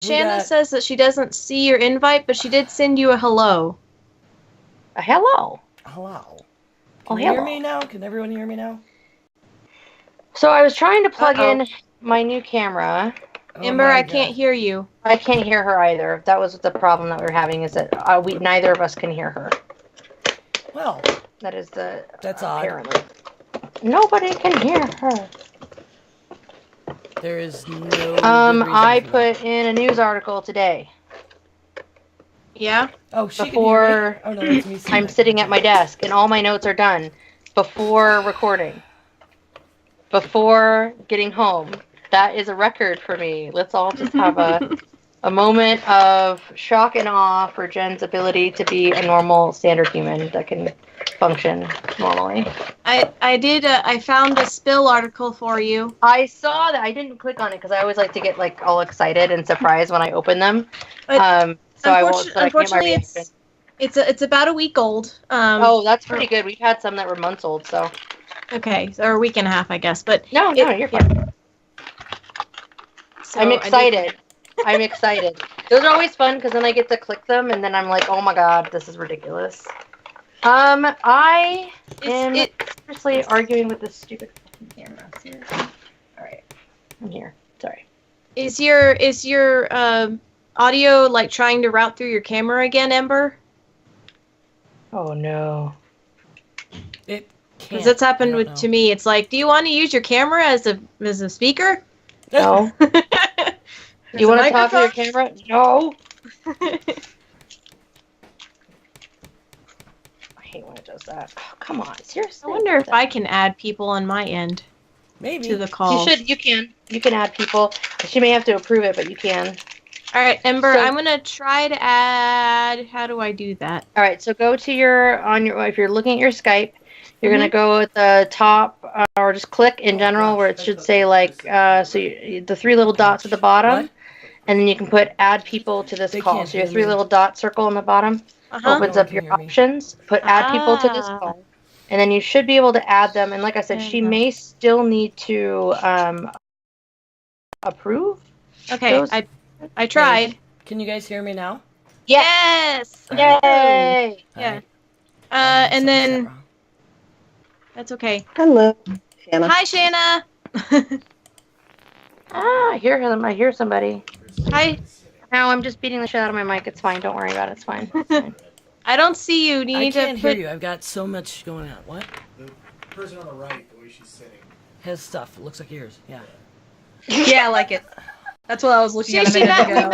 Shanna says that she doesn't see your invite, but she did send you a hello. A hello. Hello. Can you hear me now? Can everyone hear me now? So I was trying to plug in my new camera. Ember, I can't hear you. I can't hear her either. That was the problem that we were having, is that neither of us can hear her. Well, that's apparently odd. Nobody can hear her. There is no. I put in a news article today. Yeah. Oh, she before can hear me. Oh, no, that's me. I'm sitting at my desk and all my notes are done before recording. Before getting home. That is a record for me. Let's all just have a moment of shock and awe for Jen's ability to be a normal standard human that can function normally. I found a spill article for you. I saw that. I didn't click on it because I always like to get like all excited and surprised when I open them. So I won't. Unfortunately, it's about a week old. Oh, that's pretty good. We've had some that were months old, so. Okay, or a week and a half, I guess. But no, you're fine. So I'm excited. I'm excited. Those are always fun because then I get to click them, and then I'm like, oh my god, this is ridiculous. I am seriously arguing with this stupid fucking camera. Seriously. All right, I'm here. Sorry. Is your audio like trying to route through your camera again, Ember? Oh no. Because that's happened to me. It's like, do you want to use your camera as a speaker? No. Do you want to talk to your camera? No. I hate when it does that. Oh, come on, seriously. I wonder if I can add people on my end. Maybe to the call. You can. You can add people. She may have to approve it, but you can. All right, Ember. I'm gonna try to add. How do I do that? All right. So go to if you're looking at your Skype. You're going to go at the top, or just click in general where it should say like, the three little dots at the bottom, and then you can put add people to this call. So your three little dot circle on the bottom opens up your options. Put add people to this call, and then you should be able to add them. And like I said, she may still need to approve. Okay, I tried. Can you guys hear me now? Yes! Yay! Yeah. And then... That's okay. Hello, Shanna. Hi, Shanna. I hear somebody. Hi. No, I'm just beating the shit out of my mic. It's fine. Don't worry about it. It's fine. It's fine. I don't see you. I can't hear you. I've got so much going on. What? The person on the right, the way she's sitting. Has stuff. It looks like ears. Yeah. Yeah, I like it. That's what I was looking at a minute ago.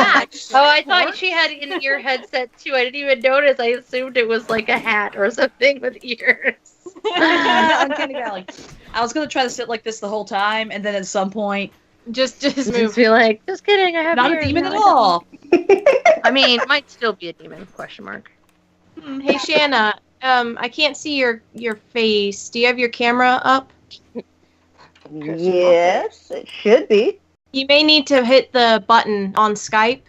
Oh, I thought she had an ear headset too. I didn't even notice. I assumed it was like a hat or something with ears. I'm kind of like, I was gonna try to sit like this the whole time, and then at some point, just move. Just be like, just kidding. I have not ears. a demon at all. I mean, might still be a demon? Question mark. Hey, Shanna. I can't see your face. Do you have your camera up? Yes, it should be. You may need to hit the button on Skype.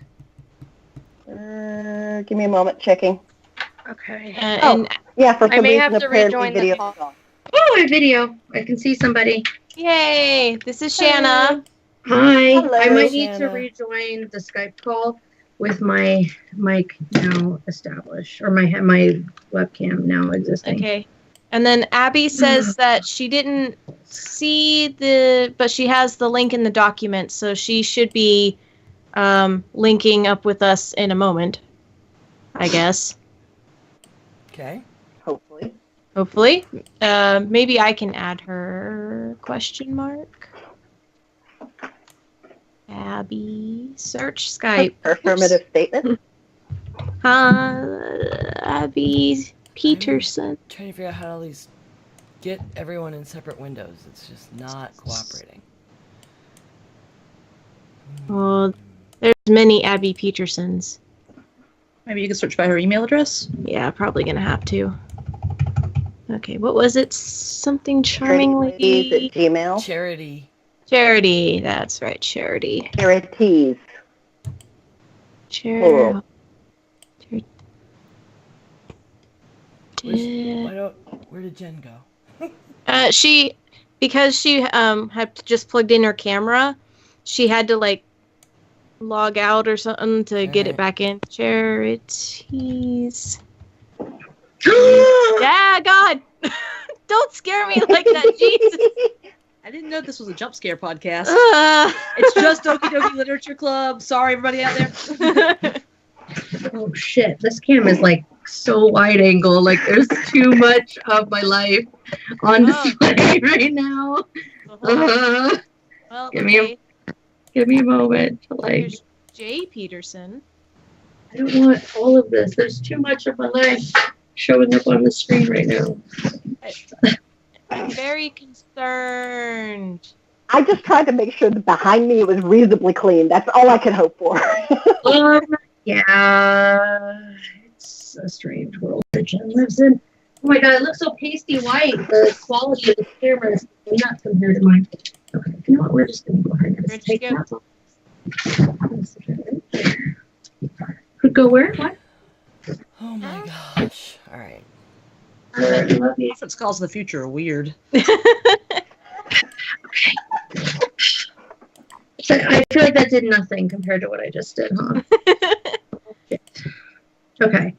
Give me a moment, checking. Okay. Yeah, for some I may reason, have to apparently rejoin video. the call. Oh, my video. I can see somebody. Yay! This is Shanna. Hi. Hello, I might need to Shanna. rejoin the Skype call with my mic now established, or my webcam now existing. Okay. And then Abby says that she didn't see but she has the link in the document, so she should be linking up with us in a moment, I guess. Hopefully. Hopefully. Maybe I can add her, question mark. Abby, search Skype. Affirmative statement. Abby Peterson. I'm trying to figure out how to at least get everyone in separate windows. It's just not cooperating. Well, there's many Abby Petersons. Maybe you can search by her email address. Yeah, probably gonna have to. Okay, what was it? Something charmingly. Charities at Gmail. Charity. That's right, Charity. Charities. Charity. Where did Jen go? Because she had just plugged in her camera, she had to like log out or something to get it Alright. back in. Charities. Yeah, God. Don't scare me like that, Jesus. I didn't know this was a jump scare podcast. Uh, It's just Okie Dokie Literature Club. Sorry, everybody out there. Oh shit, this cam is like so wide angle. Like there's too much of my life on display right now. well, give me okay. Give me a moment to like. Here's Jay Peterson. I don't want all of this. There's too much of my life showing up on the screen right now. I'm very concerned. I just tried to make sure that behind me was reasonably clean. That's all I could hope for. Yeah, it's a strange world that Jen lives in. Oh my god, it looks so pasty white. The quality of the camera is not compared to mine. Okay, you know what? We're just going to go ahead and Where'd take you go? that. Could go where? What? Oh my gosh. All right. I love you. Conference calls in the future are weird. So I feel like that did nothing compared to what I just did, huh? Shit. Okay.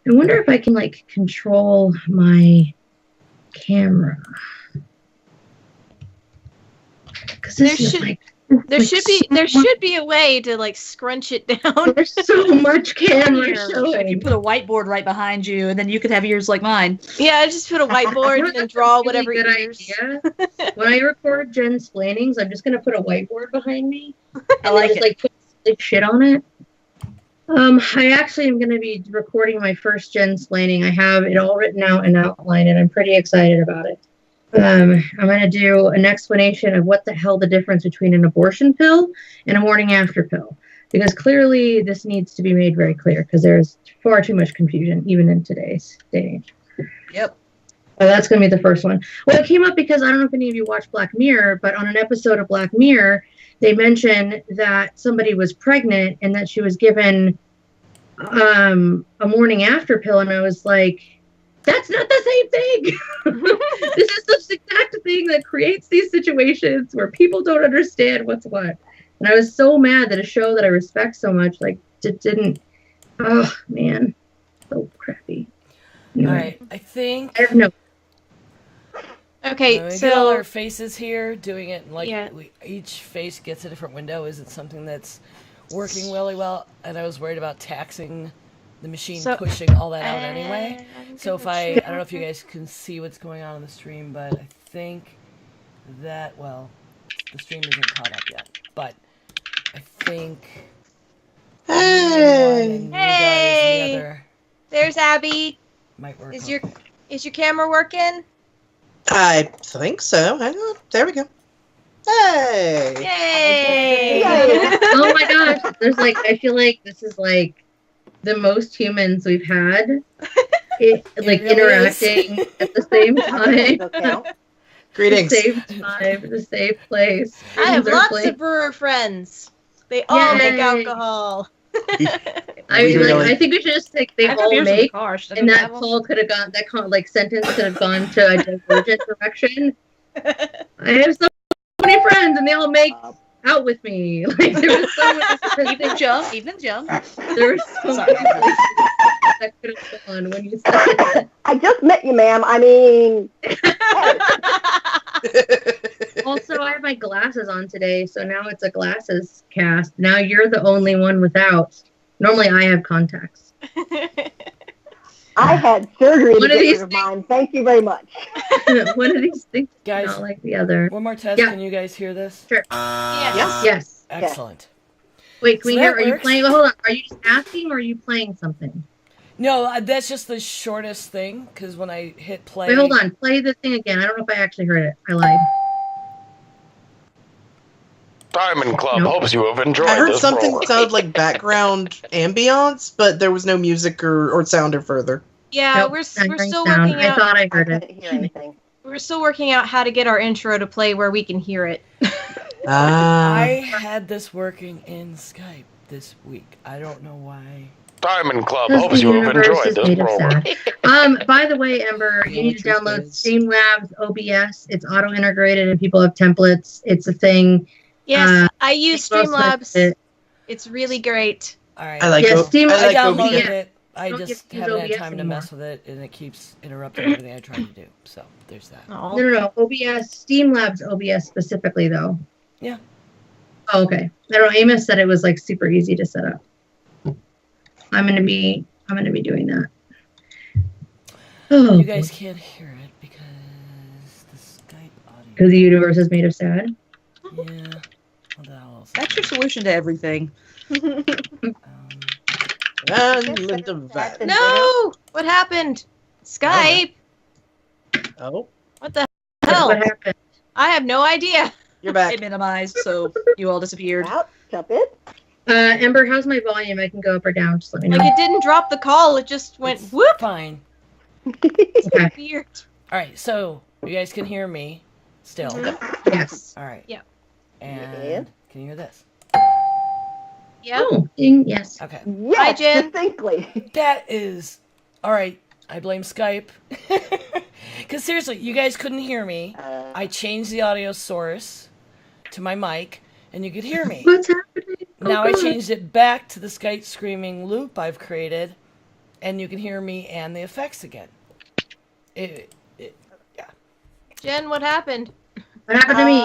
I wonder if I can like control my camera. Because There should be a way to like scrunch it down. There's so much camera If you showing. put a whiteboard right behind you, and then you could have ears like mine. Yeah, I just put a whiteboard and then draw whatever good ears. idea. When I record Jen's plannings, I'm just gonna put a whiteboard behind me. I like just, it. like put like, shit on it. I actually am gonna be recording my first Jen's planning. I have it all written out and outlined, and I'm pretty excited about it. I'm gonna do an explanation of what the hell the difference between an abortion pill and a morning after pill, because clearly this needs to be made very clear because there's far too much confusion even in today's day and age. Yep. That's going to be the first one. Well, it came up because I don't know if any of you watch Black Mirror, but on an episode of Black Mirror, they mentioned that somebody was pregnant and that she was given a morning after pill. And I was like, that's not the same thing. This is the exact thing that creates these situations where people don't understand what's what. And I was so mad that a show that I respect so much, like, didn't. Oh, man. So crappy. Anyway. All right. I think. I have no. Okay, we get all so our faces here doing it like Yeah. each face gets a different window. Is it something that's working really well? And I was worried about taxing the machine, pushing all that out anyway. So if I don't know if you guys can see what's going on the stream, but I think that, well, the stream isn't caught up yet, but I think Hey! the other There's Abby. might work. Is your camera working? I think so. Hang on. There we go. Hey! Yay! Oh my gosh. There's like, I feel like this is like the most humans we've had. Like really interacting at the same time. Greetings. The same time, the same place. I have Humans are lots playing- of brewer friends. They all make Yay. alcohol. I think we should just like they I have all beers in the make, car. Should I and go that have one? call could have gone. That like sentence could have gone to a divergent direction. I have so many friends, and they all make out with me. Like there was so many Evening jump. Evening jump. There were so many places that could have gone when you said it. I just met you, ma'am. I mean, Also, I have my glasses on today, so now it's a glasses cast. Now you're the only one without. Normally, I have contacts. I had surgery to One of get these rid of mine. Thank you very much. One of these things is Guys, not like the other. one more test. Yeah. Can you guys hear this? Sure. Yes. Excellent. Wait, can So we hear? that Are you works. playing? Hold on. Are you just asking, or are you playing something? No, that's just the shortest thing, because when I hit play... Wait, hold on. Play the thing again. I don't know if I actually heard it. I lied. Diamond Club Nope. hopes you have enjoyed I heard this something program. sound like background ambiance, but there was no music or sound or further. Yeah, Nope, we're not hearing still sound. working I out. thought I heard I it. couldn't hear anything. We're still working out how to get our intro to play where we can hear it. I had this working in Skype this week. I don't know why. Diamond Club Because hopes the you have universe enjoyed is this made of program. sad. By the way, Ember, you need to download Streamlabs OBS. It's auto-integrated and people have templates. It's a thing. Yes, I use People also Streamlabs. it. It's really great. All right. I like Yeah, O- Steam- I I like downloaded OBS. it. I Don't just use haven't had OBS time to anymore. mess with it, and it keeps interrupting everything I try to do. So there's that. Oh. No. OBS, Steam Labs OBS specifically, though. Yeah. Oh, okay. I don't know. Amos said it was like super easy to set up. I'm gonna be doing that. Oh, You guys can't hear it because the Skype audio. because the universe is made of sad. Yeah. What the hell else? That's your solution to everything. And Linda Van. No! What happened? Skype? Oh, What the hell? What happened? I have no idea. you're back. It minimized, so you all disappeared. Out, jump in. Ember, how's my volume? I can go up or down. Just let me know. Like, it didn't drop the call, it just went It's whoop. Fine. Okay. Weird. All right. So you guys can hear me still. Mhm. Yes. All right. Yeah. And can you hear this? Yeah. Oh, ding, yes. Okay. Yes, Hi, Jen. distinctly. That is all right. I blame Skype. Because seriously, you guys couldn't hear me. I changed the audio source to my mic, and you could hear me. What's happening? Now Oh, I God. changed it back to the Skype screaming loop I've created, and you can hear me and the effects again. Yeah. Jen, what happened? What happened to me?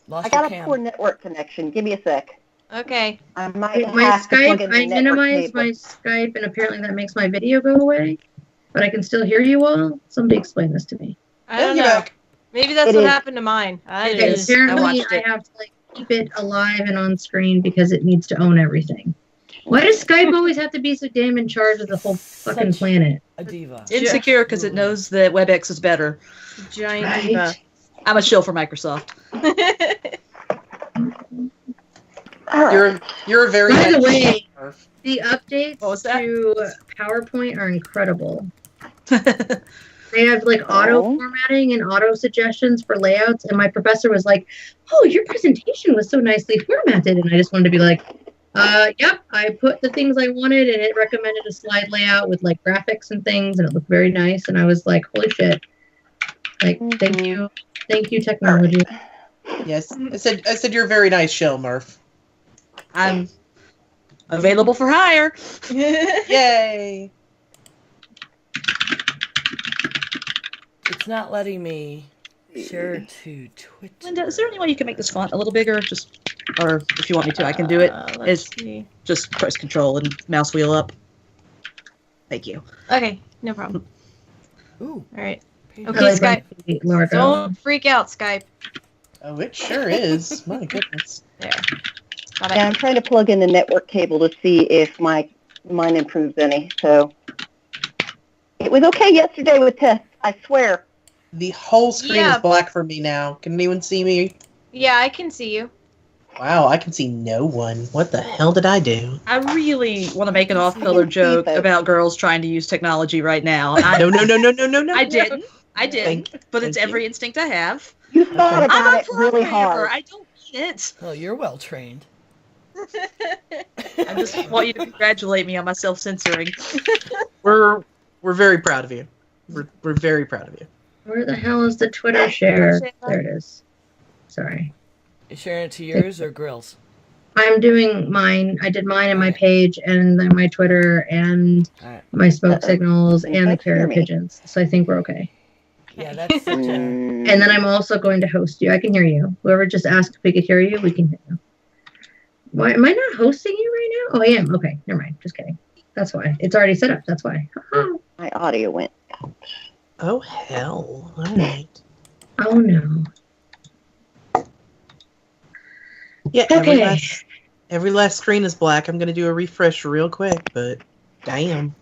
Lost I got your a cam. poor network connection. Give me a sec. Okay. I might My have to plug Skype, in the I network minimized cable. my Skype, and apparently that makes my video go away. But I can still hear you all. Somebody explain this to me. I don't you're know. back. Maybe that's It what is. happened to mine. I It don't is. know. I Apparently, watched I it. have to like keep it alive and on screen because it needs to own everything. Why does Skype always have to be so damn in charge of the whole fucking Such planet? A diva. Insecure because it knows that WebEx is better. Giant Right? diva. I'm a shill for Microsoft. All right. You're a very By the nice way, Murph. the updates What was that? to PowerPoint are incredible. They have like auto Oh. formatting and auto suggestions for layouts, and my professor was like, "Oh, your presentation was so nicely formatted," and I just wanted to be like, "Yep, I put the things I wanted, and it recommended a slide layout with like graphics and things, and it looked very nice." And I was like, "Holy shit!" Like, thank you, technology. Yes, I said you're a very nice shell, Murph. I'm available for hire. Yay! It's not letting me share to Twitter. Linda, is there any way you can make this font a little bigger? Just, or if you want me to, I can do it. Let's It's see. just press Control and mouse wheel up. Thank you. Okay, no problem. Ooh. All right. page- Okay, I like Skype. my logo. Don't freak out, Skype. Oh, it sure is. My goodness. There. Got Yeah, it. I'm trying to plug in the network cable to see if mine improves any. So it was okay yesterday with tests. I swear. The whole screen Yeah. is black for me now. Can anyone see me? Yeah, I can see you. Wow, I can see no one. What the hell did I do? I really want to make an off-color joke about girls trying to use technology right now. No, no, no, no, no, no, no. I didn't. I didn't. Thank- But it's thank every you. instinct I have. You thought Okay. about I'm a it really programmer. hard. I don't mean it. Well, you're well trained. I just want you to congratulate me on my self-censoring. We're very proud of you. We're very proud of you. Where the hell is the Twitter share? There it is. Sorry. You sharing it to yours or Grills? I'm doing mine. I did mine and my page and then my Twitter and All right. my smoke signals and the That's carrier for me. pigeons. So I think we're okay. Yeah, that's such a. Mm. And then I'm also going to host you. I can hear you. Whoever just asked if we could hear you, we can hear you. Why am I not hosting you right now? Oh, I am. Okay, never mind. Just kidding. That's why. It's already set up. That's why. My audio went. Oh hell! All right. Oh no. Yeah. Okay. Every last screen is black. I'm gonna do a refresh real quick, but damn,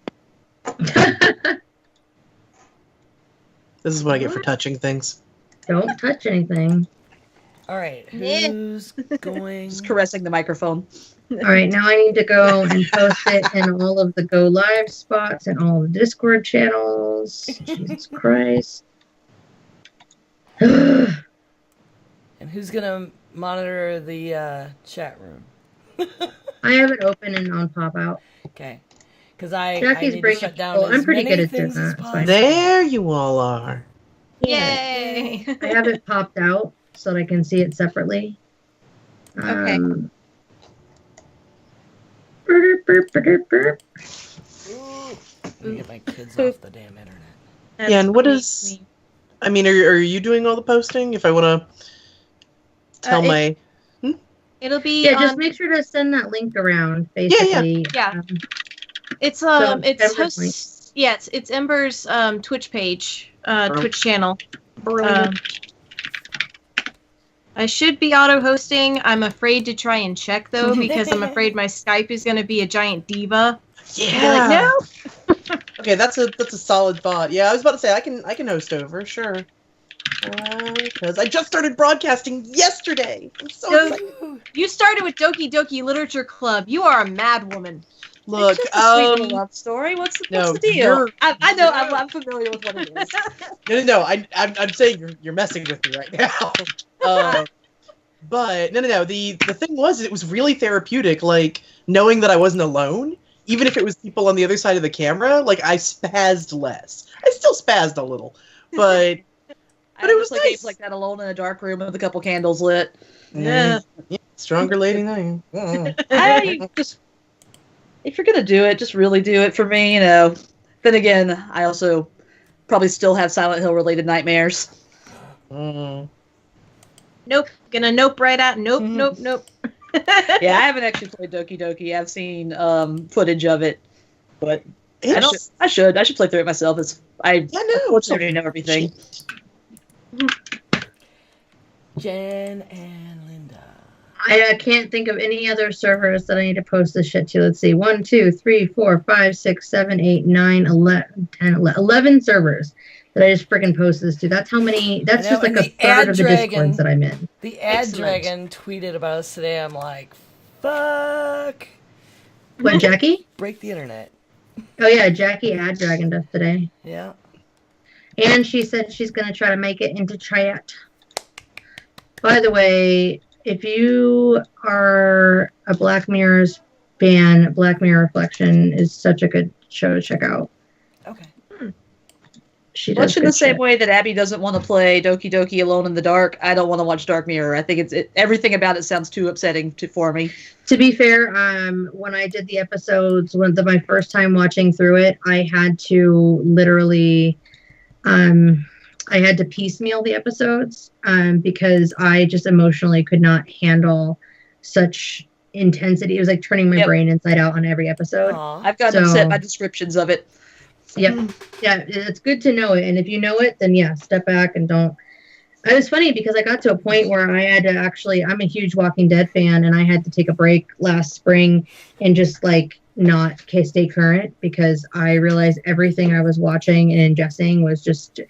this is what I get for touching things. Don't touch anything. All right, Yeah. who's going? Just caressing the microphone. All right, now I need to go and post it in all of the Go Live spots and all the Discord channels. Jesus Christ. And who's gonna monitor the chat room? I have it open and on pop out. Okay, because I Jackie's need to bringing shut down people. as I'm pretty many good at doing things as that. It's fine. possible. There you all are. Yay! I have it popped out so that I can see it separately. Okay. Let me get my kids off the damn internet. Yeah, and what is... I mean, are you doing all the posting? If I want to tell my... It'll be Yeah, on... just make sure to send that link around, basically. Yeah. It's it's Ember's Twitch page, Twitch channel. I should be auto-hosting. I'm afraid to try and check, though, because I'm afraid my Skype is going to be a giant diva. Yeah. Like, no. Okay, that's a solid thought. Yeah, I was about to say I can host over, sure. Because I just started broadcasting yesterday. I'm so excited. You started with Doki Doki Literature Club. You are a mad woman. Look, it's just a sweet little love story. What's the deal? I know. I'm familiar with what it is. No. I'm saying you're messing with me right now. But no. The thing was, it was really therapeutic. Like knowing that I wasn't alone, even if it was people on the other side of the camera. Like I spazzed less. I still spazzed a little, but it was nice. Games like that alone in a dark room with a couple candles lit. Yeah. Stronger lady than you. If you're gonna do it, just really do it for me, you know. Then again, I also probably still have Silent Hill related nightmares. Nope. Gonna nope right out. Nope. Yeah, I haven't actually played Doki Doki. I've seen footage of it, but I should play through it myself. Unfortunately know everything. Jen and Linda. I can't think of any other servers that I need to post this shit to. Let's see. 1, 2, 3, 4, 5, 6, 7, 8, 9, 11, 10, 11 servers that I just freaking posted this to. That's how many. That's just like a third of the Discords that I'm in. The Ad Dragon tweeted about us today. I'm like, fuck. What, Jackie? Break the internet. Oh, yeah. Jackie Ad Dragoned us today. Yeah. And she said she's going to try to make it into chat. By the way, if you are a Black Mirror's fan, Black Mirror Reflection is such a good show to check out. Okay. She Much does in the same shit. way that Abby doesn't want to play Doki Doki Alone in the Dark, I don't want to watch Dark Mirror. I think everything about it sounds too upsetting for me. To be fair, when I did the episodes, my first time watching through it, I had to literally, I had to piecemeal the episodes because I just emotionally could not handle such intensity. It was like turning my brain inside out on every episode. Aww. I've gotten upset by descriptions of it. Yep. Yeah, it's good to know it. And if you know it, then yeah, step back and don't. It was funny because I got to a point where I had to I'm a huge Walking Dead fan, and I had to take a break last spring and just like not stay current because I realized everything I was watching and ingesting was just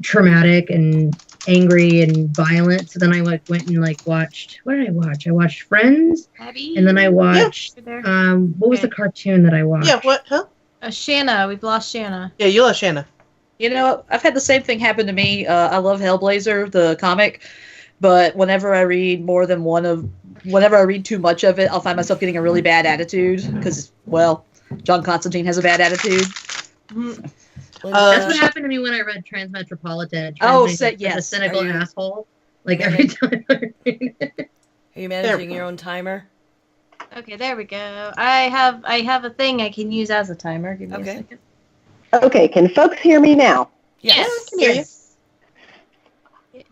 traumatic and angry and violent. So then I went and watched. What did I watch? I watched Friends, Abby? and then I watched what was the cartoon that I watched? Yeah, what? Huh? Shanna. We've lost Shanna. Yeah, you lost Shanna. You know, I've had the same thing happen to me. I love Hellblazer, the comic, but whenever I read too much of it, I'll find myself getting a really bad attitude because, well, John Constantine has a bad attitude. That's what happened to me when I read Transmetropolitan. Yes. A cynical asshole. Like every time I read it. Are you managing your own timer? Okay, there we go. I have a thing I can use as a timer. Give me a second. Okay, can folks hear me now? Yes. Yes.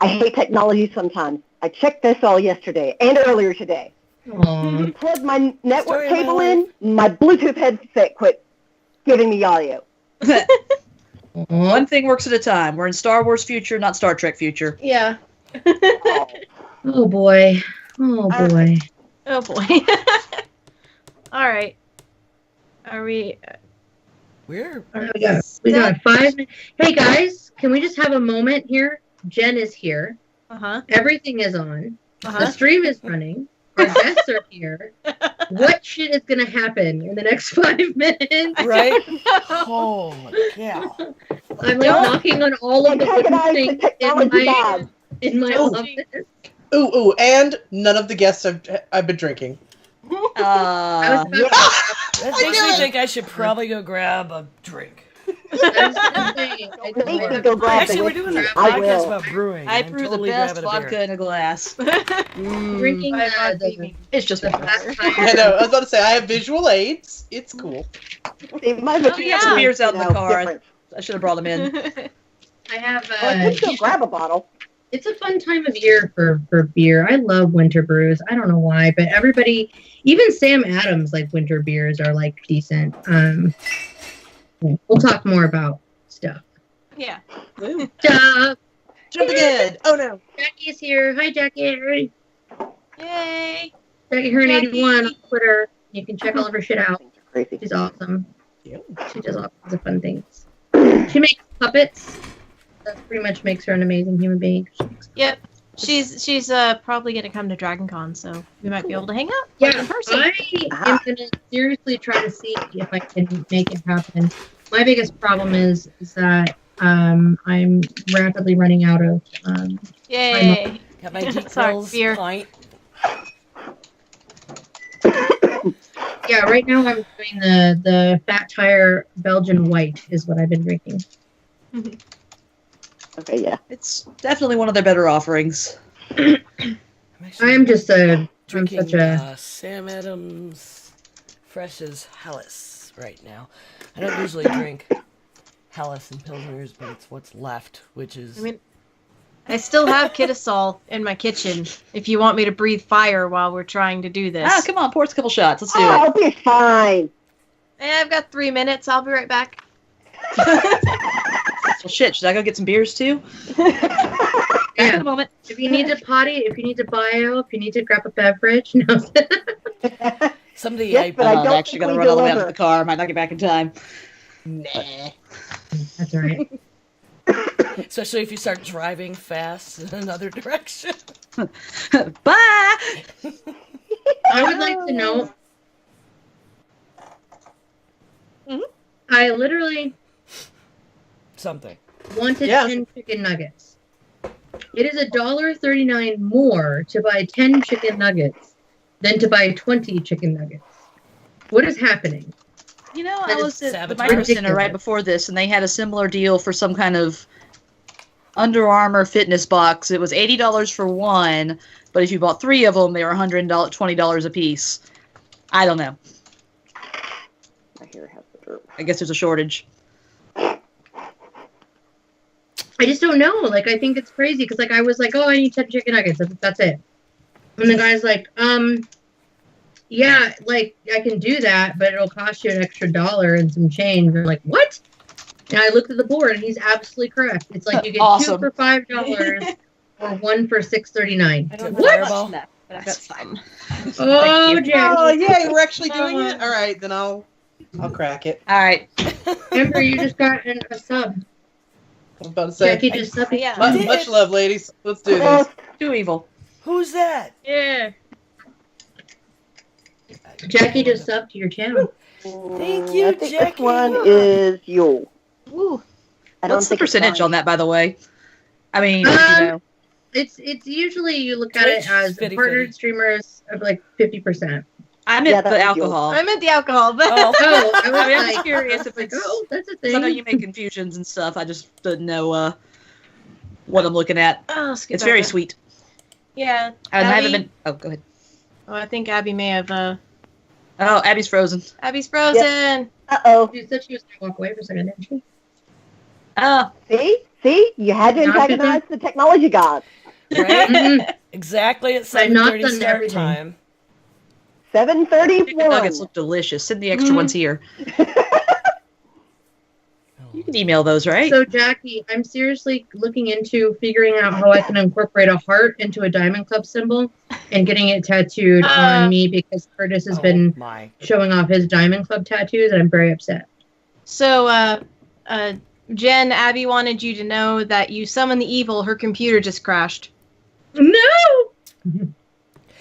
I hate technology sometimes. I checked this all yesterday and earlier today. Plugged my network cable in, my Bluetooth headset quit giving me audio. One thing works at a time. We're in Star Wars future, not Star Trek future. Yeah. Oh boy. Oh boy. Oh boy. All right. Are we? We got 5 minutes. Hey guys, can we just have a moment here? Jen is here. Everything is on. The stream is running. Our guests are here. What shit is gonna happen in the next 5 minutes? Right? Holy cow. I'm knocking on all of the things in my office. Ooh, and none of the guests I've been drinking. That makes me think I should probably go grab a drink. Don't make me go grab Actually, the we're doing a whiskey. I podcast will. about brewing. I I'm brew totally the best grabbing a vodka beer. in a glass. Drinking It's just the water. fast I know. I was about to say I have visual aids. It's cool. See, my Oh, vocabulary yeah. Some beers out in you the know, car. different. I should have brought them in. I have. Well, I could still grab a bottle. It's a fun time of year for beer. I love winter brews. I don't know why, but everybody, even Sam Adams, like winter beers are like decent. We'll talk more about stuff. Yeah. Stuff. Jumping in. Oh no. Jackie's here. Hi, Jackie. Yay. Jackie Hearn Jackie. 81 on Twitter. You can check all of her shit out. Things are crazy. She's awesome. Yeah. She does all kinds of fun things. She makes puppets. That pretty much makes her an amazing human being. Yep. She's probably gonna come to DragonCon, so we might be able to hang out Yeah, in person. I am going to seriously try to see if I can make it happen. My biggest problem is that I'm rapidly running out of. Yay. Got my Geek Sorry, Girls beer. pint. Yeah, right now I'm doing the Fat Tire Belgian White is what I've been drinking. Okay, yeah. It's definitely one of their better offerings. I'm actually I'm just drinking such a. Sam Adams Fresh as Helles right now. I don't usually drink Helles and Pilsners, but it's what's left, which is... I mean, I still have Kitasol in my kitchen if you want me to breathe fire while we're trying to do this. Come on, pour us a couple shots. Let's do Oh, it. I'll be fine. I've got 3 minutes. I'll be right back. Well, shit, should I go get some beers too? Back in a moment. If you need to potty, if you need to bio, if you need to grab a beverage, no. Somebody Yes, but I I'm don't actually think going to we run all the way out to deliver. the car. I might not get back in time. Nah. That's all right. especially if you start driving fast in another direction. Bye! I would like to know. I literally Something. wanted Yeah. 10 chicken nuggets. It is $1.39 more to buy 10 chicken nuggets than to buy 20 chicken nuggets. What is happening? You know, That I is was at the sabotage. Micro Center right before this, and they had a similar deal for some kind of Under Armour fitness box. It was $80 for one, but if you bought 3 of them, they were $120 a piece. I don't know. I hear it has the dirt. I guess there's a shortage. I just don't know. Like, I think it's crazy because, like, I was like, oh, I need 10 chicken nuggets. That's it. And the guy's like, yeah, like, I can do that, but it'll cost you an extra $1 and some change. I'm like, what? And I looked at the board, and he's absolutely correct. It's like you get Awesome. 2 for $5 or 1 for $6.39. I don't know What? about that, but that's fine. Oh, you. Jackie. Oh, yay, we're actually doing it? All right, then I'll crack it. All right. Amber, you just got a sub. I was about to say, Jackie just subbed. Yeah. much love, ladies. Let's do this. Oh, Too evil. Who's that? Yeah. Jackie just subbed to your channel. Thank you, I think Jackie. this one is you. Woo. I don't What's the think it's percentage mine. on that, by the way? I mean, you Um, know. It's usually you look at it Twitch, as 50-50. partnered streamers of like 50%. I meant Yeah, the that's alcohol. I meant the alcohol, but Oh. Oh, I was I mean, I'm like, just curious if like, it's. oh, that's a 'Cause I know thing. you make infusions and stuff. I just didn't know what I'm looking at. oh, skip It's very over. sweet. Yeah. And I Abby? haven't been. Oh, go ahead. Oh, I think Abby may have. Oh, Abby's frozen. Abby's frozen. Uh-oh. She said she was going to walk away for a second, didn't she? Oh, See? You had to Not antagonize the technology gods. Right? Mhm. Exactly at I've not 7:30 done start everything. time. 7:31. nuggets look delicious. Send the extra ones here. You can email those, right? So, Jackie, I'm seriously looking into figuring out how I can incorporate a heart into a Diamond Club symbol and getting it tattooed on me because Curtis has been my. showing off his Diamond Club tattoos, and I'm very upset. So, Jen, Abby wanted you to know that you summoned the evil. Her computer just crashed. No!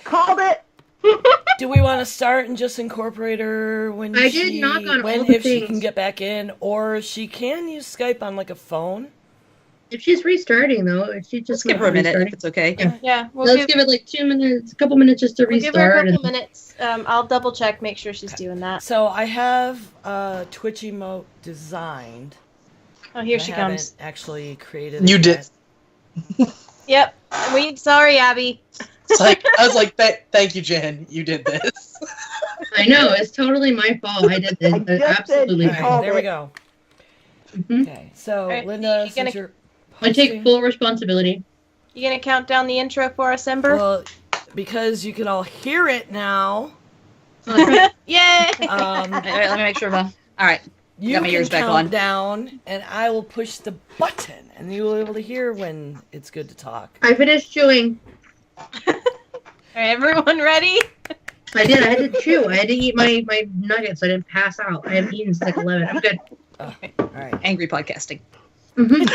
Called it. Do we want to start and just incorporate her when I she, did knock on when all the if she things. can get back in, or she can use Skype on like a phone? If she's restarting, though, if she Let's just give her a minute restarting. if it's okay. Yeah, Let's give it like 2 minutes, a couple minutes just to we'll give her a restart. couple and- minutes. I'll double check, make sure she's doing that. So I have a Twitch emote designed. Oh, here I she haven't comes. actually created it You did. yet. Yep. Sorry, Abby. It's like I was like, thank you, Jen. You did this. I know, it's totally my fault. I did this. I just Absolutely. said All she right, called there we it. go. Mhm. Okay, so All right, Linda, you since gonna- you're I take hosting- full responsibility. You gonna count down the intro for us, Ember? Well, because you can all hear it now, Yay! All right, let me make sure. All right. you Got my can ears back count on. down, and I will push the button, and you will be able to hear when it's good to talk. I finished chewing. All right, everyone ready? I did. I had to chew. I had to eat my nuggets. So I didn't pass out. I haven't eaten since like 11. I'm good. All right. Angry podcasting. Mhm. Dude,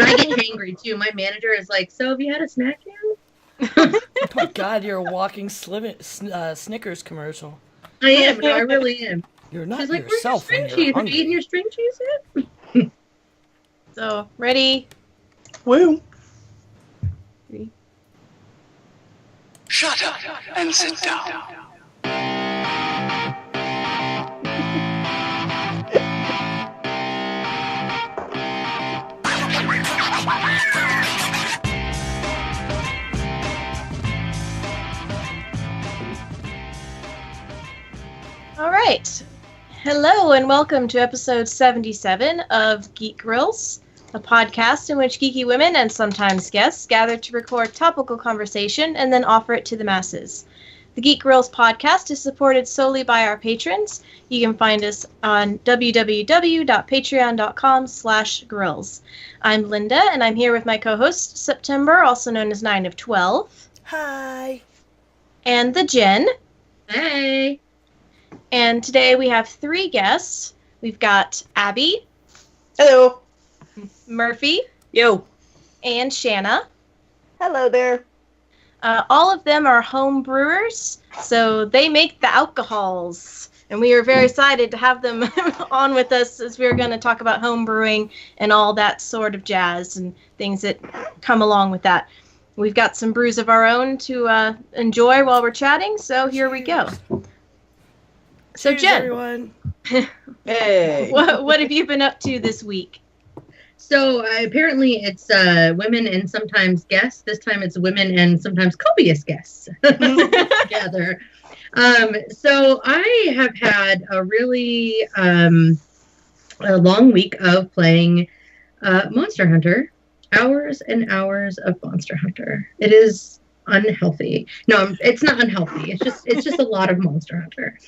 I get hangry too. My manager is like, "So have you had a snack yet?" Oh my God, you're a walking Snickers commercial. I am. No, I really am. You're not She's like, "Where's your yourself string when you're cheese? Have hungry. you eaten your string cheese yet?" So, ready? Woo. Shut up and sit down. All right. Hello and welcome to episode 77 of Geek Grills, a podcast in which geeky women and sometimes guests gather to record topical conversation and then offer it to the masses. The Geek Grills podcast is supported solely by our patrons. You can find us on www.patreon.com/grills. I'm Linda, and I'm here with my co-host, September, also known as 9 of 12, Hi. and the Jen. Hey. And today we have 3 guests. We've got Abby, Hello. Murphy, Yo. and Shanna. Hello there. All of them are home brewers, so they make the alcohols. And we are very excited to have them on with us as we're going to talk about home brewing and all that sort of jazz and things that come along with that. We've got some brews of our own to enjoy while we're chatting, so here we go. So Cheers, Jen, everyone. Hey. what have you been up to this week? So apparently it's women and sometimes guests. This time it's women and sometimes copious guests together. So I have had a really a long week of playing Monster Hunter. Hours and hours of Monster Hunter. It is unhealthy. No, it's not unhealthy. It's just a lot of Monster Hunter.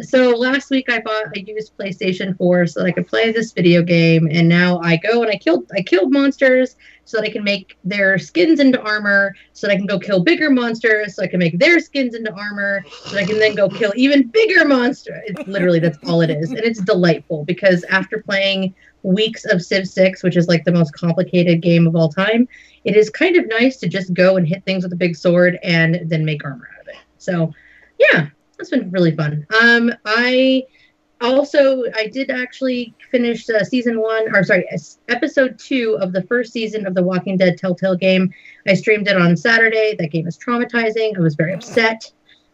So last week I used PlayStation 4 so that I could play this video game, and now I go and I killed monsters so that I can make their skins into armor, so that I can go kill bigger monsters, so I can make their skins into armor, so that I can then go kill even bigger monsters. Literally, that's all it is. And it's delightful because after playing weeks of Civ 6, which is like the most complicated game of all time, it is kind of nice to just go and hit things with a big sword and then make armor out of it. So, yeah, that's been really fun. I did actually finish episode 2 of the first season of the Walking Dead Telltale game. I streamed it on Saturday. That game is traumatizing. I was very upset.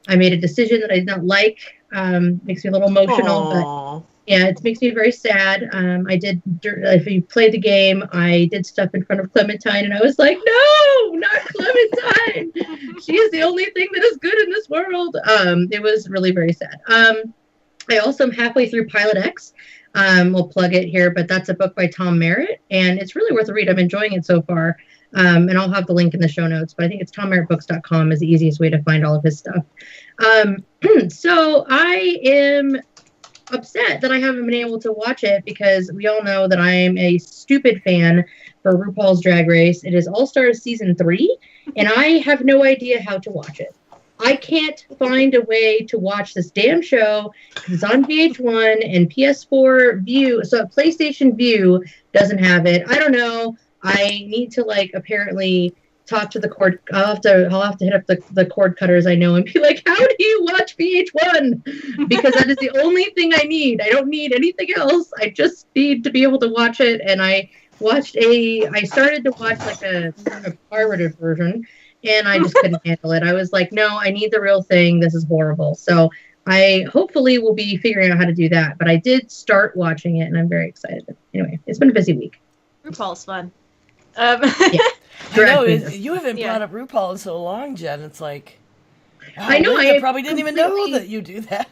I made a decision that I did not like. Makes me a little emotional, but yeah, it makes me very sad. If you play the game, I did stuff in front of Clementine, and I was like, no, not Clementine. She is the only thing that is good in this world. It was really very sad. I also am halfway through Pilot X. We'll plug it here, but that's a book by Tom Merritt, and it's really worth a read. I'm enjoying it so far, and I'll have the link in the show notes, but I think it's tommerrittbooks.com is the easiest way to find all of his stuff. So I am upset that I haven't been able to watch it because we all know that I am a stupid fan for RuPaul's Drag Race. It is All Stars Season 3, and I have no idea how to watch it. I can't find a way to watch this damn show because it's on VH1 and PS4 View. So PlayStation View doesn't have it. I don't know. I need to apparently talk to the cord. I'll have to hit up the cord cutters I know and be like, how do you watch VH1? Because that is the only thing I need. I don't need anything else. I just need to be able to watch it. And I started to watch a pirated version, and I just couldn't handle it. I was like, no, I need the real thing. This is horrible. So I hopefully will be figuring out how to do that. But I did start watching it, and I'm very excited. Anyway, it's been a busy week. RuPaul's fun. Yeah. I know, Drag queens. you haven't brought up RuPaul in so long, Jen. It's like, wow, I know, Linda I probably didn't even know completely- that you do that.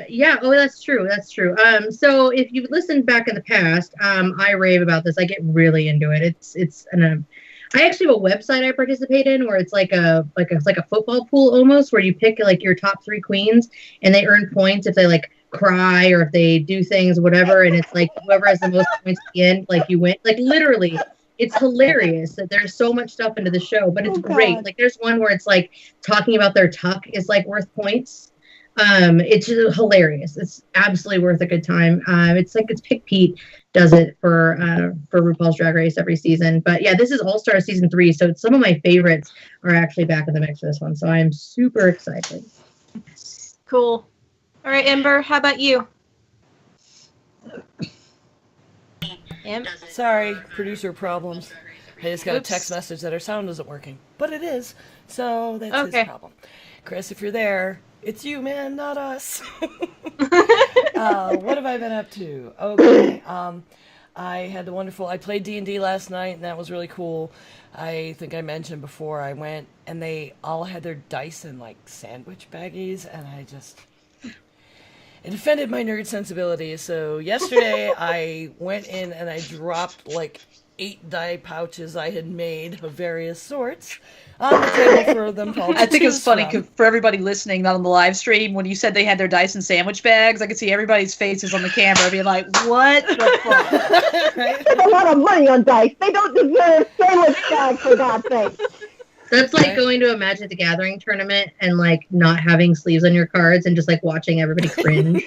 Yeah, oh, that's true. That's true. So if you've listened back in the past, I rave about this. I get really into it. I actually have a website I participate in where it's like a football pool almost, where you pick like your top 3 queens and they earn points if they like cry or if they do things, whatever. And it's like whoever has the most points at the end, like you win. Like literally, it's hilarious that there's so much stuff into the show, but it's great. Like there's one where it's like talking about their tuck is like worth points. It's just hilarious. It's absolutely worth a good time. It's Pick Pete does it for RuPaul's Drag Race every season. But yeah, this is All Star season 3, so some of my favorites are actually back in the mix for this one. So I'm super excited. Cool. All right, Ember, how about you? Sorry, producer problems. I just got a text message that our sound isn't working, but it is. So that's his problem. Chris, if you're there, it's you, man, not us. What have I been up to? Okay. I played D&D last night, and that was really cool. I think I mentioned before, I went, and they all had their dice in, like, sandwich baggies, and it offended my nerd sensibilities. So yesterday, I went in and I dropped, like, 8 die pouches I had made of various sorts on the table for them all to I think it's choose funny from. for everybody listening, not on the live stream, when you said they had their dice in sandwich bags, I could see everybody's faces on the camera being like, what the fuck? Spend a lot of money on dice. They don't deserve sandwich bags, for God's sake. That's like going to a Magic the Gathering tournament and like not having sleeves on your cards and just like watching everybody cringe.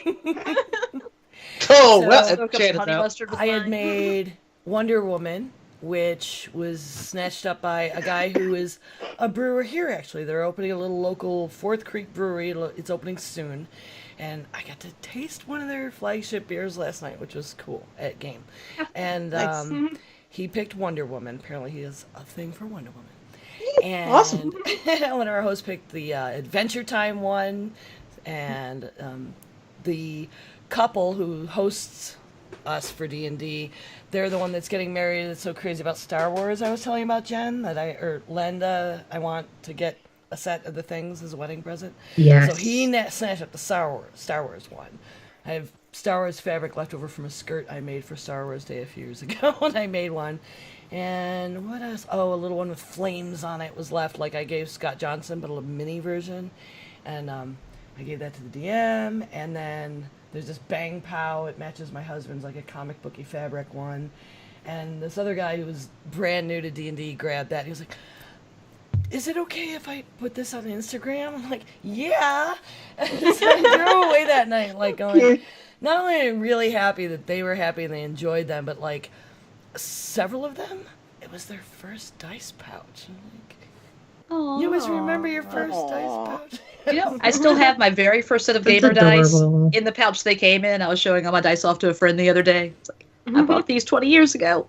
Oh, So- well, Janice, I had made Wonder Woman, which was snatched up by a guy who is a brewer here, actually. They're opening a little local Fourth Creek brewery. It's opening soon. And I got to taste one of their flagship beers last night, which was cool at game. And he picked Wonder Woman. Apparently he has a thing for Wonder Woman. And Awesome. one of our hosts picked the Adventure Time one. And the couple who hosts us for D&D, they're the one that's getting married. It's so crazy about Star Wars. I was telling you about Jen Len. I want to get a set of the things as a wedding present. Yes. So he snatched up the Star Wars one. I have Star Wars fabric left over from a skirt I made for Star Wars Day a few years ago, and I made one. And what else? Oh, a little one with flames on it was left, like I gave Scott Johnson, but a mini version. And I gave that to the DM, and then there's this Bang Pow. It matches my husband's, like a comic booky fabric one. And this other guy who was brand new to D&D grabbed that. He was like, is it okay if I put this on Instagram? I'm like, yeah. And so I drove away that night, like going, not only am I really happy that they were happy and they enjoyed them, but like several of them, it was their first dice pouch. I'm like, you always remember your first dice pouch? You know, I still have my very first set of gamer dice in the pouch they came in. I was showing all my dice off to a friend the other day. It's like, I bought these 20 years ago.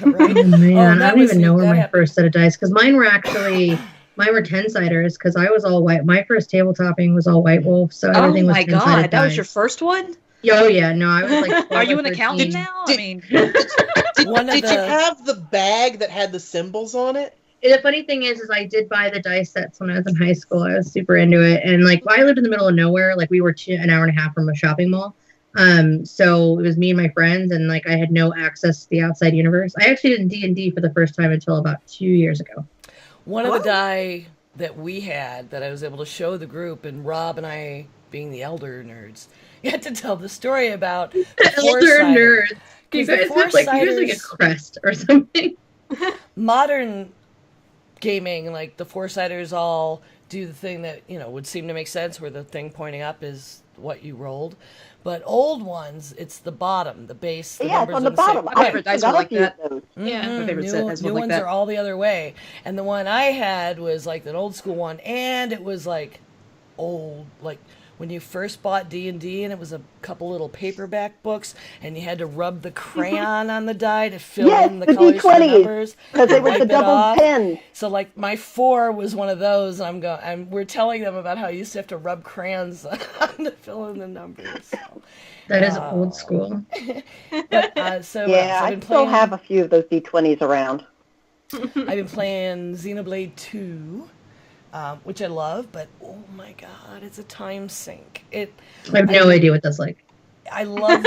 Right? Oh, man, I don't even know where my first set of dice, because mine were 10-siders, because I was all white. My first tabletoping was all White Wolf, so everything was 10-sided Oh my god, that dice. was your first one? Oh yeah, no, I was like 12 Are you or an accountant 13. now? I mean, Did you have the bag that had the symbols on it? The funny thing is I did buy the dice sets when I was in high school. I was super into it, and like I lived in the middle of nowhere. Like we were an hour and a half from a shopping mall. So it was me and my friends, and like I had no access to the outside universe. I actually did D&D for the first time until about 2 years ago. One of the die that we had that I was able to show the group, and Rob and I, being the elder nerds, you had to tell the story about the Elder nerds. You the guys look like you guys like a crest or something. Modern gaming, like the Four-Siders all do the thing that, you know, would seem to make sense, where the thing pointing up is what you rolled. But old ones, it's the bottom, the base. The Yeah, it's numbers on the are same. bottom. My favorite dice were like that. Yeah. My favorite set has New one like ones that. are all the other way. And the one I had was like an old school one, and it was like old, like when you first bought D&D and it was a couple little paperback books and you had to rub the crayon on the die to fill in the colors for the numbers because they were the double pens. So like my 4 was one of those. We're telling them about how you used to have to rub crayons on to fill in the numbers. So. That is old school. But, I still have a few of those D20s around. I've been playing Xenoblade 2. Which I love, but oh my god, it's a time sink. I have no idea what that's like. I love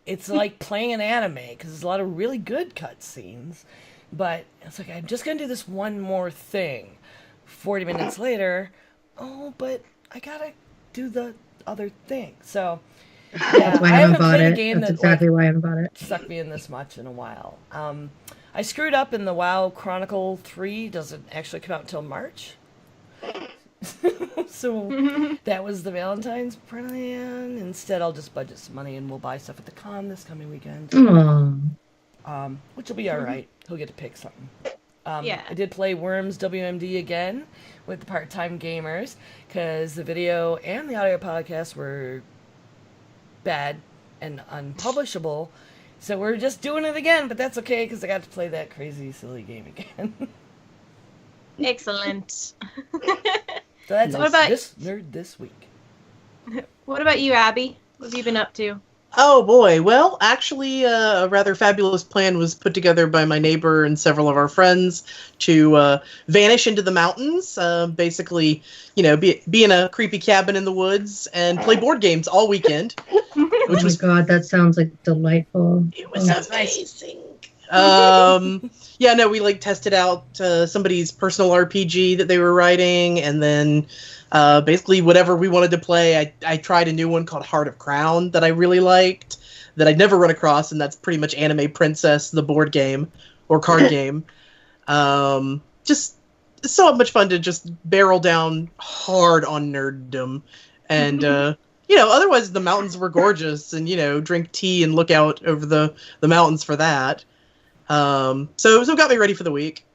it's like playing an anime, because there's a lot of really good cutscenes, but it's like, I'm just going to do this one more thing. 40 minutes later, but I gotta do the other thing. So, that's why I haven't bought it. That's exactly why I haven't bought it. Sucked me in this much in a while. I screwed up in the WoW Chronicle 3 doesn't actually come out until March. So that was the Valentine's plan. Instead, I'll just budget some money and we'll buy stuff at the con this coming weekend. Which will be alright. He'll get to pick something. I did play Worms WMD again with the part-time gamers because the video and the audio podcast were bad and unpublishable. So we're just doing it again, but that's okay because I got to play that crazy, silly game again. Excellent. So that's what about this nerd this week. What about you, Abby? What have you been up to? Oh boy, well, actually, a rather fabulous plan was put together by my neighbor and several of our friends to vanish into the mountains, basically, be in a creepy cabin in the woods and play board games all weekend. Oh my god, that sounds like delightful. It was amazing. We tested out somebody's personal RPG that they were writing, and then basically whatever we wanted to play. I tried a new one called Heart of Crown that I really liked, that I'd never run across, and that's pretty much Anime Princess, the board game or card game. Just so much fun to just barrel down hard on nerddom, and otherwise the mountains were gorgeous, and drink tea and look out over the mountains for that. So it got me ready for the week.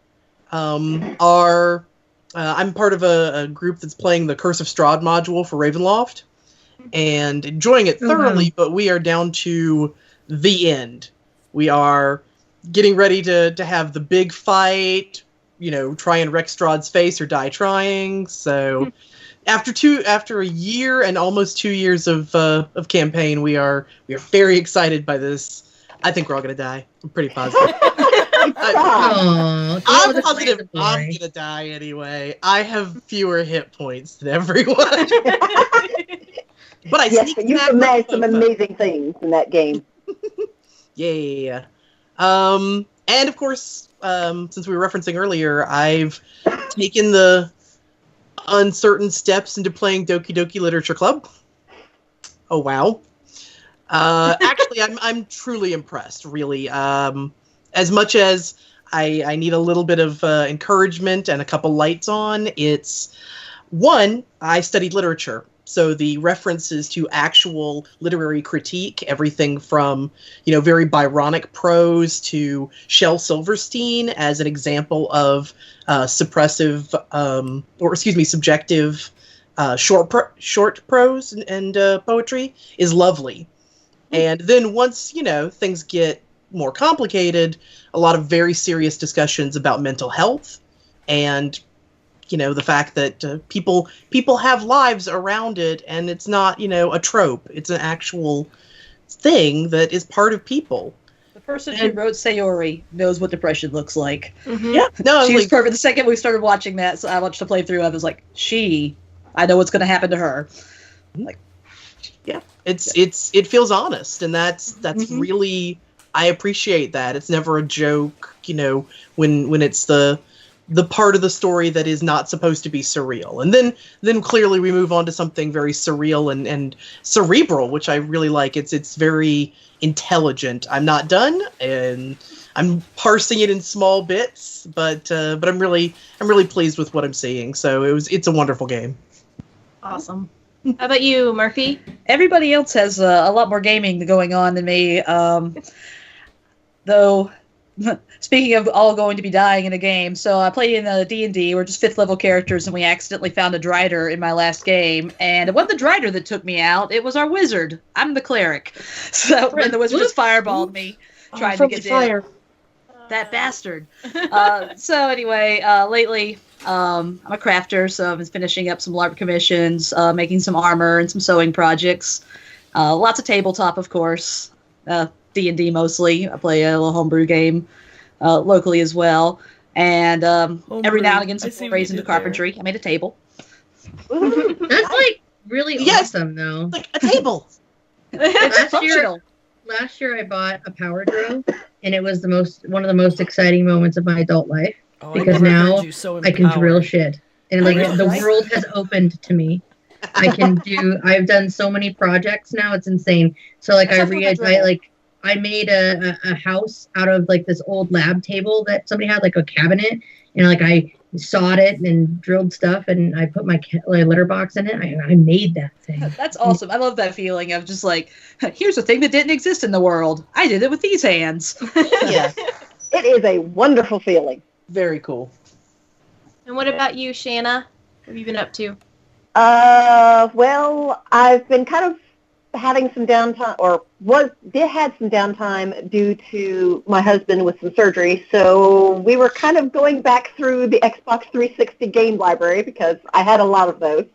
I'm part of a group that's playing the Curse of Strahd module for Ravenloft and enjoying it thoroughly, but we are down to the end. We are getting ready to have the big fight, try and wreck Strahd's face or die trying. So after a year and almost 2 years of campaign, we are very excited by this. I think we're all going to die. I'm pretty positive. I'm positive I'm going to die anyway. I have fewer hit points than everyone. But you can manage some amazing things in that game. Yeah. And of course, since we were referencing earlier, I've taken the uncertain steps into playing Doki Doki Literature Club. Oh, wow. Actually, I'm truly impressed, really. As much as I need a little bit of encouragement and a couple lights on, it's, one, I studied literature. So the references to actual literary critique, everything from, very Byronic prose to Shel Silverstein as an example of subjective short prose and poetry is lovely. And then once, things get more complicated, a lot of very serious discussions about mental health and, the fact that people have lives around it, and it's not, a trope. It's an actual thing that is part of people. The person who wrote Sayori knows what depression looks like. Mm-hmm. Yeah, no, she was perfect. The second we started watching that, so I watched the playthrough. I was like, I know what's going to happen to her. Like, yeah, it feels honest, and that's really, I appreciate that. It's never a joke, when it's the part of the story that is not supposed to be surreal. And then clearly we move on to something very surreal and cerebral, which I really like. It's very intelligent. I'm not done, and I'm parsing it in small bits, but I'm really pleased with what I'm seeing. So it's a wonderful game. Awesome. How about you, Murphy? Everybody else has a lot more gaming going on than me. Though speaking of all going to be dying in a game, so I played in D&D. We're just 5th level characters, and we accidentally found a Drider in my last game. And it wasn't the Drider that took me out; it was our wizard. I'm the cleric. So and the wizard just fireballed me, trying to get fire. That bastard. So anyway, lately I'm a crafter, so I've been finishing up some LARP commissions, making some armor and some sewing projects. Lots of tabletop, of course. D&D mostly. I play a little homebrew game locally as well. And every now and again, some forays into carpentry. I made a table. That's like really awesome, though. Like a table. Last year I bought a power drill, and it was one of the most exciting moments of my adult life because now I can drill shit, and like the world has opened to me. I've done so many projects now, it's insane. So like I made a house out of like this old lab table that somebody had, like a cabinet, and like I sawed it and drilled stuff, and I put my litter box in it. I made that thing. That's awesome. I love that feeling of just like, here's a thing that didn't exist in the world. I did it with these hands. Yeah. It is a wonderful feeling. Very cool. And what about you, Shanna? What have you been up to? Well, I've been kind of having some downtime, had some downtime due to my husband with some surgery. So we were kind of going back through the Xbox 360 game library because I had a lot of those.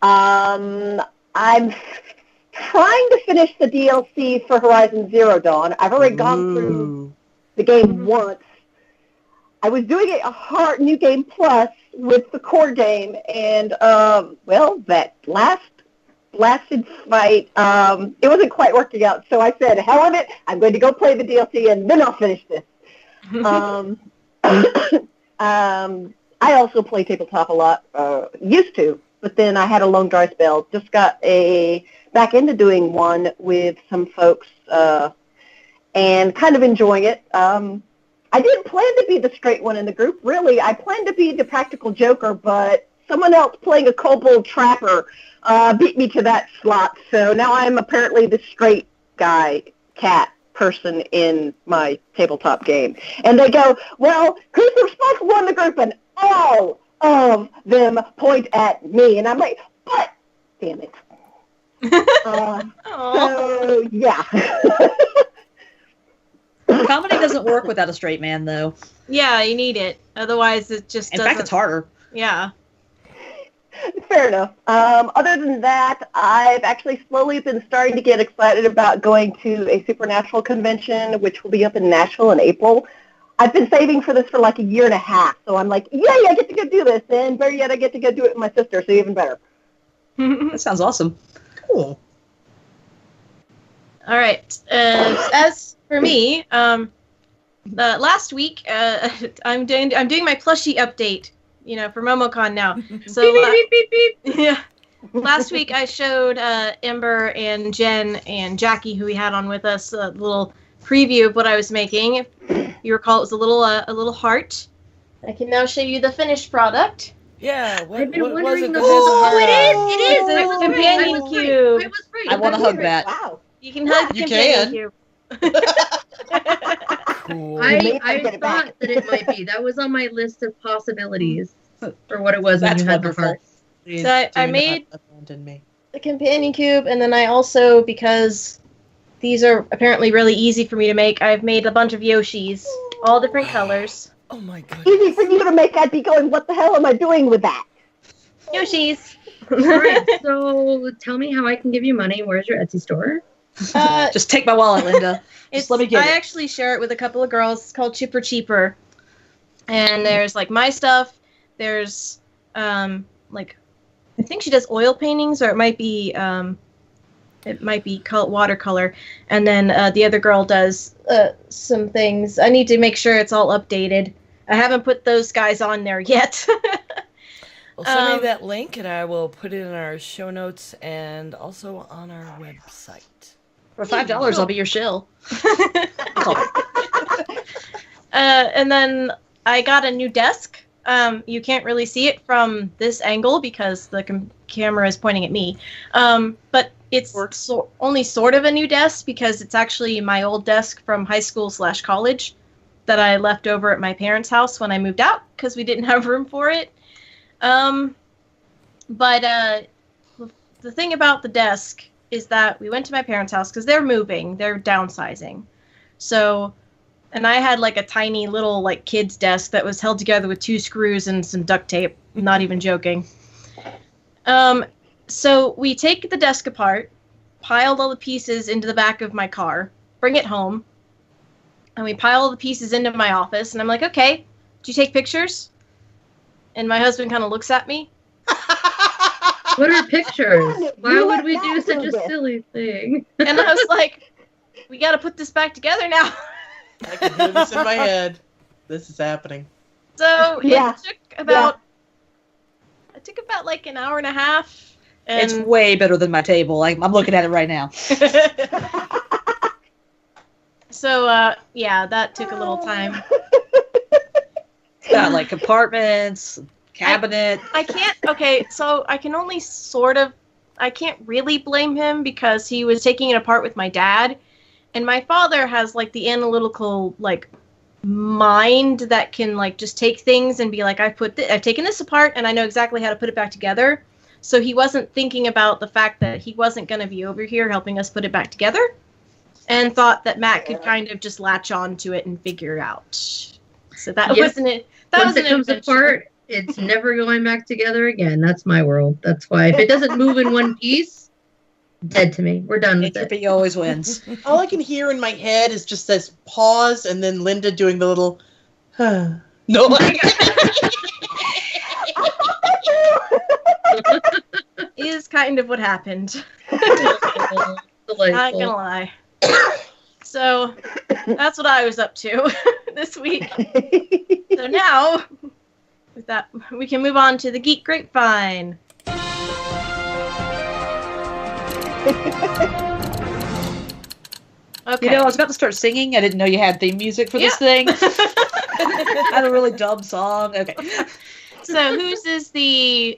I'm trying to finish the DLC for Horizon Zero Dawn. I've already gone through the game once. I was doing a hard New Game Plus with the core game, and, that last blasted fight, it wasn't quite working out, so I said, hell with it, I'm going to go play the DLC, and then I'll finish this. I also play tabletop a lot, used to, but then I had a long dry spell. Just got back into doing one with some folks, and kind of enjoying it. I didn't plan to be the straight one in the group, really. I planned to be the practical joker, but someone else playing a kobold trapper beat me to that slot. So now I'm apparently the straight cat person in my tabletop game. And they go, well, who's the responsible in the group? And all of them point at me. And I'm like, but, damn it. So, yeah. Comedy doesn't work without a straight man, though. Yeah, you need it. Otherwise, it just doesn't. In fact, it's harder. Yeah. Fair enough. Other than that, I've actually slowly been starting to get excited about going to a supernatural convention, which will be up in Nashville in April. I've been saving for this for like a year and a half, so I'm like, yay, I get to go do this, and better yet, I get to go do it with my sister, so even better. That sounds awesome. Cool. All right. As for me, last week I'm doing my plushie update, for MomoCon now. So beep, beep, beep, beep. yeah, last week I showed Ember and Jen and Jackie, who we had on with us, a little preview of what I was making. If you recall, it was a little heart. I can now show you the finished product. Yeah, I've been wondering. it It is. It's a companion cube. I was right. I want to hug that. Wow. You can hug the companion cube. Cool. I thought that it might be. That was on my list of possibilities for what it was when you had the heart. So I made the companion cube, and then I also, because these are apparently really easy for me to make, I've made a bunch of Yoshis, all different colors. Oh my god. Easy for you to make. I'd be going, what the hell am I doing with that? Yoshis. All right, so tell me how I can give you money. Where's your Etsy store? Just take my wallet, Linda. Just let me get it. I actually share it with a couple of girls. It's called Chipper Cheaper. And there's like my stuff. There's like, I think she does oil paintings, or it might be watercolor. And then the other girl does some things. I need to make sure it's all updated. I haven't put those guys on there yet. Well, send me that link, and I will put it in our show notes and also on our website. For $5, I'll be your shill. And then I got a new desk. You can't really see it from this angle because the camera is pointing at me. But it's only sort of a new desk because it's actually my old desk from high school /college that I left over at my parents' house when I moved out because we didn't have room for it. But the thing about the desk is that we went to my parents' house because they're moving, they're downsizing. So, and I had like a tiny little like kid's desk that was held together with 2 screws and some duct tape. Not even joking. So we take the desk apart, piled all the pieces into the back of my car, bring it home, and we pile all the pieces into my office. And I'm like, okay, did you take pictures? And my husband kind of looks at me. What are pictures? Why would we do such a silly thing? And I was like, we got to put this back together now. I can hear this in my head. This is happening. So it took about like an hour and a half. And it's way better than my table. I'm looking at it right now. So that took a little time. It's got like compartments, cabinet. I can't really blame him because he was taking it apart with my dad, and my father has like the analytical like mind that can like just take things and be like, I've taken this apart and I know exactly how to put it back together. So he wasn't thinking about the fact that he wasn't going to be over here helping us put it back together, and thought that Matt could kind of just latch on to it and figure it out. So that wasn't it. Once it comes apart, it's never going back together again. That's my world. That's why if it doesn't move in one piece, dead to me. We're done with it. He always wins. All I can hear in my head is just this pause and then Linda doing the little, No, like... is kind of what happened. Not gonna lie. So that's what I was up to this week. So now, with that, we can move on to the Geek Grapevine. Okay. You know, I was about to start singing. I didn't know you had theme music for this thing. I had a really dumb song. Okay. So whose is the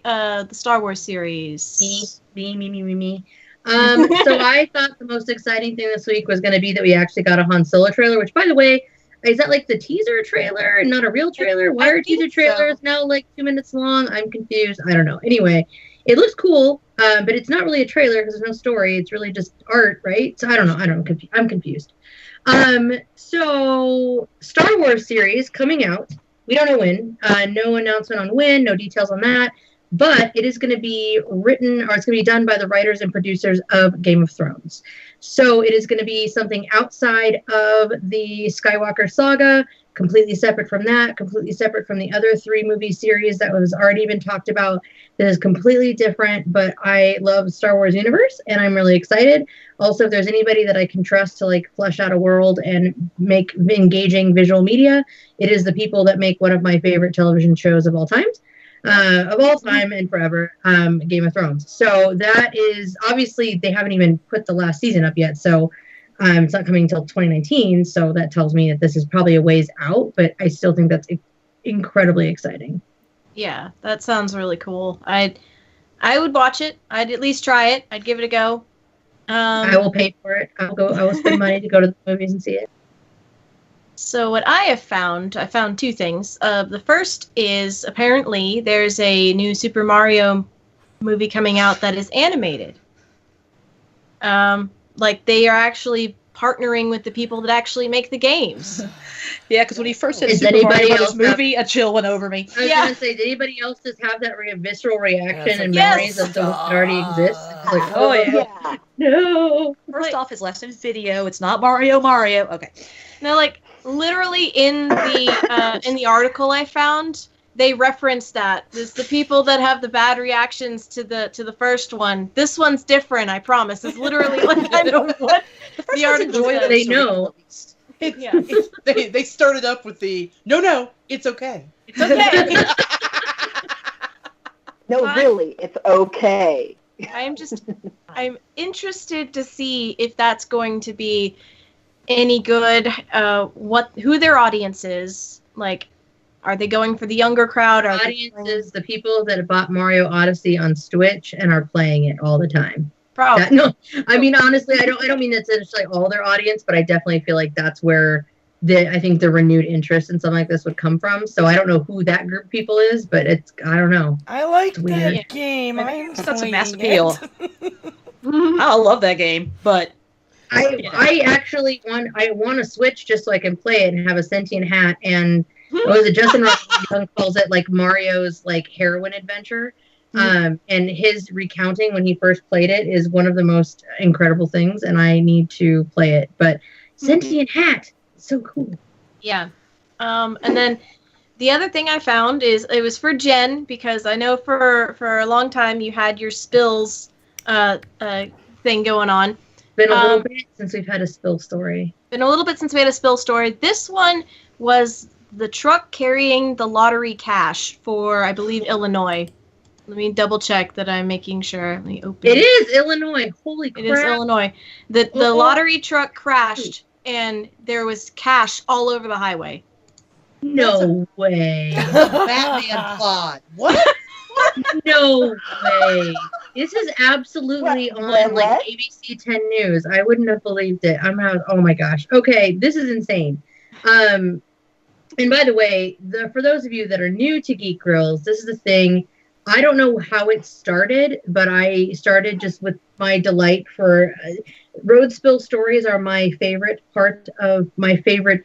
Star Wars series? Me. So I thought the most exciting thing this week was going to be that we actually got a Han Solo trailer, which, by the way, is that like the teaser trailer and not a real trailer? Why are teaser trailers now like 2 minutes long? I'm confused. I don't know. Anyway, it looks cool, but it's not really a trailer because there's no story. It's really just art, right? So I don't know. I'm confused. So Star Wars series coming out. We don't know when. No announcement on when. No details on that. But it is going to be written, or it's going to be done by the writers and producers of Game of Thrones. So it is going to be something outside of the Skywalker saga, completely separate from that, completely separate from the other 3 movie series that was already been talked about. That is completely different, but I love Star Wars universe, and I'm really excited. Also, if there's anybody that I can trust to like flesh out a world and make engaging visual media, it is the people that make one of my favorite television shows of all time and forever, Game of Thrones. So that is, obviously, they haven't even put the last season up yet, so it's not coming until 2019, so that tells me that this is probably a ways out, but I still think that's incredibly exciting. Yeah, that sounds really cool. I would watch it. I'd at least try it. I'd give it a go. I will pay for it. I will spend money to go to the movies and see it. So what I found 2 things. The first is apparently there's a new Super Mario movie coming out that is animated. Like they are actually partnering with the people that actually make the games. Yeah, because when he first said Super Mario Brothers movie, a chill went over me. I was going to say, did anybody else just have that visceral reaction and memories of those that already exist? It's like, oh yeah. No. First off, his last name's Video. It's not Mario. Okay. No, like literally in the article I found, they reference that. It's the people that have the bad reactions to the first one. This one's different, I promise. It's literally like I know what the first the article says. They know. They started up with the no, it's okay. It's okay. No, really, it's okay. I'm interested to see if that's going to be any good. Who their audience is. Like, are they going for the younger crowd? Audience is the people that have bought Mario Odyssey on Switch and are playing it all the time. Probably. No, I mean honestly, I don't mean that's essentially all their audience, but I definitely feel like that's where I think the renewed interest in something like this would come from. So I don't know who that group of people is, but I don't know. I like weird. that game. I think that's a playing mass appeal. it. I love that game, but I actually want to switch just so I can play it and have a sentient hat. And what was it? Justin Young calls it like Mario's like heroin adventure. And his recounting when he first played it is one of the most incredible things, and I need to play it. But sentient hat, so cool. Yeah. And then the other thing I found is it was for Jen, because I know for a long time you had your spills thing going on. Been a little bit since we've had a spill story. This one was the truck carrying the lottery cash for, I believe, Illinois. Let me double check that I'm making sure. Let me open it. It is Illinois. Holy crap. It is Illinois. The lottery truck crashed, and there was cash all over the highway. No way. Batman plot. What? No way. This is absolutely on like ABC 10 News. I wouldn't have believed it. I'm out. Oh my gosh. Okay, this is insane. And by the way, for those of you that are new to Geek Grills, this is the thing. I don't know how it started, but I started just with my delight for road spill stories are my favorite part of my favorite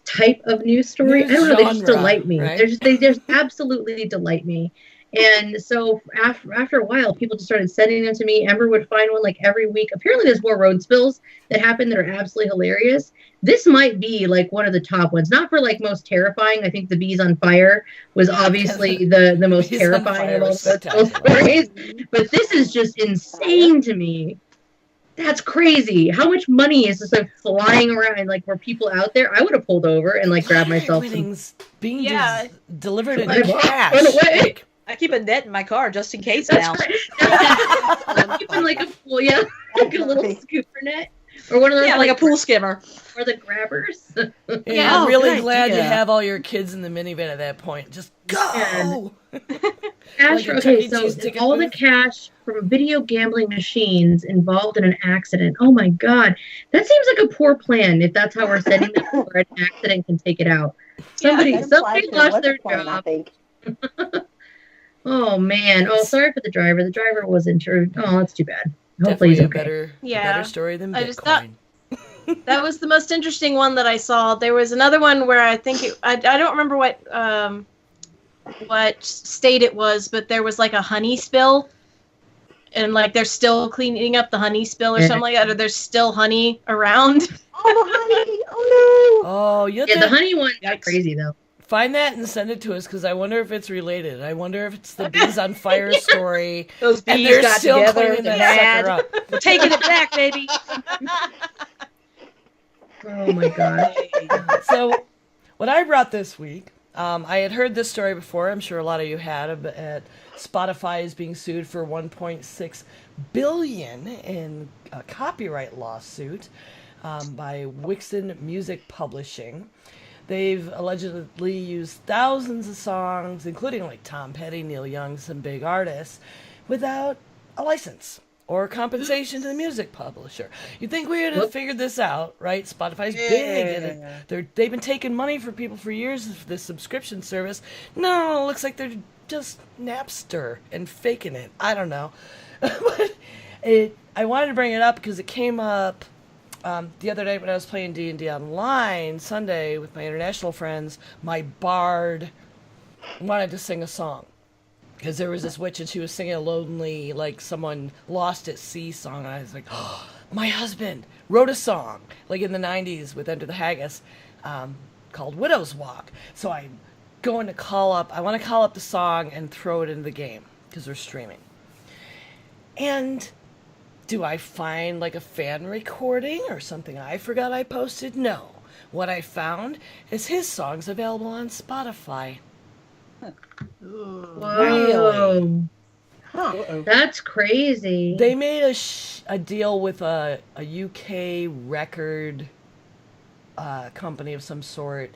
type of news story. I don't know, they just delight me. Right? They just absolutely delight me. And so after a while, people just started sending them to me. Ember would find one like every week. Apparently there's more road spills that happen that are absolutely hilarious. This might be like one of the top ones. Not for like most terrifying. I think the bees on fire was obviously the most terrifying of all the stories. But this is just insane to me. That's crazy. How much money is just like flying around? Like, were people out there? I would have pulled over and like grabbed myself some being delivered in cash. Like, I keep a net in my car just in case now. I'm keeping like a little scooper net. Or one of those, like a pool skimmer. Or the grabbers. I'm really glad to have all your kids in the minivan at that point. Just go! Cash, okay, so all the cash from video gambling machines involved in an accident. Oh my god. That seems like a poor plan if that's how we're setting them where an accident can take it out. Somebody lost their job. Oh man. Oh, sorry for the driver. The driver wasn't sure. Oh, that's too bad. Hopefully he's okay. Better story than Bitcoin. I just thought that was the most interesting one that I saw. There was another one where I think I don't remember what state it was, but there was like a honey spill, and like they're still cleaning up the honey spill or something like that, or there's still honey around. Oh, the honey! Oh no! Oh, the honey one got crazy though. Find that and send it to us, because I wonder if it's related. I wonder if it's the bees on fire story. Those bees got together. They're mad. We're taking it back, baby. Oh my god. So, what I brought this week, I had heard this story before. I'm sure a lot of you had. At Spotify is being sued for $1.6 billion in a copyright lawsuit by Wixon Music Publishing. They've allegedly used thousands of songs, including like Tom Petty, Neil Young, some big artists, without a license or compensation to the music publisher. You'd think we would have figured this out, right? Spotify's big, and they've been taking money from people for years for this subscription service. No, it looks like they're just Napster and faking it. I don't know. But I wanted to bring it up because it came up the other night when I was playing D&D online Sunday with my international friends. My bard wanted to sing a song because there was this witch and she was singing a lonely, like someone lost at sea song, and I was like, oh, my husband wrote a song like in the 90s with Enter the Haggis called Widow's Walk. So I'm going to I want to call up the song and throw it into the game because we're streaming. And do I find like a fan recording or something I forgot I posted? No. What I found is his song's available on Spotify. Whoa. Really? That's crazy. They made a deal with a UK record company of some sort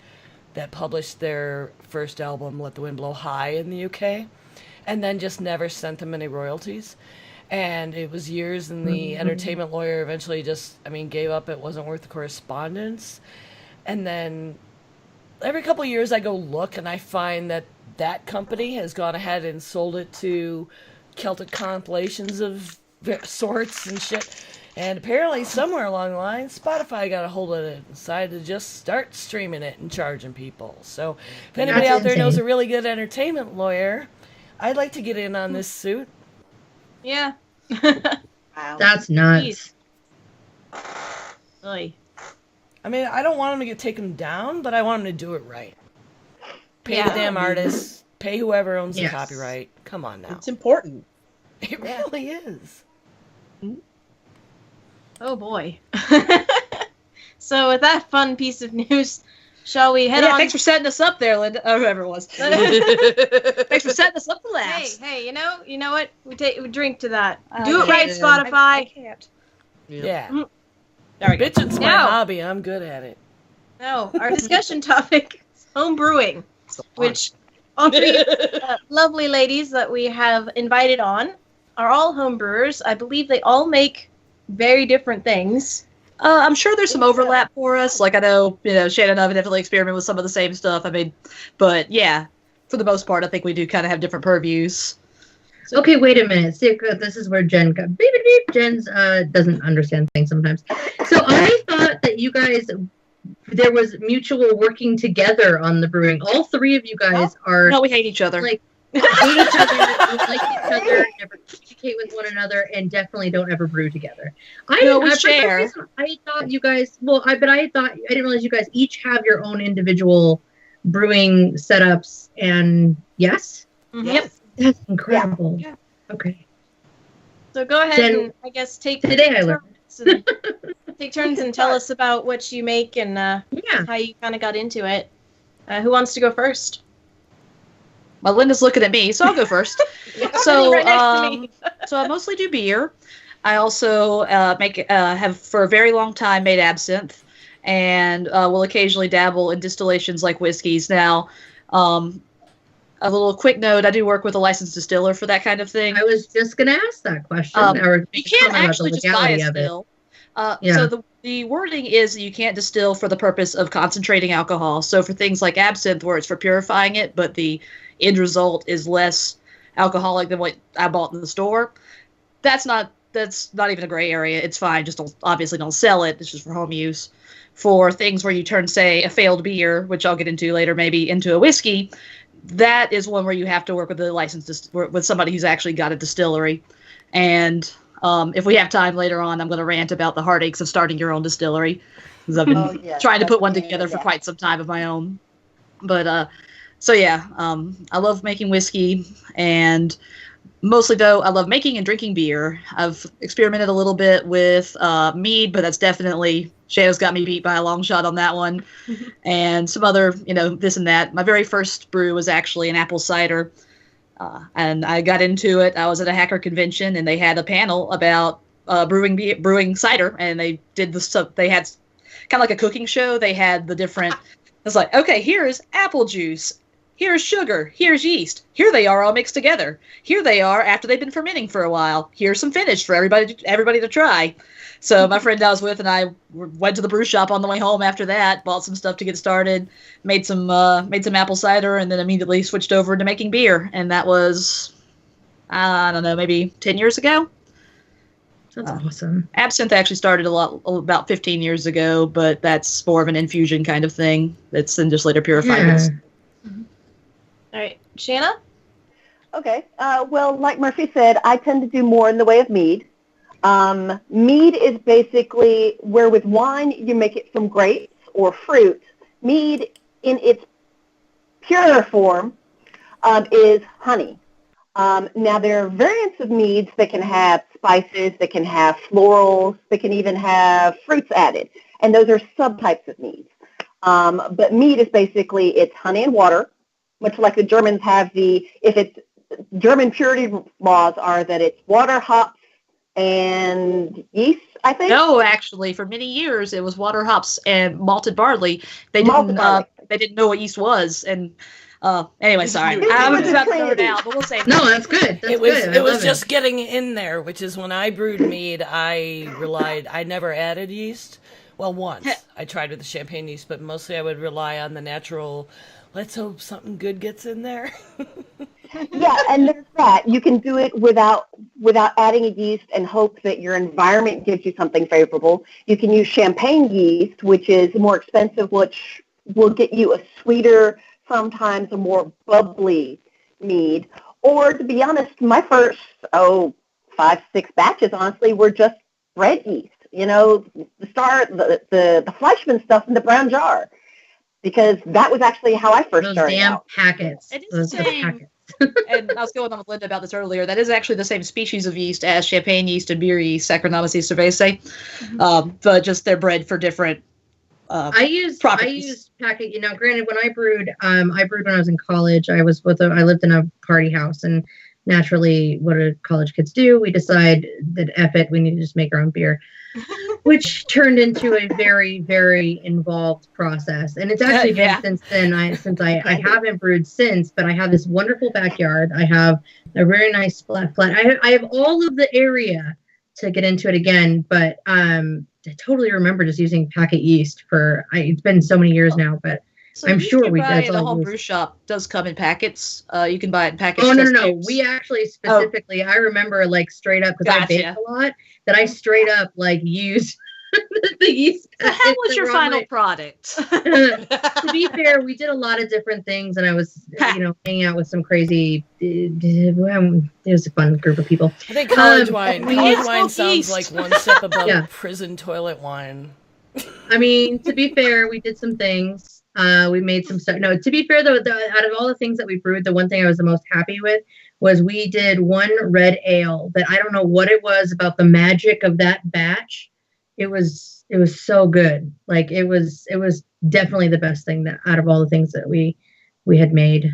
that published their first album, Let the Wind Blow High, in the UK, and then just never sent them any royalties. And it was years, and the entertainment lawyer eventually just, gave up. It wasn't worth the correspondence. And then every couple of years I go look and I find that company has gone ahead and sold it to Celtic compilations of sorts and shit. And apparently somewhere along the line, Spotify got a hold of it and decided to just start streaming it and charging people. So if anybody out there knows a really good entertainment lawyer, I'd like to get in on this suit. Yeah. Wow. That's nuts. Oy. I mean, I don't want them to get taken down, but I want them to do it right. Pay the damn artists. Pay whoever owns the copyright. Come on now. It's important. It really is. Oh boy. So with that fun piece of news, shall we head on? Thanks for setting us up there, Linda. Oh, whoever it was. Thanks for setting us up for laughs. Hey, you know what? We drink to that. I Do it right, can't. Spotify. I can't. Yeah. There we go. Bitching's my Now- hobby. I'm good at it. No, our discussion topic is home brewing, which all three lovely ladies that we have invited on are all home brewers. I believe they all make very different things. I'm sure there's some overlap for us. Like, I know, Shannon and I have definitely experimented with some of the same stuff. I mean, but yeah, for the most part, I think we do kind of have different purviews. Okay, wait a minute. See, this is where Jen got beep, beep, beep. Jen's doesn't understand things sometimes. So I thought that you guys, there was mutual working together on the brewing. All three of you guys are No, we hate each other. like hate each other, don't like each other, never communicate with one another, and definitely don't ever brew together. We for some share. reason, I thought you guys. I didn't realize you guys each have your own individual brewing setups. And yes, Yep. that's incredible. Yeah. Okay. So go ahead Then- and I guess take Today I learned. take turns and tell us about what you make and how you kind of got into it. Who wants to go first? Well, Linda's looking at me, so I'll go first. So, Right next to me. so I mostly do beer. I also have for a very long time made absinthe, and will occasionally dabble in distillations like whiskeys. Now, a little quick note: I do work with a licensed distiller for that kind of thing. I was just going to ask that question. You can't actually just buy a still. So the wording is that you can't distill for the purpose of concentrating alcohol. So for things like absinthe, where it's for purifying it, but the end result is less alcoholic than what I bought in the store, that's not even a gray area. It's fine. Just obviously don't sell it. It's just for home use. For things where you turn, say, a failed beer, which I'll get into later, maybe into a whiskey, that is one where you have to work with a licensed with somebody who's actually got a distillery. And if we have time later on, I'm going to rant about the heartaches of starting your own distillery, because I've been trying to put one together for quite some time of my own. But so yeah, I love making whiskey, and mostly though I love making and drinking beer. I've experimented a little bit with mead, but that's definitely Shannon's got me beat by a long shot on that one, and some other this and that. My very first brew was actually an apple cider. And I got into it. I was at a hacker convention, and they had a panel about brewing cider, and they did the stuff. They had kind of like a cooking show. They had the different. It's like, okay, here's apple juice, here's sugar, here's yeast. Here they are all mixed together. Here they are after they've been fermenting for a while. Here's some finish for everybody to try. So my friend I was with and I went to the brew shop on the way home after that, bought some stuff to get started, made some apple cider, and then immediately switched over to making beer. And that was, I don't know, maybe 10 years ago. That's awesome. Absinthe actually started about 15 years ago, but that's more of an infusion kind of thing that's then just later purified. Yeah. All right, Shanna? Okay. Well, like Murphy said, I tend to do more in the way of mead. Mead is basically where with wine you make it from grapes or fruit. Mead in its pure form is honey. Now there are variants of meads that can have spices, that can have florals, that can even have fruits added, and those are subtypes of meads. But mead is basically it's honey and water, much like the Germans have German purity laws are that it's water, hops, and yeast, I think. No, actually, for many years it was water, hops, and malted barley. They didn't know what yeast was, and anyway, sorry, I was about to throw it out, but we'll say no. That's good. That's It was good. it was just getting in there, which is when I brewed mead. I never added yeast. Well, once I tried with the champagne yeast, but mostly I would rely on the natural. Let's hope something good gets in there. Yeah, and there's that. You can do it without adding a yeast and hope that your environment gives you something favorable. You can use champagne yeast, which is more expensive, which will get you a sweeter, sometimes a more bubbly mead. Or to be honest, my first 5, 6 batches, honestly, were just red yeast. The Fleischmann stuff in the brown jar, because that was actually how I first started out. Packets. It is Those the same. packets. And I was going on with Linda about this earlier. That is actually the same species of yeast as champagne yeast and beer yeast, Saccharomyces cerevisiae, but just they're bred for different properties. I use packet. Granted, when I brewed when I was in college. I lived in a party house, and naturally, what do college kids do? We decide that F it, we need to just make our own beer, which turned into a very, very involved process. And it's actually been since then. I haven't brewed since, but I have this wonderful backyard. I have a very nice flat. I have all of the area to get into it again, but I totally remember just using packet yeast it's been so many years now, but So I'm sure we did. The home brew shop does come in packets. You can buy it in packets. Oh, no. We actually specifically, I remember straight up, because I baked a lot, that I straight up used the yeast. So how was your final product? To be fair, we did a lot of different things, and I was, hanging out with some crazy, it was a fun group of people. I think college wine sounds like one step above prison toilet wine. I mean, to be fair, we did some things. We made some stuff. No, to be fair, though, out of all the things that we brewed, the one thing I was the most happy with was we did one red ale that I don't know what it was about the magic of that batch. It was so good. It was definitely the best thing that out of all the things that we had made.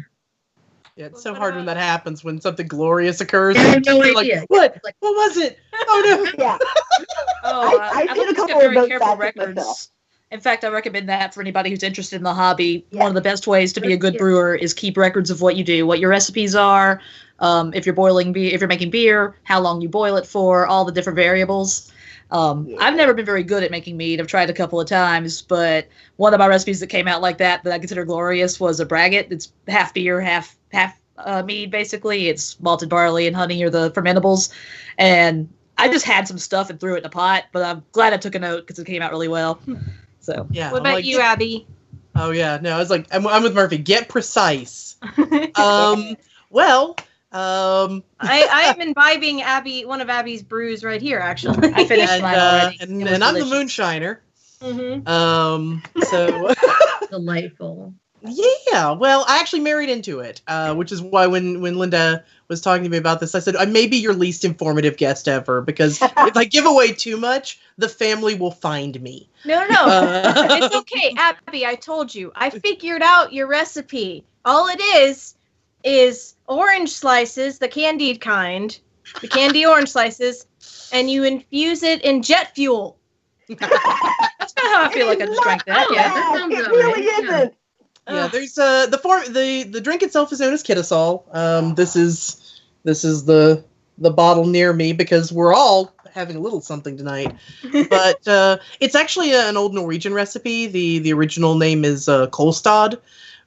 Yeah, it's so hard when that happens, when something glorious occurs. I have no idea. What? What was it? Oh, no. Yeah. I did a just couple get of very those careful batches records. myself. In fact, I recommend that for anybody who's interested in the hobby. One of the best ways to be a good brewer is keep records of what you do, what your recipes are, if you're boiling beer, if you're making beer, how long you boil it for, all the different variables. I've never been very good at making mead. I've tried a couple of times, but one of my recipes that came out like that I consider glorious was a braggot. It's half beer, half mead, basically. It's malted barley and honey, or the fermentables. And I just had some stuff and threw it in a pot, but I'm glad I took a note because it came out really well. So yeah. What about you, Abby? Oh yeah, no, I was I'm with Murphy. Get precise. I am imbibing one of Abby's brews right here. Actually, I finished mine already. And I'm the moonshiner. Mm-hmm. So delightful. Yeah, well, I actually married into it, which is why when Linda was talking to me about this, I said, I may be your least informative guest ever, because if I give away too much, the family will find me. No. It's okay, Abby, I told you. I figured out your recipe. All it is orange slices, the candied kind, the candy orange slices, and you infuse it in jet fuel. That's not how I feel like I just drank that. That sounds it really isn't. Yeah, there's the drink itself is known as Kittisol. This is the bottle near me because we're all having a little something tonight. But it's actually an old Norwegian recipe. The original name is Kolstad.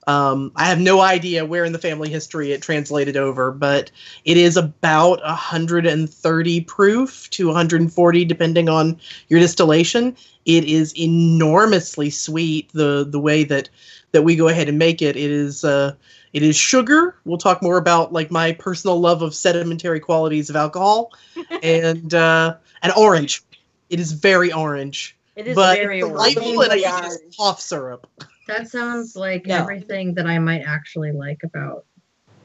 I have no idea where in the family history it translated over, but it is about 130 proof to 140 depending on your distillation. It is enormously sweet the way that we go ahead and make it. It is sugar. We'll talk more about my personal love of sedimentary qualities of alcohol, and orange. It is very orange. It is but very delightful, and I use cough syrup. That sounds like everything that I might actually like about.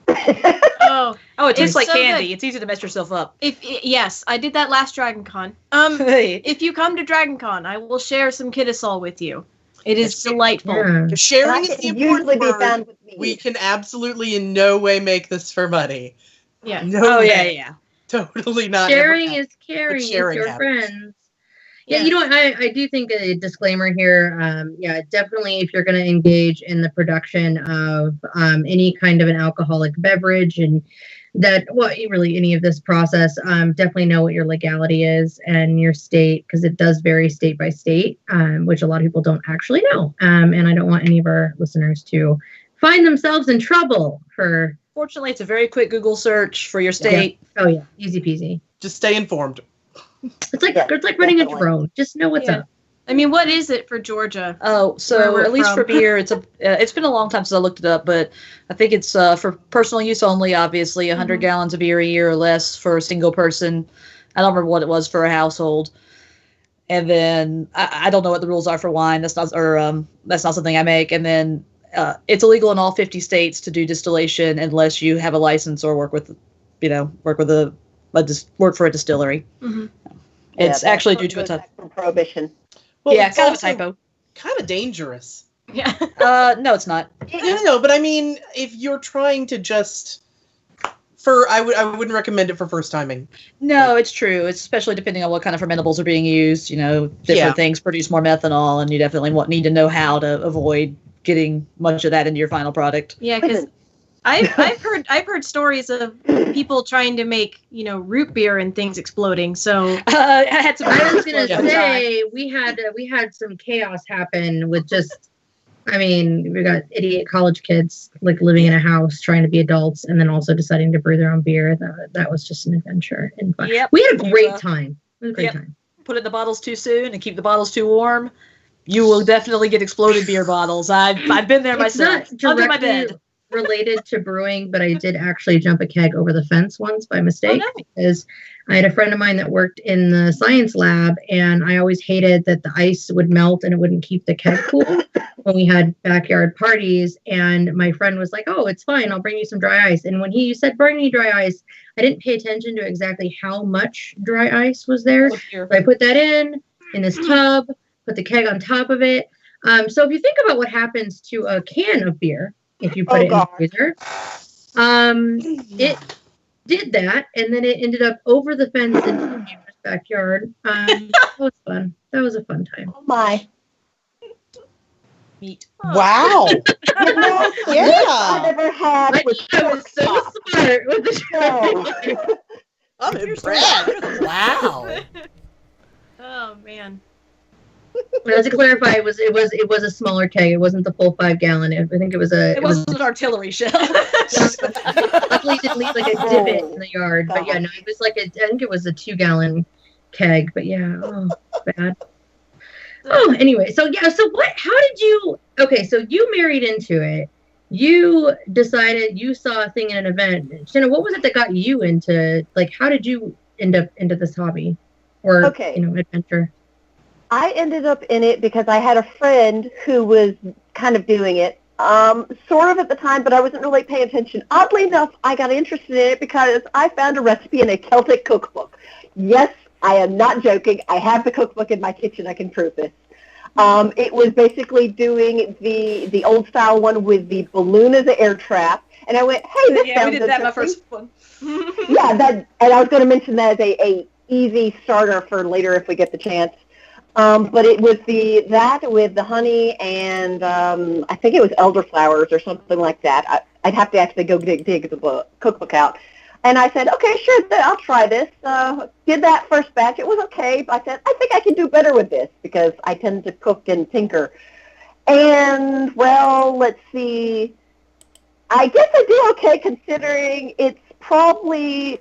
Oh, it tastes like so candy. good. It's easy to mess yourself up. Yes, I did that last Dragon Con. If you come to Dragon Con, I will share some Kittisol with you. It is delightful. Yeah. Sharing is the important word. With me. We can absolutely in no way make this for money. Yeah. No way. Yeah. Totally not. Sharing is caring with sharing your happens. friends. Yeah, I do think a disclaimer here. Definitely if you're going to engage in the production of any kind of an alcoholic beverage, and well, really any of this process, definitely know what your legality is and your state, because it does vary state by state, which a lot of people don't actually know. And I don't want any of our listeners to find themselves in trouble for. Fortunately, it's a very quick Google search for your state. Yeah. Oh yeah, easy peasy. Just stay informed. It's like running a drone. Just know what's up. I mean, what is it for Georgia? Oh, so at least for beer, it's been a long time since I looked it up, but I think it's for personal use only. Obviously, 100 gallons of beer a year or less for a single person. I don't remember what it was for a household. And then I don't know what the rules are for wine. That's not something I make. And then it's illegal in all 50 states to do distillation unless you have a license or work for a distillery. Mm-hmm. It's actually due to a prohibition. Well, yeah, it's kind of a typo. Kind of dangerous. Yeah. No, it's not. No, but I mean, if you're trying to just, I wouldn't recommend it for first timing. No, it's true. It's especially depending on what kind of fermentables are being used. Different things produce more methanol, and you definitely need to know how to avoid getting much of that into your final product. Yeah, because I've heard stories of people trying to make root beer and things exploding. So I had some. I was gonna say we had some chaos happen with just. I mean, we got idiot college kids like living in a house trying to be adults, and then also deciding to brew their own beer. That was just an adventure and fun. Yep. We had a great time. It was a great time. Put it in the bottles too soon and keep the bottles too warm. You will definitely get exploded beer bottles. I've been there myself. Under my bed. Related to brewing, but I did actually jump a keg over the fence once by mistake because I had a friend of mine that worked in the science lab, and I always hated that the ice would melt and it wouldn't keep the keg cool when we had backyard parties. And my friend was like, "Oh, it's fine. I'll bring you some dry ice." And when he said, "Bring me dry ice," I didn't pay attention to exactly how much dry ice was there. So I put that in this tub, put the keg on top of it. So if you think about what happens to a can of beer, if you put it in the freezer, it did that, and then it ended up over the fence into the neighbor's backyard. That was fun. That was a fun time. Oh my! Meat. Wow. Yeah. I've ever had. I was so smart with the I'm impressed. Wow. Oh man. But to clarify, it was a smaller keg. It wasn't the full 5 gallon. I think it was a. It wasn't an artillery shell. Luckily, it didn't leave like a divot in the yard. But yeah, no, it was like I think it was a 2 gallon keg. But yeah, bad. Oh, anyway, so what? How did you? Okay, so you married into it. You decided you saw a thing in an event. Jenna, what was it that got you into? Like, how did you end up into this hobby or adventure? I ended up in it because I had a friend who was kind of doing it, sort of at the time, but I wasn't really paying attention. Oddly enough, I got interested in it because I found a recipe in a Celtic cookbook. Yes, I am not joking. I have the cookbook in my kitchen. I can prove this. It was basically doing the old style one with the balloon as an air trap, and I went, "Hey, this sounds we did that my first one." Yeah, and I was going to mention that as a easy starter for later if we get the chance. But it was that with the honey and I think it was elderflowers or something like that. I'd have to actually go dig the cookbook out. And I said, okay, sure, I'll try this. Did that first batch. It was okay. But I said, I think I can do better with this because I tend to cook and tinker. And, well, let's see. I guess I do okay considering it's probably,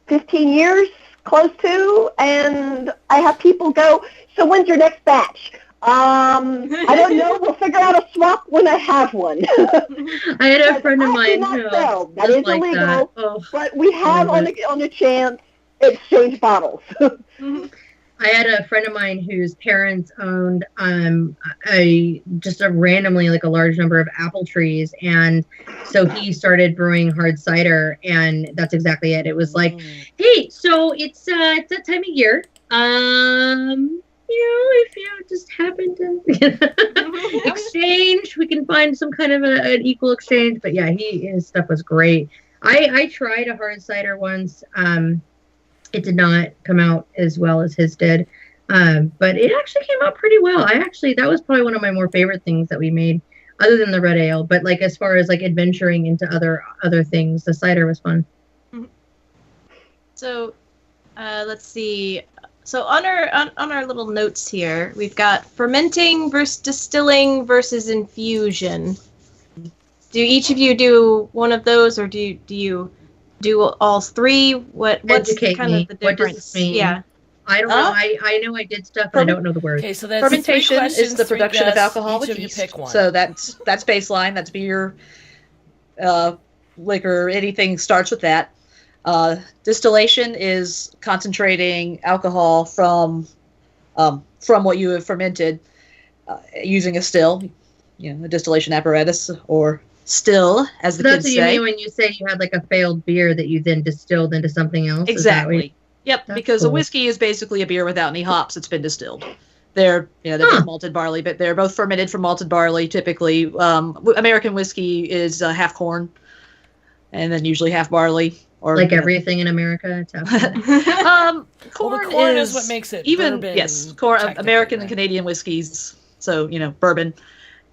15 years. Close to, and I have people go, "So when's your next batch?" I don't know. We'll figure out a swap when I have one. I had a friend of mine who that is like illegal, that. but we have on a chance exchange bottles. I had a friend of mine whose parents owned just randomly like a large number of apple trees, and so he started brewing hard cider, and that's exactly it. It was like, hey, so it's that time of year. If you just happen to exchange, we can find some kind of an equal exchange. But yeah, his stuff was great. I tried a hard cider once. It did not come out as well as his did, but it actually came out pretty well. That was probably one of my more favorite things that we made other than the red ale. But like as far as like adventuring into other things, the cider was fun. So, let's see. So on our little notes here, we've got fermenting versus distilling versus infusion. Do each of you do one of those, or do you do all three? What's Educate kind me. of the difference? What does this mean? Yeah. I don't know. I know I did stuff, but I don't know the words. Okay, so that's Fermentation three is questions, the three production of guesses. alcohol Each with of you yeast. pick one. So that's baseline. That's beer, liquor, anything starts with that. Distillation is concentrating alcohol from what you have fermented using a still, a distillation apparatus, or still, as the That's kids what you say. mean when you say you had like a failed beer that you then distilled into something else? Is that what Exactly. Yep, That's because a cool. whiskey is basically a beer without any hops. It's been distilled. They're both malted barley, but they're both fermented from malted barley. Typically, American whiskey is half corn, and then usually half barley. Or like everything in America? It's corn, the corn is what makes it even bourbon, corn. technically, American and right? Canadian whiskeys. So bourbon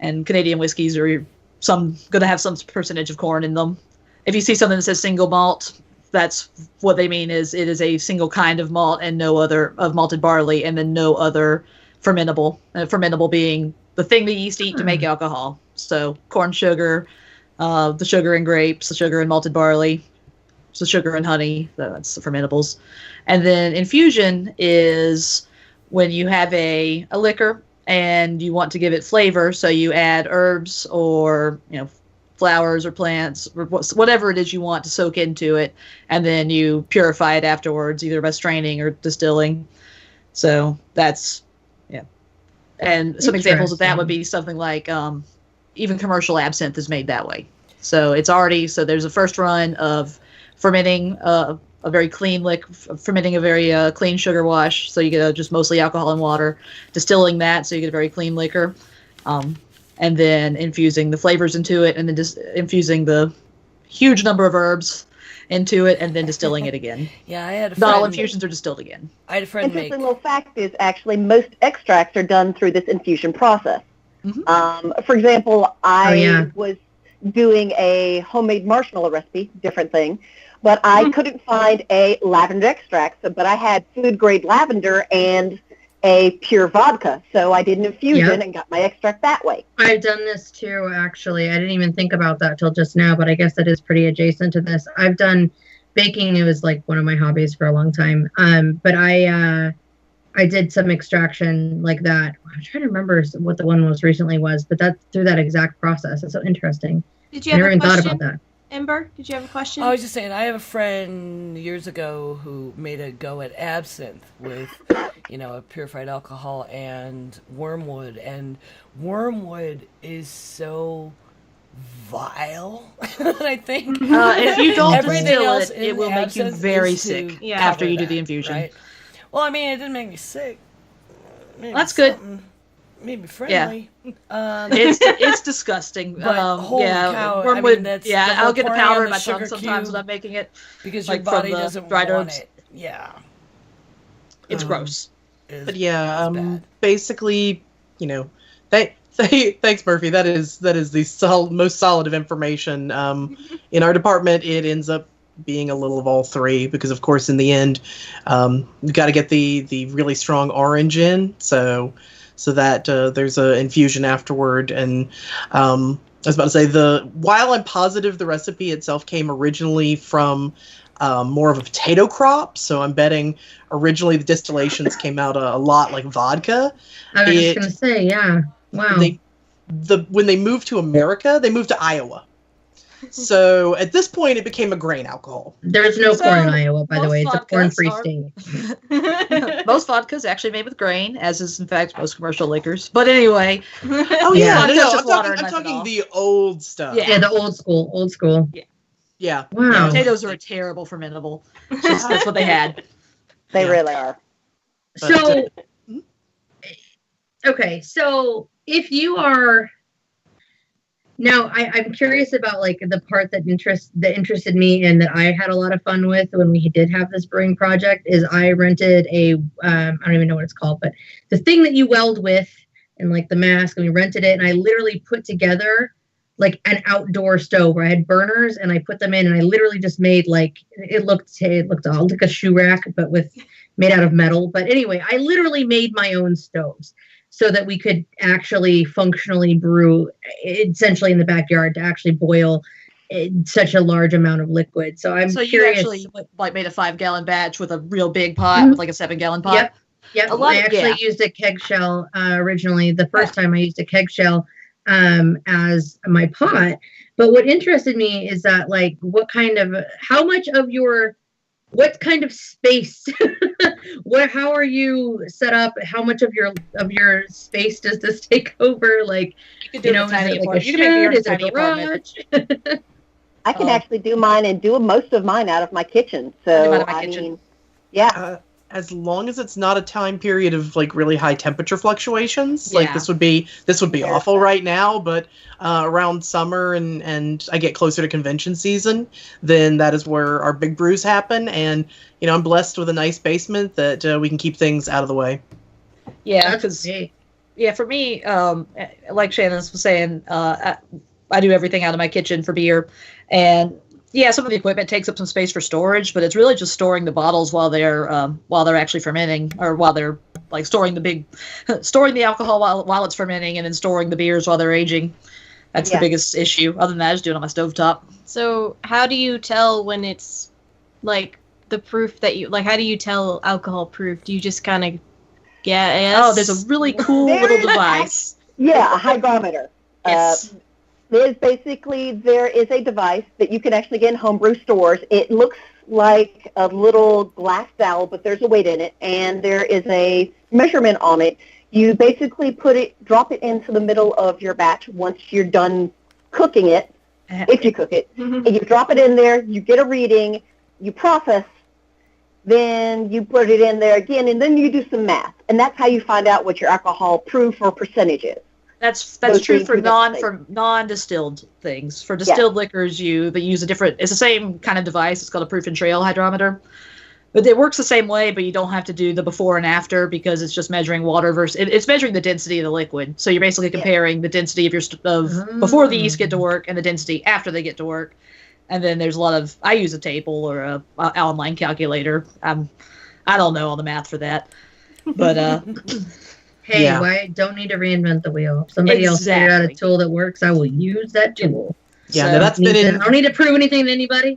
and Canadian whiskeys are going to have some percentage of corn in them. If you see something that says single malt, that's what they mean is it is a single kind of malt and no other of malted barley, and then no other fermentable. Fermentable being the thing the yeast eat to make alcohol. So corn sugar, the sugar in grapes, the sugar in malted barley, so sugar and honey. That's the fermentables. And then infusion is when you have a liquor and you want to give it flavor, so you add herbs or flowers or plants or whatever it is you want to soak into it, and then you purify it afterwards, either by straining or distilling. So that's and some examples of that would be something like even commercial absinthe is made that way. So it's already there's a first run of fermenting a very clean fermenting a very clean sugar wash, so you get just mostly alcohol and water, distilling that so you get a very clean liquor, and then infusing the flavors into it, and then just infusing the huge number of herbs into it, and then distilling it again. Yeah, I had a Not all friend- infusions are distilled again. I had a friend make. Interesting little fact is actually most extracts are done through this infusion process. For example, I was doing a homemade marshmallow recipe, different thing, but I couldn't find a lavender extract, but I had food grade lavender and a pure vodka, so I did an infusion and got my extract that way. I've done this too, actually. I didn't even think about that till just now, but I guess that is pretty adjacent to this. I've done baking. It was like one of my hobbies for a long time. But I did some extraction like that. I'm trying to remember what the one most recently was, but that's through that exact process. It's so interesting. Did you have I never a even question, thought about that. Ember? Did you have a question? I was just saying, I have a friend years ago who made a go at absinthe with, a purified alcohol and wormwood. And wormwood is so vile, I think. If you don't Everything distill else it, in it will make you absinthe very is to sick Yeah. after cover you do that, the infusion. Right? Well, I mean, it didn't make me sick. That's good. Made me friendly. It's disgusting. But holy cow, wormwood. that's the I'll whole get the pouring powder on in the my tongue sugar sometimes cube when I'm making it because your from body the doesn't dried want herbs. it. Yeah. It's gross. But yeah, bad. basically, thanks Murphy. That is the most solid of information. In our department, it ends up being a little of all three because, of course, in the end, you've got to get the really strong orange in, so that there's a infusion afterward. And I was about to say while I'm positive the recipe itself came originally from more of a potato crop, so I'm betting originally the distillations came out a lot like vodka. I was just going to say, yeah. Wow. When they moved to America, they moved to Iowa. So at this point, it became a grain alcohol. There's no corn in Iowa, by the way. It's a vodkas corn-free are- state. Most vodkas actually made with grain, as is in fact most commercial liquors. But anyway, Oh Yeah. yeah, Vodka's just water I'm and talking ethanol. the old stuff. Yeah. Yeah, the old school. Yeah. Wow. potatoes are a terrible fermentable. That's what they had. They Yeah. really are. So, okay, so if you are now, I'm curious about like the part that interested me and that I had a lot of fun with when we did have this brewing project is I rented a I don't even know what it's called, but the thing that you weld with and like the mask, and we rented it, and I literally put together like an outdoor stove where I had burners and I put them in, and I literally just made like it looked all like a shoe rack, but made out of metal. But anyway, I literally made my own stoves so that we could actually functionally brew essentially in the backyard to actually boil such a large amount of liquid. So I'm curious. You actually like made a 5-gallon batch with a real big pot with like a 7-gallon pot. Yep. I actually used a keg shell originally. The first time I used a keg shell as my pot. But what interested me is that like what kind of space how are you set up? How much of your space does this take over? Like, you can do is it like a shed? Is it a garage? I can actually do mine and do most of mine out of my kitchen. So mean, yeah. As long as it's not a time period of like really high temperature fluctuations, like this would be awful right now. But around summer and I get closer to convention season, then that is where our big brews happen. And I'm blessed with a nice basement that we can keep things out of the way. Yeah, because for me, like Shannon was saying, I do everything out of my kitchen for beer, and some of the equipment takes up some space for storage, but it's really just storing the bottles while they're actually fermenting, or while they're like storing the alcohol while it's fermenting, and then storing the beers while they're aging. That's the biggest issue. Other than that, I just do it on my stovetop. So how do you tell when it's like the proof that you like? How do you tell alcohol proof? Do you just kind of guess? Oh, there's a really cool little device. A hygrometer. Yes. There is a device that you can actually get in homebrew stores. It looks like a little glass valve, but there's a weight in it, and there is a measurement on it. You basically drop it into the middle of your batch once you're done cooking it, if you cook it, and you drop it in there, you get a reading, you process, then you put it in there again, and then you do some math, and that's how you find out what your alcohol proof or percentage is. That's true for non-distilled things. For distilled liquors, they use a different. It's the same kind of device. It's called a proof and trail hydrometer, but it works the same way. But you don't have to do the before and after, because it's just measuring water versus. It's measuring the density of the liquid. So you're basically comparing the density of before the yeast get to work and the density after they get to work. And then there's a lot of. I use a table or a online calculator. I don't know all the math for that, but. Hey, I don't need to reinvent the wheel. If somebody else figured out a tool that works, I will use that tool. Yeah, so that's been I don't need to prove anything to anybody.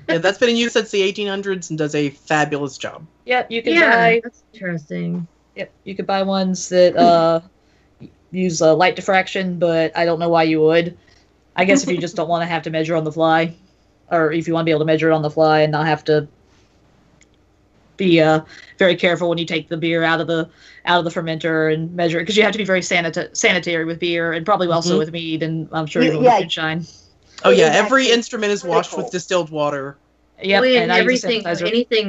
That's been in use since the 1800s and does a fabulous job. Yep, you can buy. That's interesting. Yep, you could buy ones that use light diffraction, but I don't know why you would. I guess if you just don't want to have to measure on the fly, or if you want to be able to measure on the fly and not have to be very careful when you take the beer out of the fermenter and measure it, because you have to be very sanitary with beer, and probably also with mead, and I'm sure even with moonshine. Oh yeah, every instrument is washed with distilled water. Yep, and anything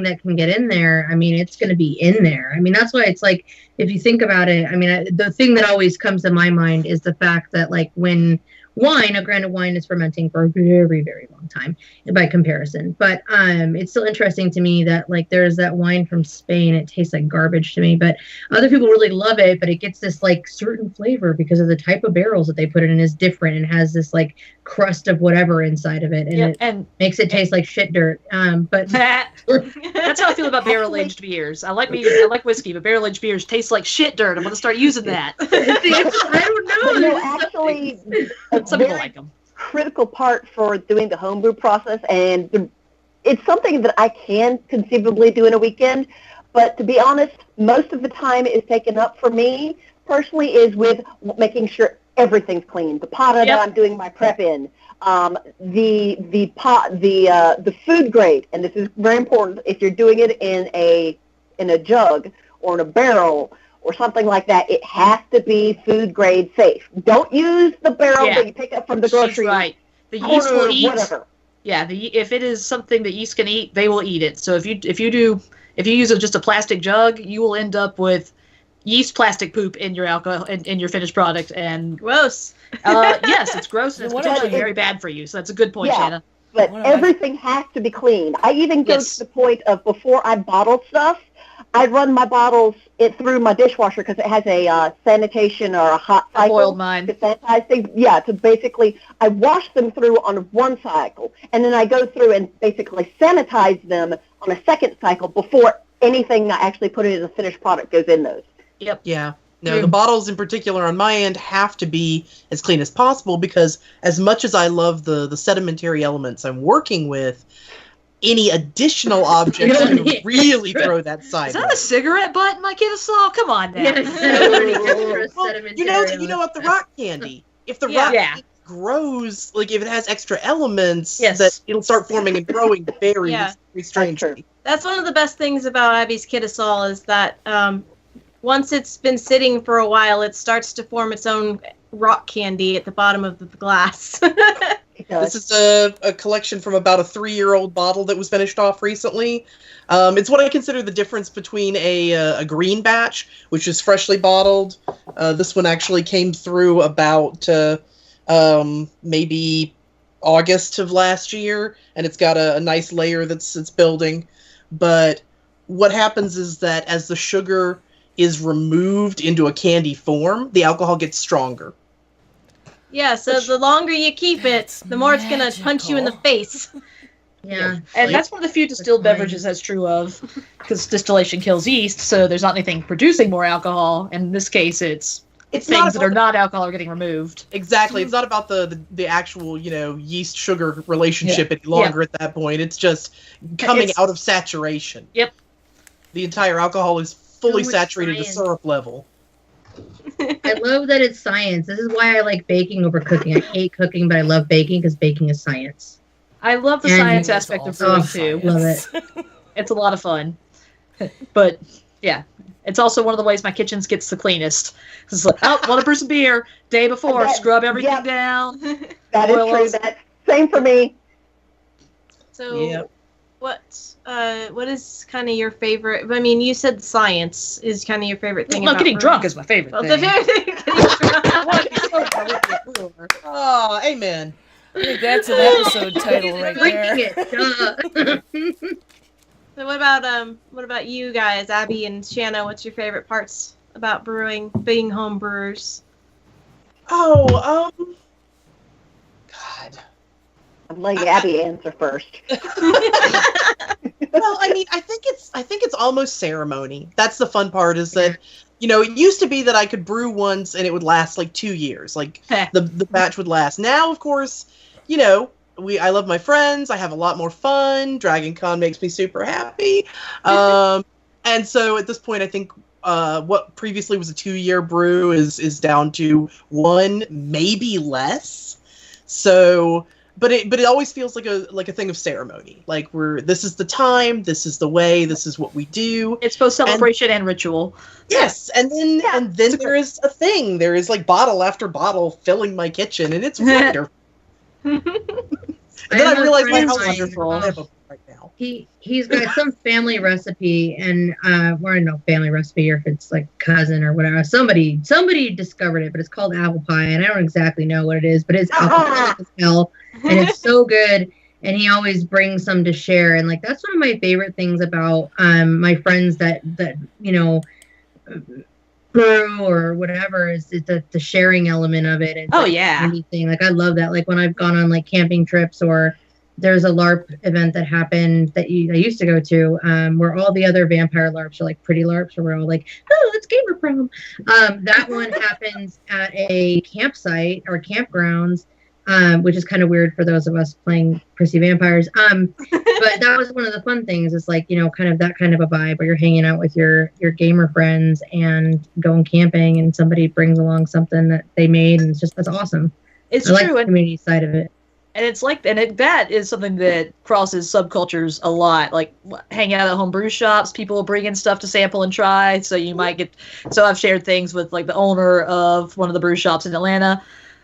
that can get in there, I mean, it's going to be in there. I mean, that's why it's like, if you think about it, I mean, the thing that always comes to my mind is the fact that, like, when a brand of wine is fermenting for a very, very long time by comparison. But it's still interesting to me that, like, there's that wine from Spain. It tastes like garbage to me, but other people really love it. But it gets this, like, certain flavor because of the type of barrels that they put it in is different and has this, like, crust of whatever inside of it. And it makes it taste like shit dirt. But that's how I feel about barrel-aged beers. I like whiskey, but barrel-aged beers taste like shit dirt. I'm going to start using that. I don't know. No, actually, some people like them. Critical part for doing the homebrew process, and it's something that I can conceivably do in a weekend, but to be honest, most of the time is taken up for me personally is with making sure everything's clean. The pot that I'm doing my prep in, the pot, the food grade, and this is very important. If you're doing it in a jug or in a barrel or something like that, it has to be food grade safe. Don't use the barrel that you pick up from the grocery. She's right. The yeast will eat. Whatever. Yeah, if it is something that yeast can eat, they will eat it. So if you use just a plastic jug, you will end up with yeast plastic poop in your alcohol in your finished product, and gross. Yes, it's gross and it's potentially very bad for you. So that's a good point, Shanna. But everything has to be clean. I even go to the point of, before I bottle stuff, I run my bottles through my dishwasher because it has a sanitation or a hot cycle. I boiled mine. To sanitize things. Yeah, to basically, I wash them through on one cycle, and then I go through and basically sanitize them on a second cycle before anything I actually put in as a finished product goes in those. Yep. Yeah. No, the bottles in particular on my end have to be as clean as possible because as much as I love the sedimentary elements I'm working with, any additional objects can really throw that side. Is that a cigarette butt in my Kittasol? Come on now. Well, you know what, the rock candy. If the rock candy grows, like if it has extra elements, that it'll start forming and growing very strangely. That's one of the best things about Abby's Kittasol is that once it's been sitting for a while, it starts to form its own rock candy at the bottom of the glass. This is a collection from about a 3-year-old bottle that was finished off recently. It's what I consider the difference between a green batch, which is freshly bottled. This one actually came through about maybe August of last year, and it's got a nice layer that's building. But what happens is that as the sugar is removed into a candy form, the alcohol gets stronger. Yeah, so the longer you keep it, the more it's going to punch you in the face. Yeah, and that's one of the few distilled beverages that's true of, because distillation kills yeast, so there's not anything producing more alcohol. In this case, it's things that are not alcohol are getting removed. Exactly. It's not about the actual, yeast sugar relationship any longer at that point. It's just coming out of saturation. Yep. The entire alcohol is fully So much saturated to science. syrup level. I love that it's science. This is why I like baking over cooking. I hate cooking, but I love baking because baking is science. I love the science aspect of brewing too. Love it. It's a lot of fun. But yeah, it's also one of the ways my kitchen gets the cleanest. It's like, want to brew some beer day before, scrub everything down. That is true. That's same for me. So, what is kind of your favorite? I mean, you said science is kind of your favorite thing. Well, about getting brewing. drunk is my favorite thing. The favorite thing. Oh, amen. I think that's an episode title right there. So what about you guys, Abby and Shanna? What's your favorite parts about brewing, being home brewers? God. I'm letting Abby answer first. Well, I mean, I think it's almost ceremony. That's the fun part is that, it used to be that I could brew once and it would last like 2 years. Like the batch would last. Now, of course, I love my friends. I have a lot more fun. Dragon Con makes me super happy. And so at this point, I think what previously was a 2-year brew is down to 1, maybe less. So, but it always feels like a thing of ceremony. Like this is the time, this is the way, this is what we do. It's both celebration and ritual. Yes, and then there is a thing. There is like bottle after bottle filling my kitchen, and it's wonderful. And then I realized my house is wonderful right now. He's got some family recipe, and or no family recipe, or if it's like cousin or whatever. Somebody discovered it, but it's called apple pie, and I don't exactly know what it is, but it's alcoholic as hell, and it's so good. And he always brings some to share, and like that's one of my favorite things about my friends that brew or whatever is the sharing element of it. And anything like I love that. Like when I've gone on like camping trips, or there's a LARP event that happened that I used to go to, where all the other vampire LARPs are like pretty LARPs, where we're all like, oh, let's gamer prom. That one happens at a campsite or campgrounds, which is kind of weird for those of us playing prissy vampires. But that was one of the fun things. It's like, kind of that kind of a vibe where you're hanging out with your gamer friends and going camping, and somebody brings along something that they made, and that's awesome. It's I like true. the community side of it. And it's like, that is something that crosses subcultures a lot. Like hanging out at home brew shops, people will bring in stuff to sample and try. So you might so I've shared things with like the owner of one of the brew shops in Atlanta.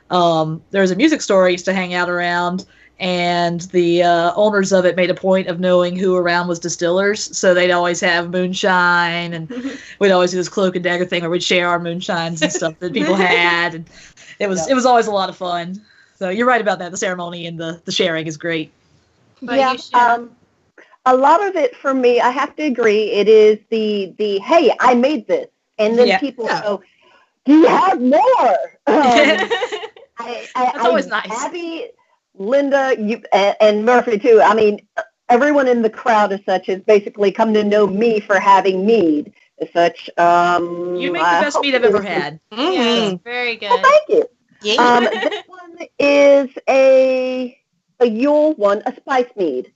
There's a music store I used to hang out around, and the owners of it made a point of knowing who around was distillers. So they'd always have moonshine, and we'd always do this cloak and dagger thing where we'd share our moonshines and stuff that people had. And it was always a lot of fun. So you're right about that. The ceremony and the sharing is great. Yeah. a lot of it for me, I have to agree, it is the hey, I made this. And then people go, do you have more? That's always nice. Abby, Linda, you, and Murphy, too. I mean, everyone in the crowd as such has basically come to know me for having mead as such. You make the best mead I've ever had. Yes, very good. Well, thank you. This one is a Yule one, a spice mead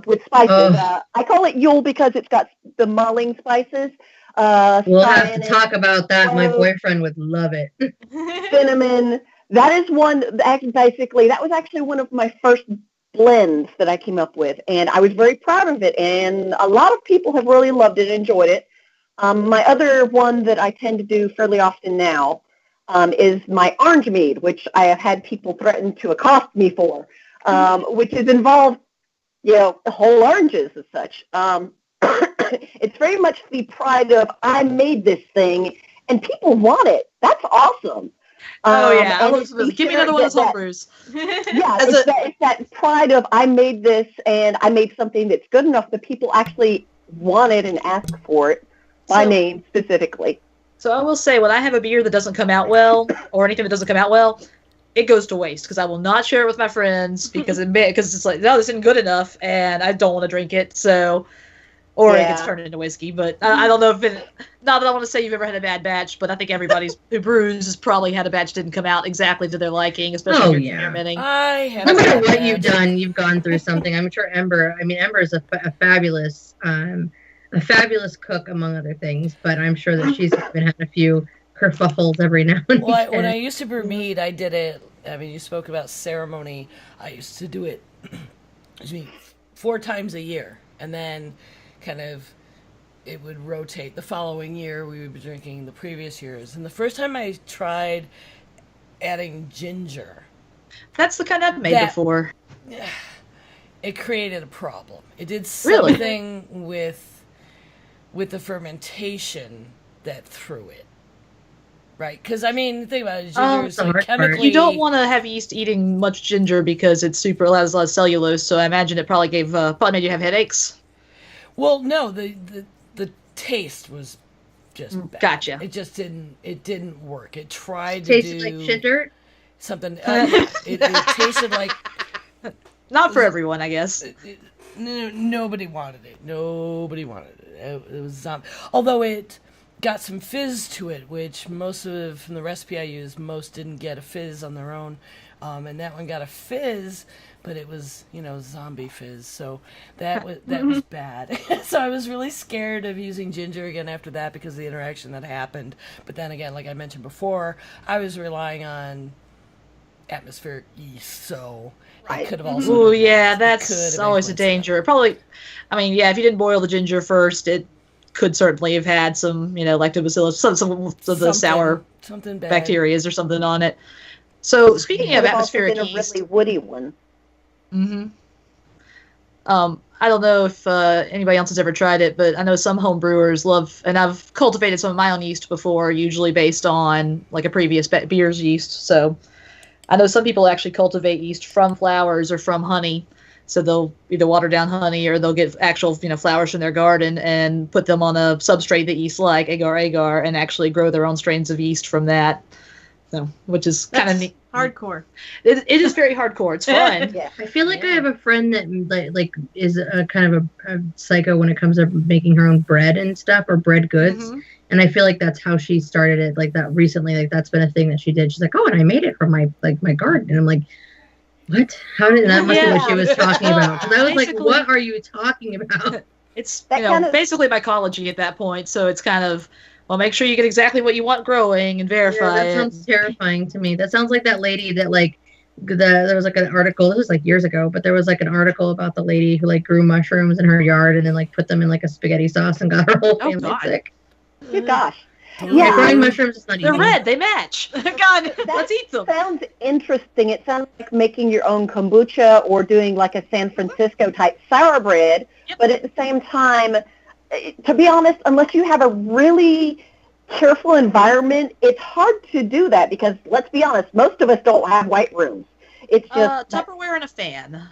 with spices. I call it Yule because it's got the mulling spices. We'll have to talk about that. My boyfriend would love it. Cinnamon. That is one, basically, that was actually one of my first blends that I came up with, and I was very proud of it, and a lot of people have really loved it and enjoyed it. My other one that I tend to do fairly often now is my orange mead, which I have had people threaten to accost me for, which is involved, whole oranges as such. It's very much the pride of, I made this thing, and people want it. That's awesome. Give me another one of those homebrews. It's that pride of, I made this, and I made something that's good enough that people actually want it and ask for it by name specifically. So I will say, when I have a beer that doesn't come out well, or anything that doesn't come out well, it goes to waste, because I will not share it with my friends, because it's like, no, this isn't good enough, and I don't want to drink it, or it gets turned into whiskey. But I don't know if not that I want to say you've ever had a bad batch, but I think everybody who brews has probably had a batch that didn't come out exactly to their liking, especially if you're experimenting. No matter what you've done, you've gone through something. I'm sure Ember is a fabulous cook, among other things, but I'm sure that she's even had a few kerfuffles every now and then. When I used to brew mead, I did it, you spoke about ceremony. I used to do it 4 times a year, and then kind of it would rotate. The following year we would be drinking the previous years, and the first time I tried adding ginger, that's the kind I've made before. It created a problem. It did something with the fermentation that threw it. Right, because think about it. Ginger is chemically. You don't want to have yeast eating much ginger because it's has a lot of cellulose. So I imagine it probably made you have headaches. Well, no, the taste was just bad. Gotcha. It just didn't work. It tried to tasted like shit dirt. Something. It tasted like. Not for everyone, I guess. Nobody wanted it. Nobody wanted it. It was although it got some fizz to it, which from the recipe I used, most didn't get a fizz on their own, and that one got a fizz, but it was zombie fizz, so that was bad. So I was really scared of using ginger again after that because of the interaction that happened. But then again, like I mentioned before, I was relying on atmospheric yeast, so it could have also. That's always a danger. Probably, if you didn't boil the ginger first, it could certainly have had some, lactobacillus, some of the sour bacteria or something on it. So speaking of atmospheric yeast, a really woody one. Mm-hmm. I don't know if anybody else has ever tried it, but I know some home brewers love, and I've cultivated some of my own yeast before, usually based on like a previous beer's yeast. So I know some people actually cultivate yeast from flowers or from honey. So they'll either water down honey or they'll get actual, flowers from their garden and put them on a substrate that yeast like agar, and actually grow their own strains of yeast from that. So, which is kind of neat. Hardcore. It is very hardcore. It's fun. I feel like I have a friend that is a kind of a psycho when it comes to making her own bread and stuff, or bread goods. Mm-hmm. And I feel like that's how she started it. Like that recently, like that's been a thing that she did. She's like, oh, and I made it from my garden. And I'm like, what? How did that must be what she was talking about? Because I was like, what are you talking about? It's basically mycology at that point. So it's kind of, well, make sure you get exactly what you want growing and verify that sounds terrifying to me. That sounds like that lady that there was like an article, this was like years ago, but there was like an article about the lady who like grew mushrooms in her yard and then like put them in like a spaghetti sauce and got her whole family sick. Good gosh. Yeah, growing mushrooms is not easy. They're red. They match. God, let's eat them. Sounds interesting. It sounds like making your own kombucha or doing like a San Francisco type sour bread. Yep. But at the same time, to be honest, unless you have a really careful environment, it's hard to do that because, let's be honest, most of us don't have white rooms. It's just Tupperware and a fan.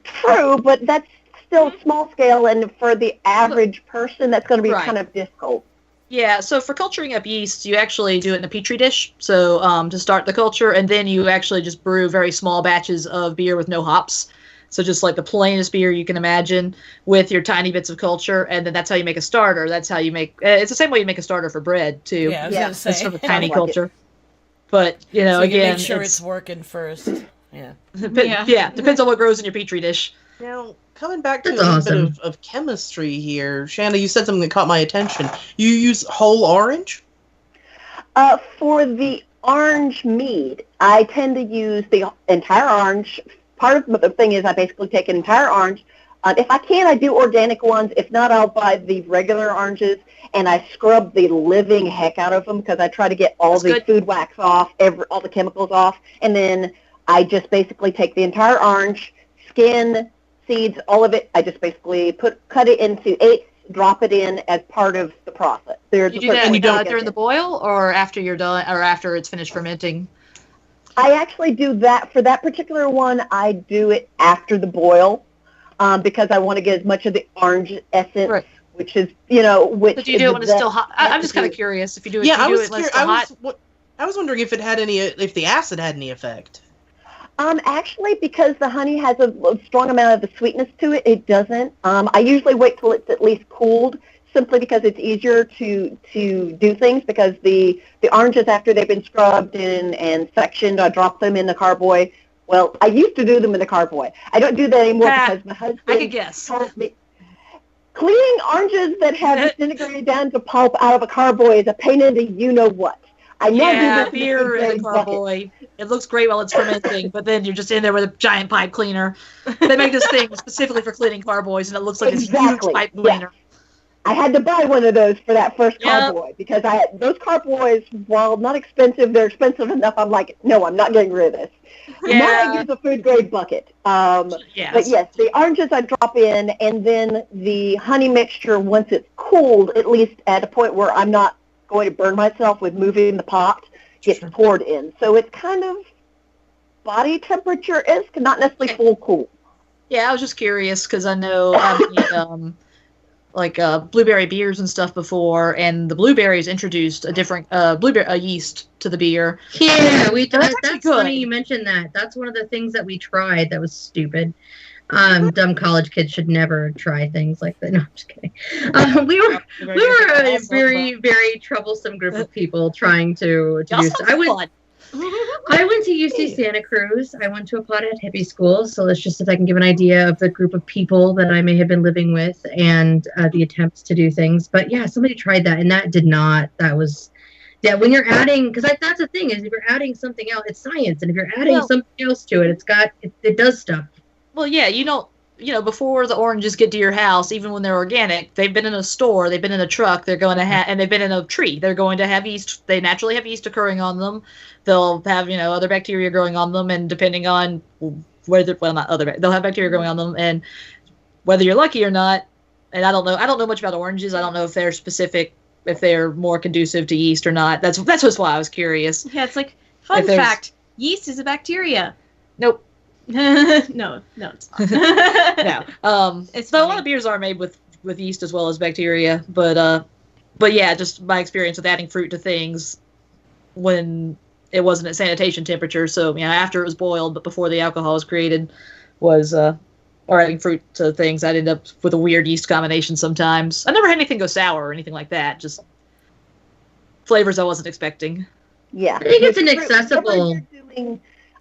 True, but that's still small scale, and for the average person, that's going to be kind of difficult. Yeah, so for culturing up yeast, you actually do it in a petri dish. So to start the culture, and then you actually just brew very small batches of beer with no hops. So just like the plainest beer you can imagine with your tiny bits of culture, and then that's how you make a starter. That's how you make. It's the same way you make a starter for bread too. Yeah, I was gonna say. It's from a tiny culture. But so again, make sure it's working first. Yeah. Depends on what grows in your petri dish. Now, coming back to a little bit of chemistry here, Shanna, you said something that caught my attention. You use whole orange? For the orange mead, I tend to use the entire orange. Part of the thing is I basically take an entire orange. If I can, I do organic ones. If not, I'll buy the regular oranges, and I scrub the living heck out of them because I try to get all the food wax off, all the chemicals off, and then I just basically take the entire orange, skin, seeds, all of it. I just basically cut it into eighths, drop it in as part of the process. You do that during the boil, or after you're done, or after it's finished fermenting? I actually do that. For that particular one, I do it after the boil because I want to get as much of the orange essence, which is, which. But do you do it when it's still hot? I'm just kind of curious if you do it. I was wondering if it had if the acid had any effect. Actually, because the honey has a strong amount of the sweetness to it, it doesn't. I usually wait till it's at least cooled, simply because it's easier to do things, because the oranges, after they've been scrubbed and sectioned, I drop them in the carboy. Well, I used to do them in the carboy. I don't do that anymore because my husband told me cleaning oranges that have disintegrated down to pulp out of a carboy is a pain in the you-know-what. I know beer in the carboy. It looks great while it's fermenting, but then you're just in there with a giant pipe cleaner. They make this thing specifically for cleaning carboys, and it looks like this huge pipe cleaner. I had to buy one of those for that first carboy because those carboys, while not expensive, they're expensive enough. I'm like, no, I'm not getting rid of this. Now I use a food grade bucket. But yes, the oranges I drop in, and then the honey mixture, once it's cooled, at least at a point where I'm not going to burn myself with moving the pot, gets poured in. So it's kind of body temperature-ish, not necessarily full cool. Yeah, I was just curious because I know I've made blueberry beers and stuff before, and the blueberries introduced a different yeast to the beer. Yeah, that's funny you mentioned that. That's one of the things that we tried that was stupid. Dumb college kids should never try things like that. No, I'm just kidding. We were a very, very troublesome group of people trying to do stuff. I went to UC Santa Cruz. I went to a pothead hippie school, so it's just if I can give an idea of the group of people that I may have been living with and the attempts to do things. But yeah, somebody tried that, and that did not. That was. Yeah, when you're adding, because that's the thing, is if you're adding something else, it's science, and if you're adding something else to it, it does stuff. Well, yeah, before the oranges get to your house, even when they're organic, they've been in a store, they've been in a truck, they're going to have, and they've been in a tree. They're going to have yeast. They naturally have yeast occurring on them. They'll have, other bacteria growing on them, and depending on they'll have bacteria growing on them, and whether you're lucky or not, and I don't know much about oranges. I don't know if they're specific, if they're more conducive to yeast or not. That's just why I was curious. Yeah, it's like, fun fact, yeast is a bacteria. Nope. No, it's not. No. A lot of beers are made with yeast as well as bacteria, but yeah, just my experience with adding fruit to things when it wasn't at sanitation temperature. So after it was boiled, but before the alcohol was created, or adding fruit to things, I'd end up with a weird yeast combination sometimes. I never had anything go sour or anything like that. Just flavors I wasn't expecting. Yeah, I think it's inaccessible.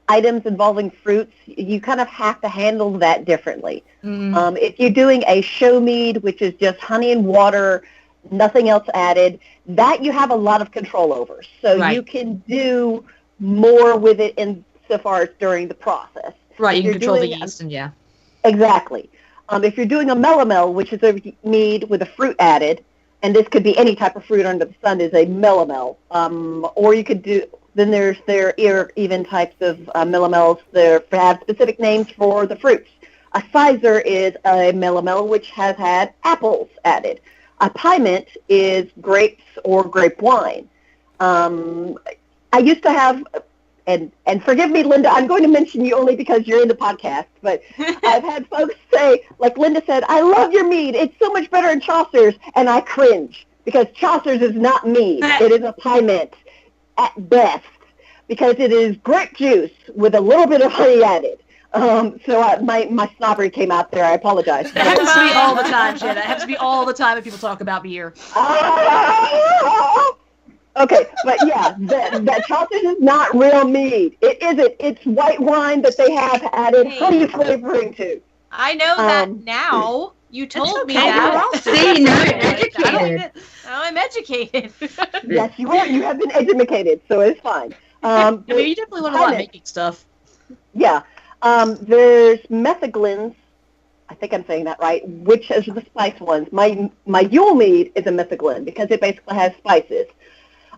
Items involving fruits, you kind of have to handle that differently. Mm. If you're doing a show mead, which is just honey and water, nothing else added, that you have a lot of control over. So you can do more with it insofar as during the process. Right, you can control the yeast Exactly. If you're doing a melomel, which is a mead with a fruit added, and this could be any type of fruit under the sun, is a melomel. Or you could do... Then there are even types of melomels that have specific names for the fruits. A sizer is a melomel which has had apples added. A piment is grapes or grape wine. I used to have and forgive me, Linda, I'm going to mention you only because you're in the podcast, but I've had folks say, like Linda said, I love your mead. It's so much better in Chaucer's, and I cringe because Chaucer's is not mead. It is a pie mint at best because it is grape juice with a little bit of honey added. My snobbery came out there. I apologize. It happens to me all the time, Jen. It happens to me all the time when people talk about beer. Okay, but yeah, that Chaucer's is not real mead. It isn't. It's white wine that they have added honey flavoring to. I know that now. You told me that. See, now you're educated. Now I'm educated. Yes, you are. You have been educated, so it's fine. I mean, you definitely learn a lot making stuff. Yeah. There's metheglins. I think I'm saying that right, which is the spice ones. My Yule mead is a metheglin because it basically has spices.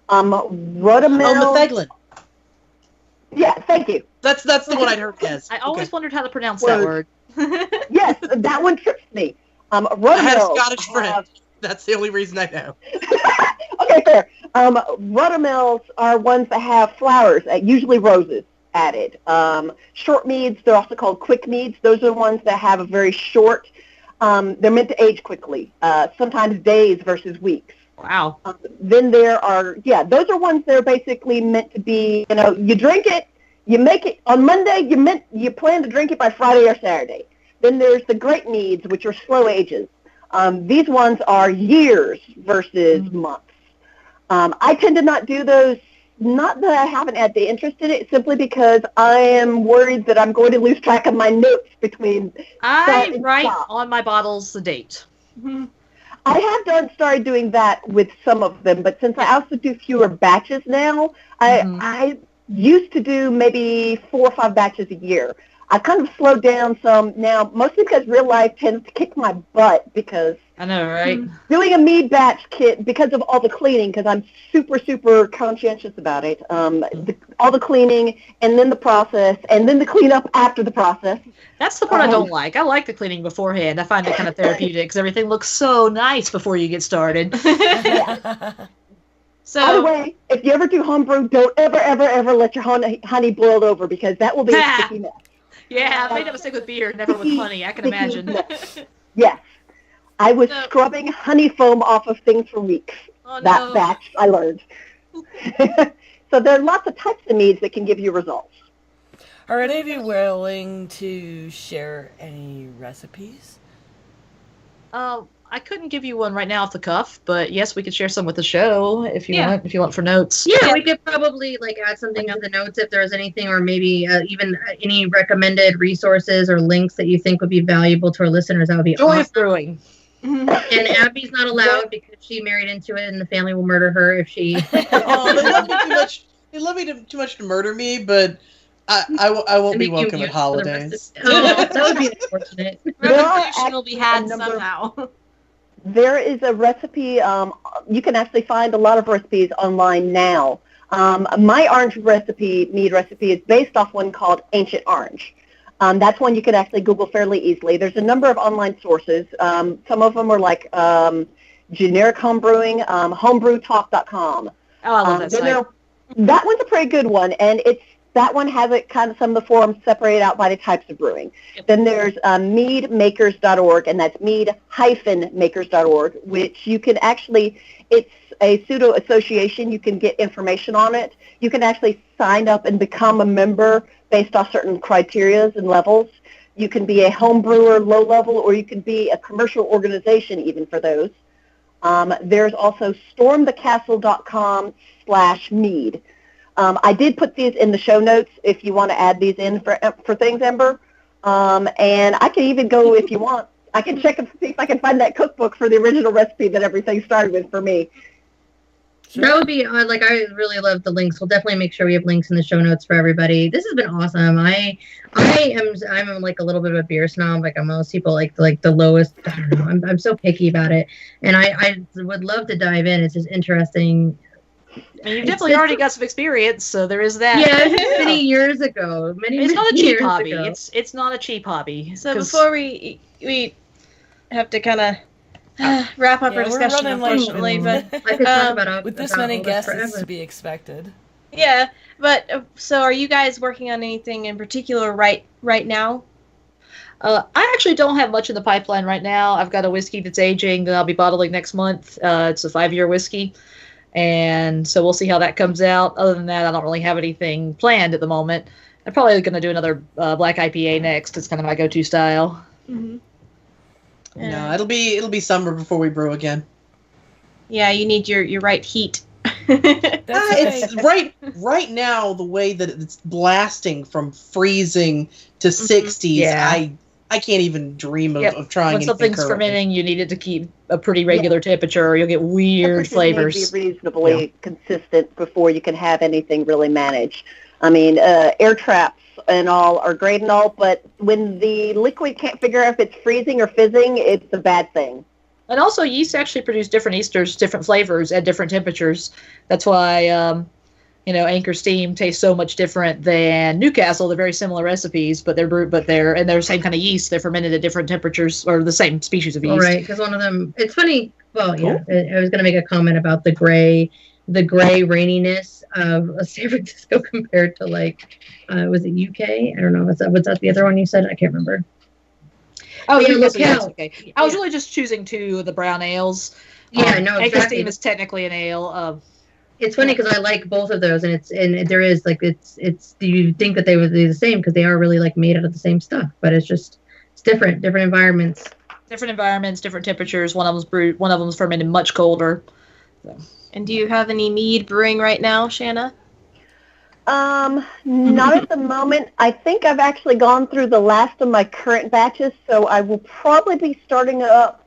Rhodomel. Oh, metheglin. Yeah, thank you. That's the one I'd heard as. I always wondered how to pronounce that word. Yes, that one trips me. Rhodomel. I had a Scottish friend. That's the only reason I know. Okay, fair. Rhodomels are ones that have flowers, usually roses, added. Short meads, they're also called quick meads. Those are the ones that have a very short, they're meant to age quickly, sometimes days versus weeks. Wow. Then there are, those are ones that are basically meant to be, you drink it, you make it, on Monday, you plan to drink it by Friday or Saturday. Then there's the great meads, which are slow ages. These ones are years versus months. I tend to not do those, not that I haven't had the interest in it, simply because I am worried that I'm going to lose track of my notes between I write on my bottles the date. Mm-hmm. I have started doing that with some of them, but since I also do fewer batches now, I used to do maybe 4 or 5 batches a year. I kind of slowed down some now, mostly because real life tends to kick my butt because I know, right? Doing a mead batch kit because of all the cleaning, because I'm super, super conscientious about it. All the cleaning, and then the process, and then the cleanup after the process. That's the part I don't like. I like the cleaning beforehand. I find it kind of therapeutic because everything looks so nice before you get started. So, by the way, if you ever do homebrew, don't ever let your honey boil over because that will be a sticky mess. Yeah, I made that mistake with beer, never with honey. I can imagine. Yes. I was scrubbing honey foam off of things for weeks. That batch, I learned. So there are lots of types of meads that can give you results. Are any of you willing to share any recipes? I couldn't give you one right now off the cuff, but yes, we could share some with the show if you want. If you want for notes. Yeah, we could probably add something to the notes if there's anything, or maybe even any recommended resources or links that you think would be valuable to our listeners. That would be Joy awesome. of Brewing. And Abby's not allowed because she married into it, and the family will murder her if she. Oh, they love me too much. They love me too much to murder me, but I won't be welcome at holidays. That would be unfortunate. Revolution will be had somehow. There is a recipe. You can actually find a lot of recipes online now. My orange mead recipe, is based off one called Ancient Orange. That's one you can actually Google fairly easily. There's a number of online sources. Some of them are like generic homebrewing, homebrewtalk.com. Oh, I love that site. That one's a pretty good one, and that one has some of the forums separated out by the types of brewing. Yep. Then there's meadmakers.org, and that's mead-makers.org, which you can actually, it's a pseudo-association. You can get information on it. You can actually sign up and become a member based off certain criteria and levels. You can be a home brewer, low level, or you can be a commercial organization even for those. There's also stormthecastle.com/mead. I did put these in the show notes if you want to add these in for things, Ember. And I can even go, if you want, I can check and see if I can find that cookbook for the original recipe that everything started with for me. Sure. That would be, I really love the links. We'll definitely make sure we have links in the show notes for everybody. This has been awesome. I'm a little bit of a beer snob. Most people like the lowest, I don't know. I'm so picky about it. And I would love to dive in. It's just interesting. And you've definitely already got some experience, so there is that. Yeah, many years ago. It's not a cheap hobby. It's not a cheap hobby. So before we have to kind of wrap up our discussion, unfortunately, but with this many guests, it's to be expected. Yeah, but so are you guys working on anything in particular right now? I actually don't have much in the pipeline right now. I've got a whiskey that's aging that I'll be bottling next month. It's a 5-year whiskey. And so we'll see how that comes out. Other than that, I don't really have anything planned at the moment. I'm probably going to do another black IPA next. It's kind of my go-to style. Mm-hmm. No, it'll be summer before we brew again. Yeah, you need your right heat. It's right now the way that it's blasting from freezing to 60s. Yeah. I can't even dream of trying. When something's fermenting, you need it to keep a pretty regular temperature, or you'll get weird flavors. Need to be reasonably consistent before you can have anything really managed. I mean, air traps and all are great and all, but when the liquid can't figure out if it's freezing or fizzing, it's a bad thing. And also, yeast actually produce different esters, different flavors at different temperatures. That's why, Anchor Steam tastes so much different than Newcastle. They're very similar recipes, but they're the same kind of yeast. They're fermented at different temperatures, or the same species of yeast. Right, because one of them. It's funny. Well, yeah, I was going to make a comment about the gray raininess of San Francisco compared to was it UK? I don't know. Was that the other one you said? I can't remember. Oh, yeah, locale. Okay. I was really just choosing two of the brown ales. Yeah, no, Anchor exactly. Steam is technically an ale. It's funny because I like both of those, and there is you think that they would be the same because they are really made out of the same stuff, but it's different environments. Different environments, different temperatures. One of them's fermented much colder. So. And do you have any mead brewing right now, Shanna? Not at the moment. I think I've actually gone through the last of my current batches, so I will probably be starting up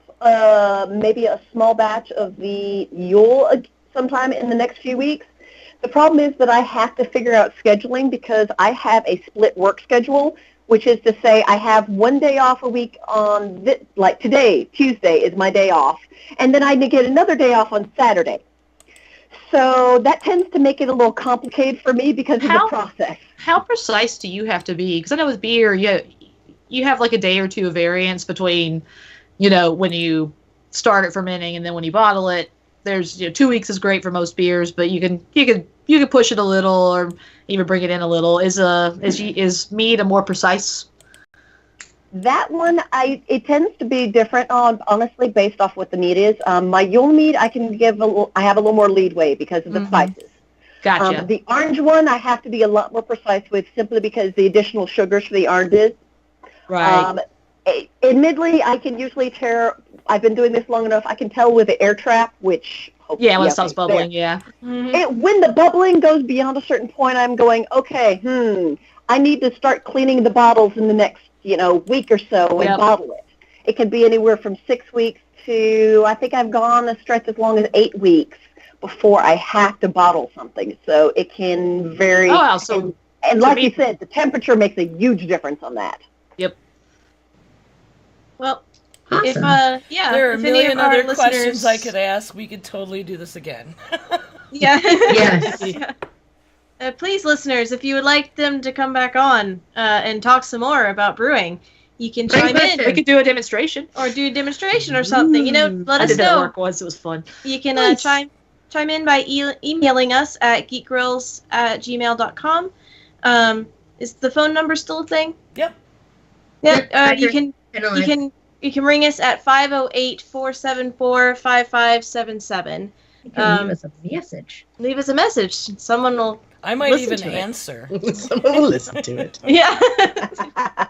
maybe a small batch of the Yule sometime in the next few weeks. The problem is that I have to figure out scheduling because I have a split work schedule, which is to say I have one day off a week on, today, Tuesday is my day off, and then I get another day off on Saturday. So that tends to make it a little complicated for me because of the process. How precise do you have to be? Because I know with beer, you have a day or two of variance between, when you start it fermenting and then when you bottle it. There's 2 weeks is great for most beers, but you can push it a little or even bring it in a little. Is mead a more precise? That one, it tends to be different, honestly, based off what the mead is. My Yule mead, I have a little more leadway because of the spices. Gotcha. The orange one, I have to be a lot more precise with simply because the additional sugars for the oranges. Right. Admittedly, I can usually I've been doing this long enough, I can tell with the air trap, which... when it stops bubbling, yeah. Mm-hmm. When the bubbling goes beyond a certain point, I'm going, okay, I need to start cleaning the bottles in the next week or so and bottle it. It can be anywhere from 6 weeks to, I think I've gone a stretch as long as 8 weeks before I have to bottle something. So it can vary. Oh, wow. So, and like you said, the temperature makes a huge difference on that. Yep. Well, awesome. if there are a million other questions I could ask. We could totally do this again. Yeah. Yes. Yeah. Please, listeners, if you would like them to come back on and talk some more about brewing, you can chime in. We could do a demonstration. Or do a demonstration or something. Let us did that know. work once. It was fun. You can chime in by emailing us at geekgrills@gmail.com. Is the phone number still a thing? Yep. Yeah. You can ring us at 508-474-5577. You can leave us a message. Leave us a message. Someone will. I might listen even to it. answer. Someone will listen to it. Yeah.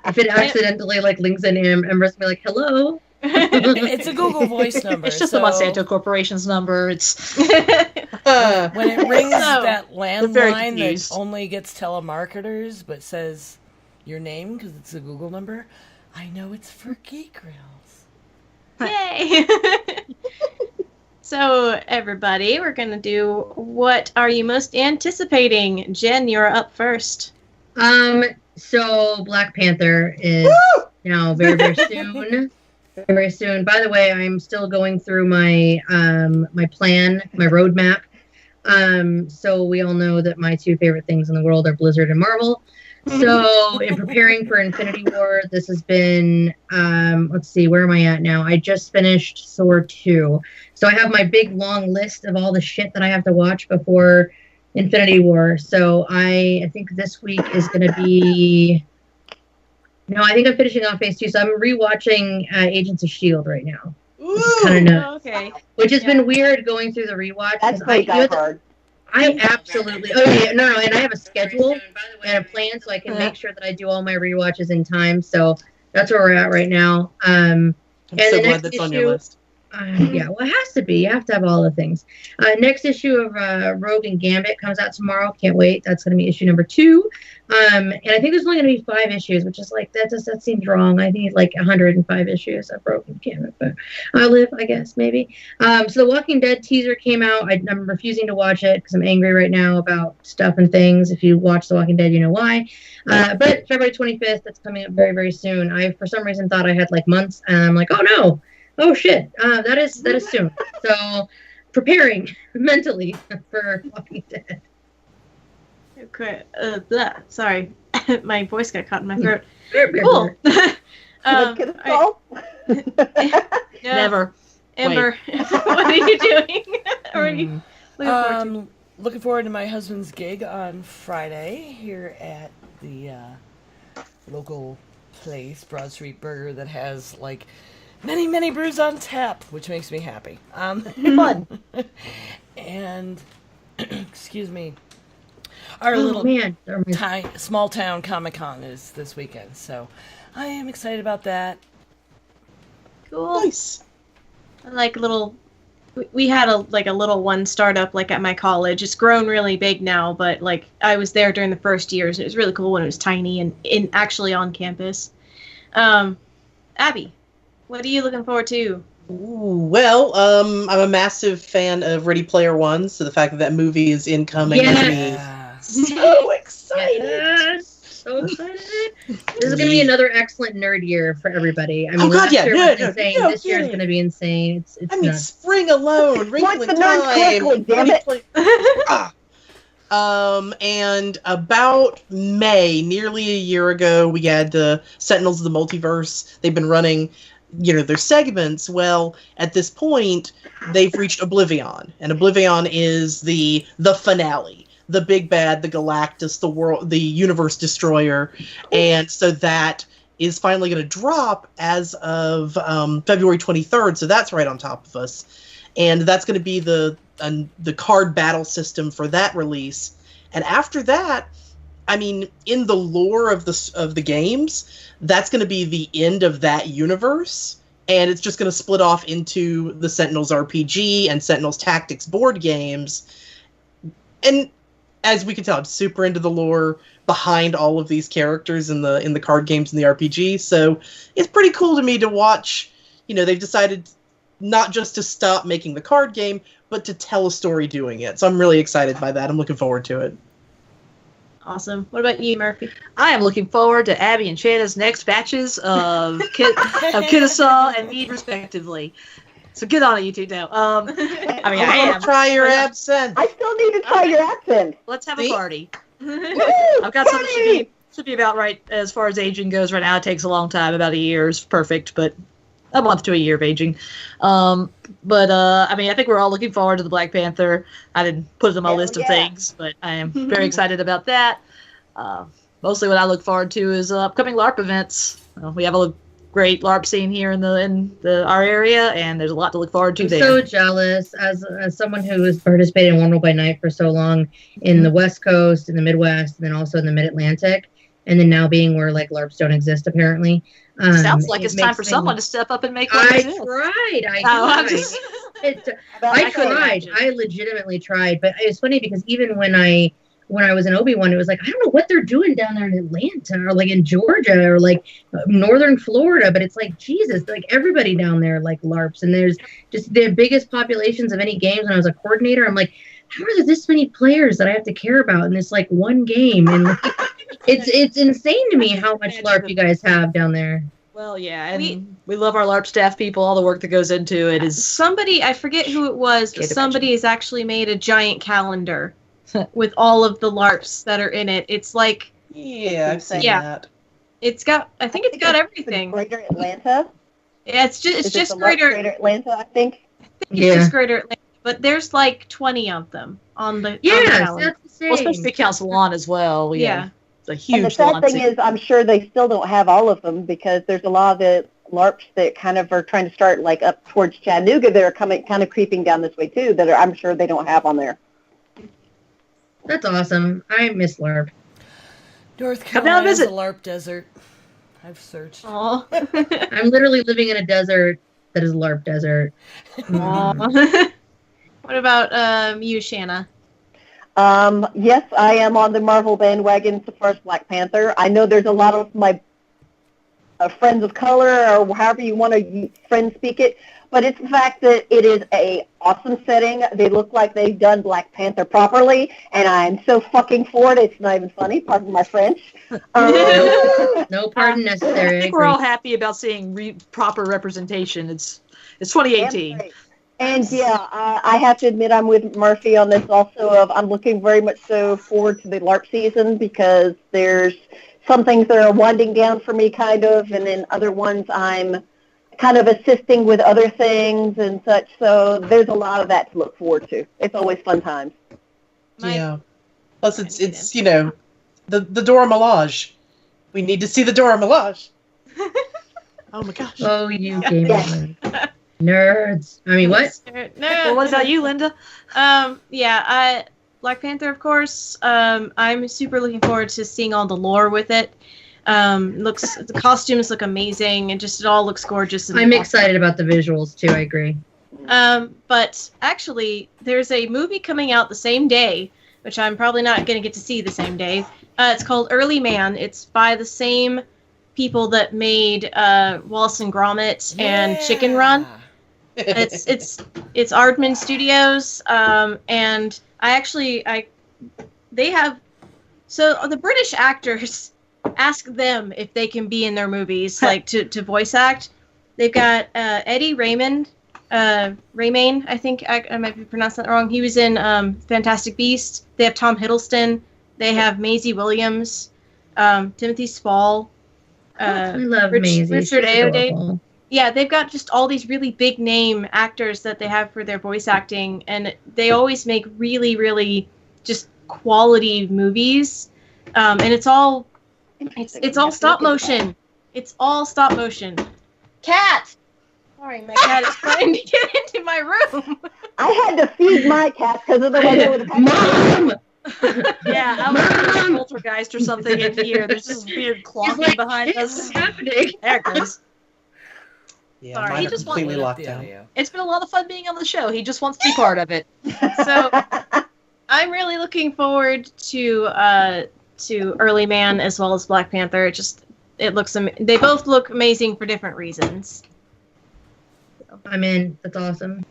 If it accidentally links in him, Ember's gonna be like, "Hello." It's a Google Voice number. It's just the Monsanto Corporation's number. It's when it rings that very landline confused. that only gets telemarketers but says your name because it's a Google number. I know it's for Geek Grills. Yay! So, everybody, we're going to do What Are You Most Anticipating? Jen, you're up first. So Black Panther is now very, very soon. Very soon. By the way, I'm still going through my my plan, my roadmap. So we all know that my two favorite things in the world are Blizzard and Marvel. So in preparing for Infinity War, this has been, let's see, where am I at now? I just finished Thor 2. So I have my big long list of all the shit that I have to watch before Infinity War. So I think this week is going to be. No, I think I'm finishing off phase 2. So I'm rewatching Agents of S.H.I.E.L.D. right now. Which is kind of nuts. Okay. Which has been weird going through the rewatch. That's pretty hard. I absolutely. Oh yeah, no, and I have a schedule and a plan, so I can make sure that I do all my rewatches in time. So that's where we're at right now. I'm so glad that's on your list. Yeah, well, it has to be. You have to have all the things. Next issue of Rogue and Gambit comes out tomorrow. Can't wait. That's going to be issue number 2. And I think there's only going to be 5 issues, which is like that seems wrong. I think like 105 issues of Rogue and Gambit, but I'll live, I guess, maybe. So the Walking Dead teaser came out. I'm refusing to watch it because I'm angry right now about stuff and things. If you watch The Walking Dead, you know why. But February 25th, that's coming up very, very soon. I, for some reason, thought I had like months, and I'm like, oh no. Oh shit, that is soon. So preparing mentally for Walking Dead. Okay. Sorry, my voice got caught in my throat. Cool. Never. Amber, what are you doing? Or are you looking forward to my husband's gig on Friday here at the local place, Broad Street Burger, that has like many brews on tap, which makes me happy. Fun. And excuse me, our little small town Comic-Con is this weekend, so I am excited about that. Cool. Nice. Like little, we had a little one startup like at my college. It's grown really big now, but like I was there during the first years. And it was really cool when it was tiny and actually on campus. Abby, what are you looking forward to? Well, I'm a massive fan of Ready Player One, so the fact that movie is incoming makes me so excited. Yes. So excited. This is going to be another excellent nerd year for everybody. I mean, this year is going to be insane. It's nuts. Spring alone, Wrinkle in Time. Damn it. And about May, nearly a year ago, we had Sentinels of the Multiverse. They've been running, their segments. Well, at this point, they've reached Oblivion, and Oblivion is the finale. The big bad, the Galactus, the universe destroyer. And so that is finally going to drop as of February 23rd. So that's right on top of us. And that's going to be the card battle system for that release. And after that, I mean, in the lore of the games, that's going to be the end of that universe. And it's just going to split off into the Sentinels RPG and Sentinels Tactics board games. And as we can tell, I'm super into the lore behind all of these characters in the card games and the RPG. So it's pretty cool to me to watch. They've decided not just to stop making the card game, but to tell a story doing it. So I'm really excited by that. I'm looking forward to it. Awesome. What about you, Murphy? I am looking forward to Abby and Shanna's next batches of Kitasaw and Mead, respectively. So get on it, you two now. I am. Try your absinthe. I still need to try your absinthe. Let's have a party. I've got something should be about right as far as aging goes right now. It takes a long time. About a year is perfect, but a month to a year of aging. I think we're all looking forward to the Black Panther. I didn't put it on my list of things, but I am very excited about that. Mostly what I look forward to is upcoming LARP events. We have a great LARP scene here in our area, and there's a lot to look forward to there. So jealous as someone who has participated in One World by Night for so long in the West Coast, in the Midwest, and then also in the Mid-Atlantic, and then now being where like LARPs don't exist apparently. Sounds like it's time for someone to step up and make one exist. I tried. I legitimately tried, but it was funny because even when I was in Obi-Wan, it was like, I don't know what they're doing down there in Atlanta or like in Georgia or like northern Florida, but it's like, Jesus, like everybody down there like LARPs, and there's just the biggest populations of any games. When I was a coordinator, I'm like, how are there this many players that I have to care about in this like one game? And like, it's insane to me how much LARP you guys have down there. Well, yeah, and we love our LARP staff people, all the work that goes into it is... Somebody, I forget who it was, but somebody has actually made a giant calendar with all of the LARPs that are in it. It's like... Yeah, I've seen that. I think it's got everything. Greater Atlanta? Yeah, it's just Greater Atlanta, I think. It's just Greater Atlanta. but there's like 20 of them on the Yes, on the that's the same. Well, especially if it counts salon as well. Yeah. It's a And the huge sad salon thing scene. is, I'm sure they still don't have all of them because there's a lot of the LARPs that kind of are trying to start like up towards Chattanooga that are coming, kind of creeping down this way too. That I'm sure they don't have on there. That's awesome. I miss LARP. North Come down and Carolina's a visit. LARP desert. I've searched. Aw. I'm literally living in a desert that is LARP desert. Aw. What about you, Shanna? Yes, I am on the Marvel bandwagon so far as Black Panther. I know there's a lot of my friends of color, or however you want to friends speak it, but it's the fact that it is a awesome setting. They look like they've done Black Panther properly, and I'm so fucking for it. It's not even funny. Pardon my French. No pardon I necessary. think we're all happy about seeing proper representation. It's 2018. And yeah, I have to admit I'm with Murphy on this also. I'm looking very much so forward to the LARP season because there's some things that are winding down for me kind of, and then other ones I'm kind of assisting with other things and such. So there's a lot of that to look forward to. It's always fun times. Yeah. Plus, it's you know, the Dora Milaje. We need to see the Dora Milaje. Oh my gosh. Oh, you gamers. Nerds. I mean, what? No. Well, what about you, Linda? Yeah, Black Panther, of course. I'm super looking forward to seeing all the lore with it. The costumes look amazing, and just it all looks gorgeous. And I'm awesome. excited about the visuals too. I agree. But actually, there's a movie coming out the same day, which I'm probably not going to get to see the same day. It's called Early Man. It's by the same people that made Wallace and Gromit and Chicken Run. It's Aardman Studios, and they have, so the British actors ask them if they can be in their movies, like to voice act. They've got Eddie Raymond, I think I might be pronouncing that wrong. He was in Fantastic Beasts. They have Tom Hiddleston. They have Maisie Williams, Timothy Spall. I love Maisie. Richard She's Ayoade. adorable. Yeah, they've got just all these really big name actors that they have for their voice acting, and they always make really, really just quality movies. And it's all stop motion. It's all stop motion. Cat! Sorry, my cat is trying to get into my room. I had to feed my cat because otherwise I would have Mom! Yeah, I was a poltergeist or something in here. There's this weird clonking behind us. What's happening? There it goes. Yeah, Sorry, mine he are just completely wanted locked the down. audio. It's been a lot of fun being on the show. He just wants to be part of it. So I'm really looking forward to Early Man as well as Black Panther. They both look amazing for different reasons. I'm in. That's awesome.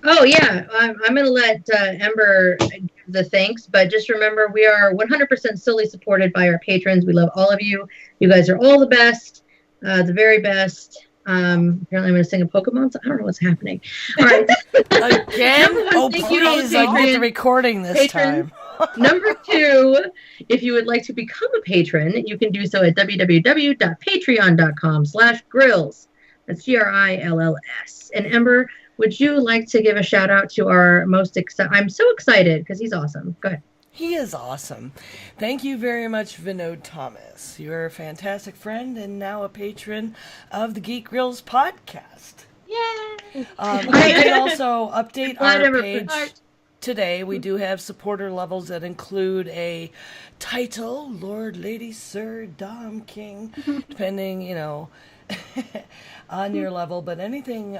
Oh yeah, I'm gonna let Ember give the thanks, but just remember we are 100% solely supported by our patrons. We love all of you. You guys are all the best, the very best. Apparently I'm gonna sing a Pokemon song. I don't know what's happening. All right. Again? Oh, Thank you to all the please, I get the patrons. recording this Patrons. time. Number 2, if you would like to become a patron, you can do so at www.patreon.com/grills. That's GRILLS. And Ember, would you like to give a shout out to our most I'm so excited because he's awesome. Go ahead. He is awesome. Thank you very much, Vinod Thomas. You're a fantastic friend and now a patron of the Geek Grills podcast. Yay! I can also update Glad our Ember page put- today. We do have supporter levels that include a title, Lord, Lady, Sir, Dom, King, depending, on your level. But anything,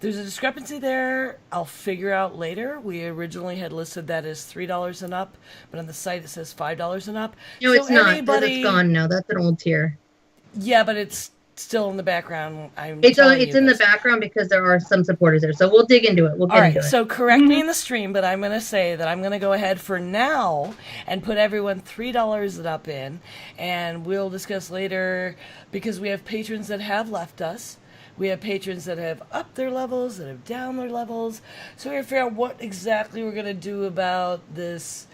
there's a discrepancy there. I'll figure out later. We originally had listed that as $3 and up, but on the site it says $5 and up. No, it's not. It's gone now. That's an old tier. Yeah, but it's still in the background. It's in the background because there are some supporters there. So we'll dig into it. We'll get into it. So correct me in the stream, but I'm going to say that I'm going to go ahead for now and put everyone $3 and up in, and we'll discuss later because we have patrons that have left us. We have patrons that have upped their levels, that have down their levels. So we're going to figure out what exactly we're going to do about this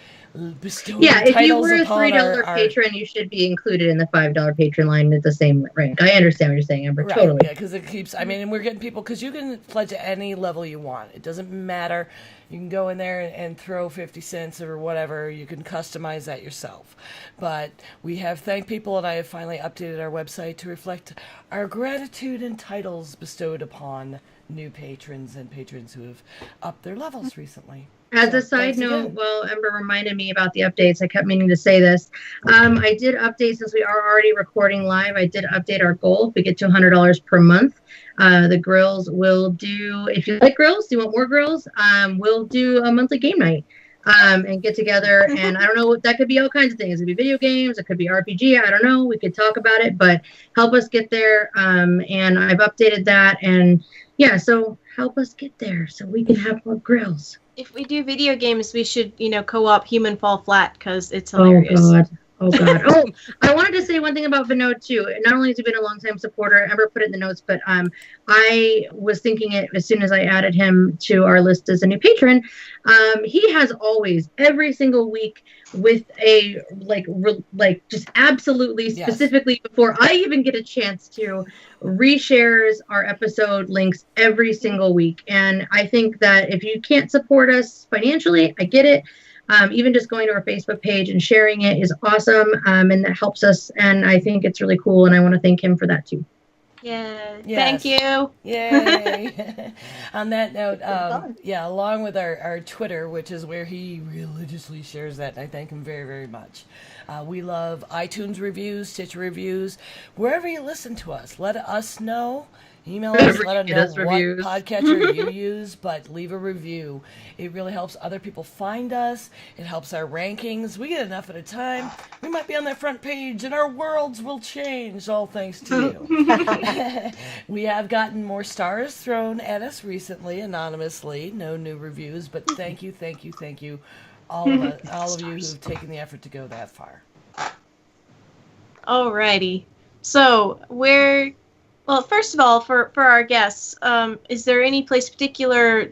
bestowing Yeah, if you titles were a upon $3 our patron, you should be included in the $5 patron line at the same rank. I understand what you're saying, Amber. Right, Totally. yeah, because it keeps, I mean, and we're getting people, because you can pledge at any level you want. It doesn't matter. You can go in there and throw 50 cents or whatever. You can customize that yourself. But we have thanked people, and I have finally updated our website to reflect our gratitude and titles bestowed upon new patrons and patrons who have upped their levels recently. As So, a side thanks note, again. well, Ember reminded me about the updates. I kept meaning to say this. I did update, since we are already recording live, I did update our goal. If we get to $100 per month, the grills will do, if you like grills, you want more grills, we'll do a monthly game night. And get together, and I don't know, that could be all kinds of things. It could be video games, it could be RPG, I don't know. We could talk about it, but help us get there. And I've updated that, and yeah, so help us get there so we can have more grills. If we do video games, we should, co-op Human Fall Flat, because it's hilarious. Oh, God. Oh, I wanted to say one thing about Vinod, too. Not only has he been a long-time supporter, Ember put it in the notes, but I was thinking it as soon as I added him to our list as a new patron. He has always, every single week, with a, just absolutely specifically before I even get a chance to, reshares our episode links every single week. And I think that if you can't support us financially, I get it. Even just going to our Facebook page and sharing it is awesome, and that helps us, and I think it's really cool, and I want to thank him for that too. Yeah, Yes. Thank you. Yay! On that note, along with our Twitter, which is where he religiously shares that, and I thank him very, very much. We love iTunes reviews, Stitcher reviews, wherever you listen to us. Let us know. Email us, let us know what podcatcher you use, but leave a review. It really helps other people find us. It helps our rankings. We get enough at a time. We might be on that front page, and our worlds will change, all thanks to you. We have gotten more stars thrown at us recently, anonymously. No new reviews, but thank you, all of you who've taken the effort to go that far. Alrighty. So, well, first of all, for our guests, is there any place particular,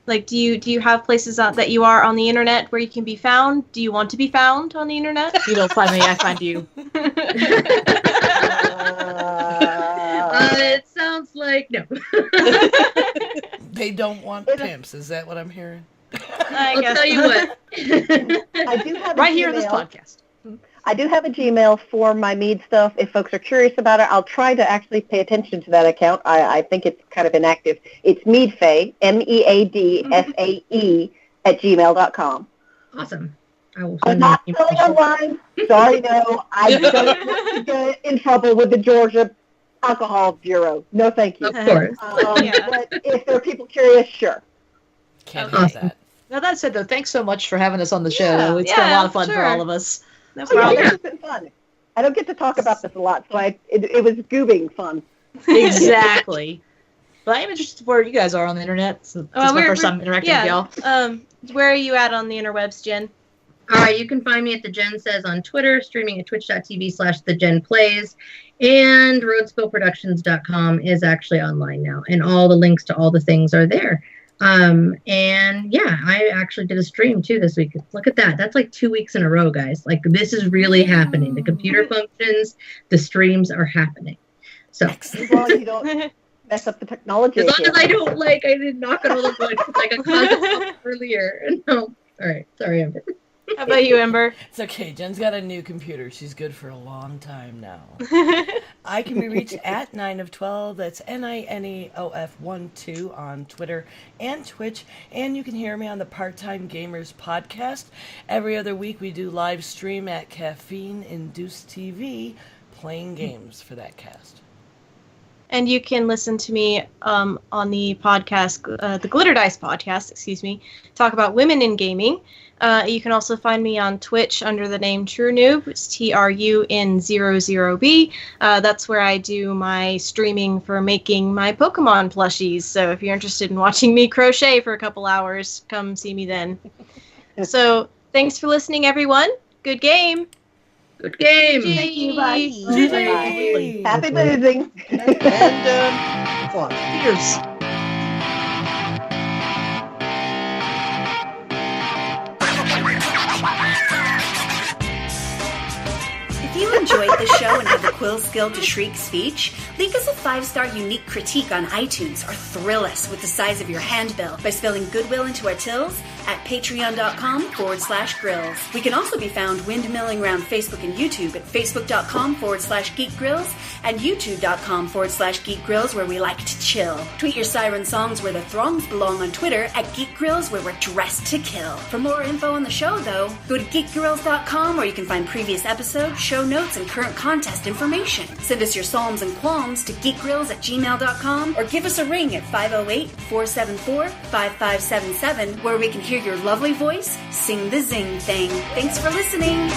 like, do you have places that you are on the internet where you can be found? Do you want to be found on the internet? You don't find me, I find you. It sounds like no. They don't want pimps. Is that what I'm hearing? I'll tell you what. I do have right here in this podcast. I do have a Gmail for my mead stuff. If folks are curious about it, I'll try to actually pay attention to that account. I think it's kind of inactive. It's meadfae, MEADFAE, @gmail.com. Awesome. I'm not selling online. Sorry, no. I don't want to get in trouble with the Georgia Alcohol Bureau. No, thank you. Of course. But if there are people curious, sure. Can't have that. Now, that said, though, thanks so much for having us on the show. It's been a lot of fun for all of us. No problem. problem. It's been fun. I don't get to talk about this a lot, so it was goobing fun. Exactly. But I am interested where you guys are on the internet. So this is my first time interacting with y'all. Where are you at on the interwebs, Jen? All right, you can find me at The Jen Says on Twitter, streaming at twitch.tv/TheJenPlays, and roadspillproductions.com is actually online now, and all the links to all the things are there. And yeah, I actually did a stream too this week. Look at that. That's like 2 weeks in a row, guys. Like, this is really happening. The computer functions, the streams are happening. So as long as you don't mess up the technology. As long as I don't I didn't knock on all the wood like I caused earlier. No. All right. Sorry, Ember. How about you, Ember? It's okay. Jen's got a new computer. She's good for a long time now. I can be reached at 9 of 12. That's NINEOF12 on Twitter and Twitch. And you can hear me on the Part-Time Gamers podcast. Every other week we do live stream at Caffeine Induced TV, playing games for that cast. And you can listen to me on the podcast, the Glitter Dice podcast, talk about women in gaming. You can also find me on Twitch under the name True Noob. It's TRUN00B. That's where I do my streaming for making my Pokemon plushies. So if you're interested in watching me crochet for a couple hours, come see me then. So thanks for listening, everyone. Good game. Good game. Thank you. Bye. Bye. Happy boozing. And cheers. enjoyed the show and have the quill skill to shriek speech, leave us a 5-star unique critique on iTunes or thrill us with the size of your handbill by spelling goodwill into our tills at patreon.com/grills. We can also be found windmilling around Facebook and YouTube at facebook.com/geekgrills and youtube.com/geekgrills, where we like to chill. Tweet your siren songs where the throngs belong on Twitter at geekgrills, where we're dressed to kill. For more info on the show, though, go to geekgrills.com, where you can find previous episodes, show notes, and current contest information. Send us your psalms and qualms to geekgrills@gmail.com or give us a ring at 508-474-5577, where we can hear your lovely voice sing the zing thing. Thanks for listening.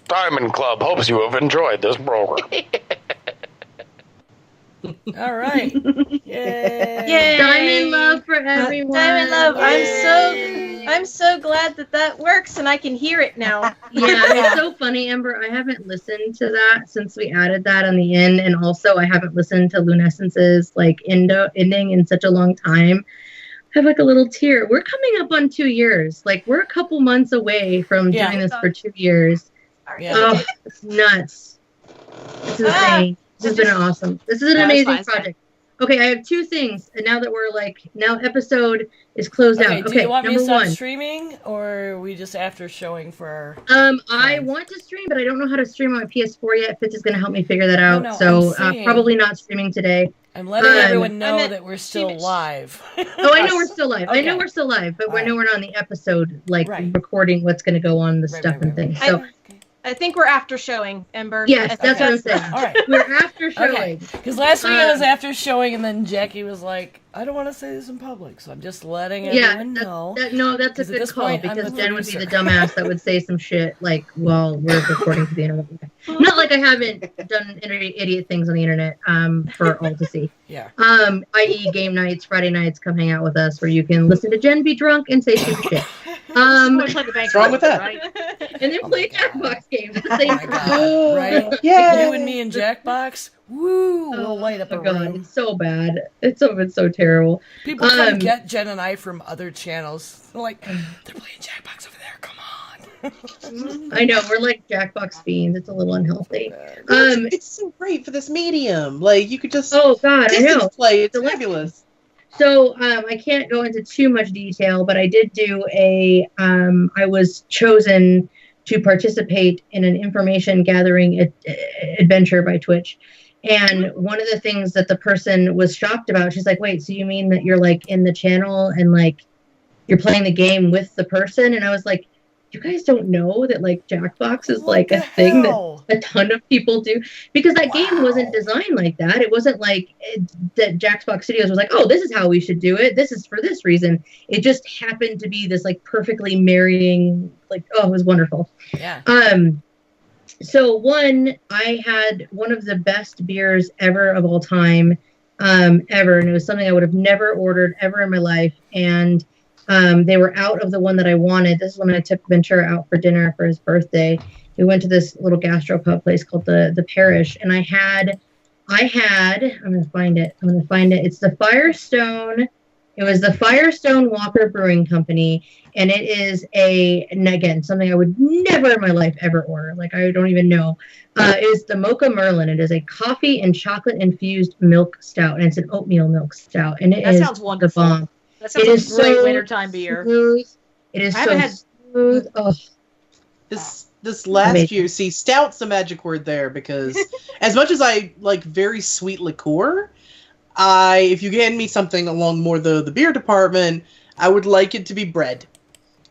Diamond Club hopes you have enjoyed this program. All right. Yay. Yay. Diamond love for everyone. Diamond love. I'm so glad that works and I can hear it now. Yeah, it's so funny, Ember. I haven't listened to that since we added that on the end, and also I haven't listened to Lunescence's ending in such a long time. I have like a little tear. We're coming up on 2 years. Like, we're a couple months away from doing this for 2 years. Yeah. Oh, it's nuts. It's insane. This has been awesome. This is an amazing project. Okay, I have 2 things, and now that we're now episode is closed out. Do you want me to stop streaming, or are we just after showing for our I want to stream, but I don't know how to stream on my PS4 yet. Fitz is going to help me figure that out, probably not streaming today. I'm letting everyone know that we're still live. Oh, I know we're still live. Okay. I know we're still live, but we're not on the episode, recording what's going to go on, the stuff and things. So. I think we're after showing, Ember. Yes, that's what I'm saying. All right. We're after showing. Because last week I was after showing, and then Jackie was like, I don't want to say this in public, so I'm just letting everyone know. That's a good call, because Jen would be the dumbass that would say some shit while we're recording to the internet. Not like I haven't done idiot things on the internet for all to see. Yeah. I.e. game nights, Friday nights, come hang out with us, where you can listen to Jen be drunk and say stupid shit. What's wrong with that? Right? And then play Jackbox games at the same time. Right? Yeah. You and me in Jackbox. Woo! We'll light up a room. It's so bad. It's so terrible. People come get Jen and I from other channels. They're like, they're playing Jackbox over there. Come on. I know, we're like Jackbox fiends. It's a little unhealthy. It's so great for this medium. Like, you could just I know. play. It's fabulous. So I can't go into too much detail, but I did do I was chosen to participate in an information gathering adventure by Twitch. And one of the things that the person was shocked about, she's like, wait, so you mean that you're like in the channel and like you're playing the game with the person? And I was like, you guys don't know that like Jackbox is like a thing that a ton of people do? Because that game wasn't designed like that. It wasn't like that Jackbox Studios was like, oh, this is how we should do it. This is for this reason. It just happened to be this like perfectly marrying, like, oh, it was wonderful. Yeah. So I had one of the best beers ever of all time, ever. And it was something I would have never ordered ever in my life. And they were out of the one that I wanted. This is when I took Ventura out for dinner for his birthday. We went to this little gastropub place called the Parish. And I had, I'm going to find it. It's the Firestone. It was the Firestone Walker Brewing Company. And it is and again, something I would never in my life ever order. Like, I don't even know. It is the Mocha Merlin. It is a coffee and chocolate infused milk stout. And it's an oatmeal milk stout. And that sounds wonderful. The bomb. That sounds like a great wintertime beer. Smooth. It is smooth. Oh. This last year, see, stout's a magic word there, because as much as I like very sweet liqueur, if you hand me something along more the beer department, I would like it to be bread.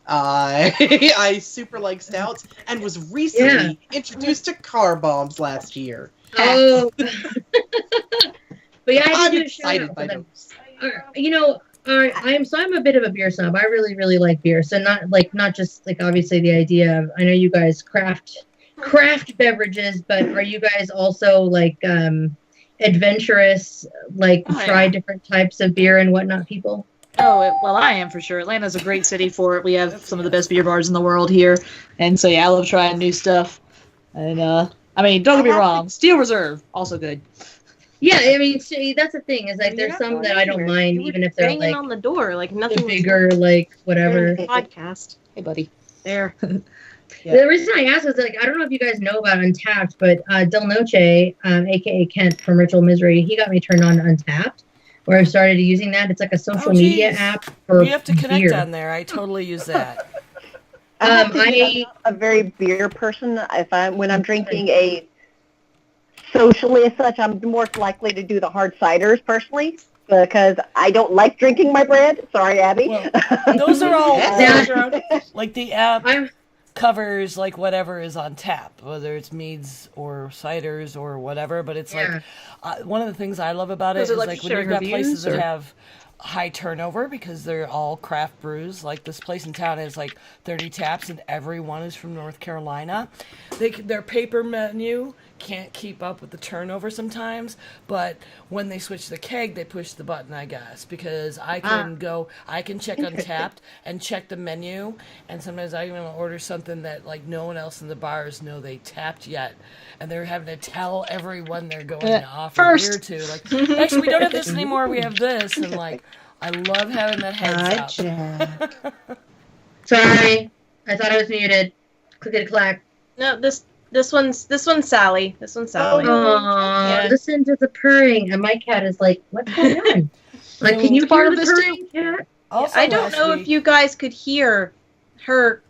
I super like stouts and was recently introduced to car bombs last year. Oh. But yeah, I I'm did do excited by those. You know, I'm a bit of a beer snob. I really, really like beer. So not just like obviously the idea of, I know you guys craft beverages, but are you guys also like adventurous, like try different types of beer and whatnot, people? Oh, well, I am for sure. Atlanta's a great city for it. We have some of the best beer bars in the world here. And so, yeah, I love trying new stuff. And, I mean, don't get me wrong. Steel Reserve, also good. Yeah, I mean, see, that's the thing is like You're there's not some going that I don't anywhere. mind, You were even if they're banging like on the door like the nothing was bigger, like whatever. podcast. Hey, buddy. There. Yeah. The reason I asked is like I don't know if you guys know about Untapped, but Del Noche, aka Kent from Ritual Misery, he got me turned on to Untapped, where I started using that. It's like a social media app for You have to connect beer. on there. I totally use that. I'm a very beer person. When I'm drinking a socially as such, I'm more likely to do the hard ciders personally because I don't like drinking my bread. Sorry, Abby. Well, those are all Yeah. like the app covers like whatever is on tap, whether it's meads or ciders or whatever. But it's like one of the things I love about it is like when you've got places that have high turnover because they're all craft brews. Like this place in town has like 30 taps and everyone is from North Carolina. Their paper menu can't keep up with the turnover sometimes, but when they switch the keg, they push the button, I guess, because I can check Untapped and check the menu, and sometimes I even order something that like no one else in the bars know they tapped yet, and they're having to tell everyone they're going to offer beer to. Like, actually, we don't have this anymore. We have this, and like, I love having that heads up. Sorry, I thought I was muted. Clickety-clack. No, this one's Sally. This one's Sally. Oh, listen to the purring, and my cat is like, "What's going on?" Like, can you hear the purring, cat? Also, I don't know if you guys could hear her,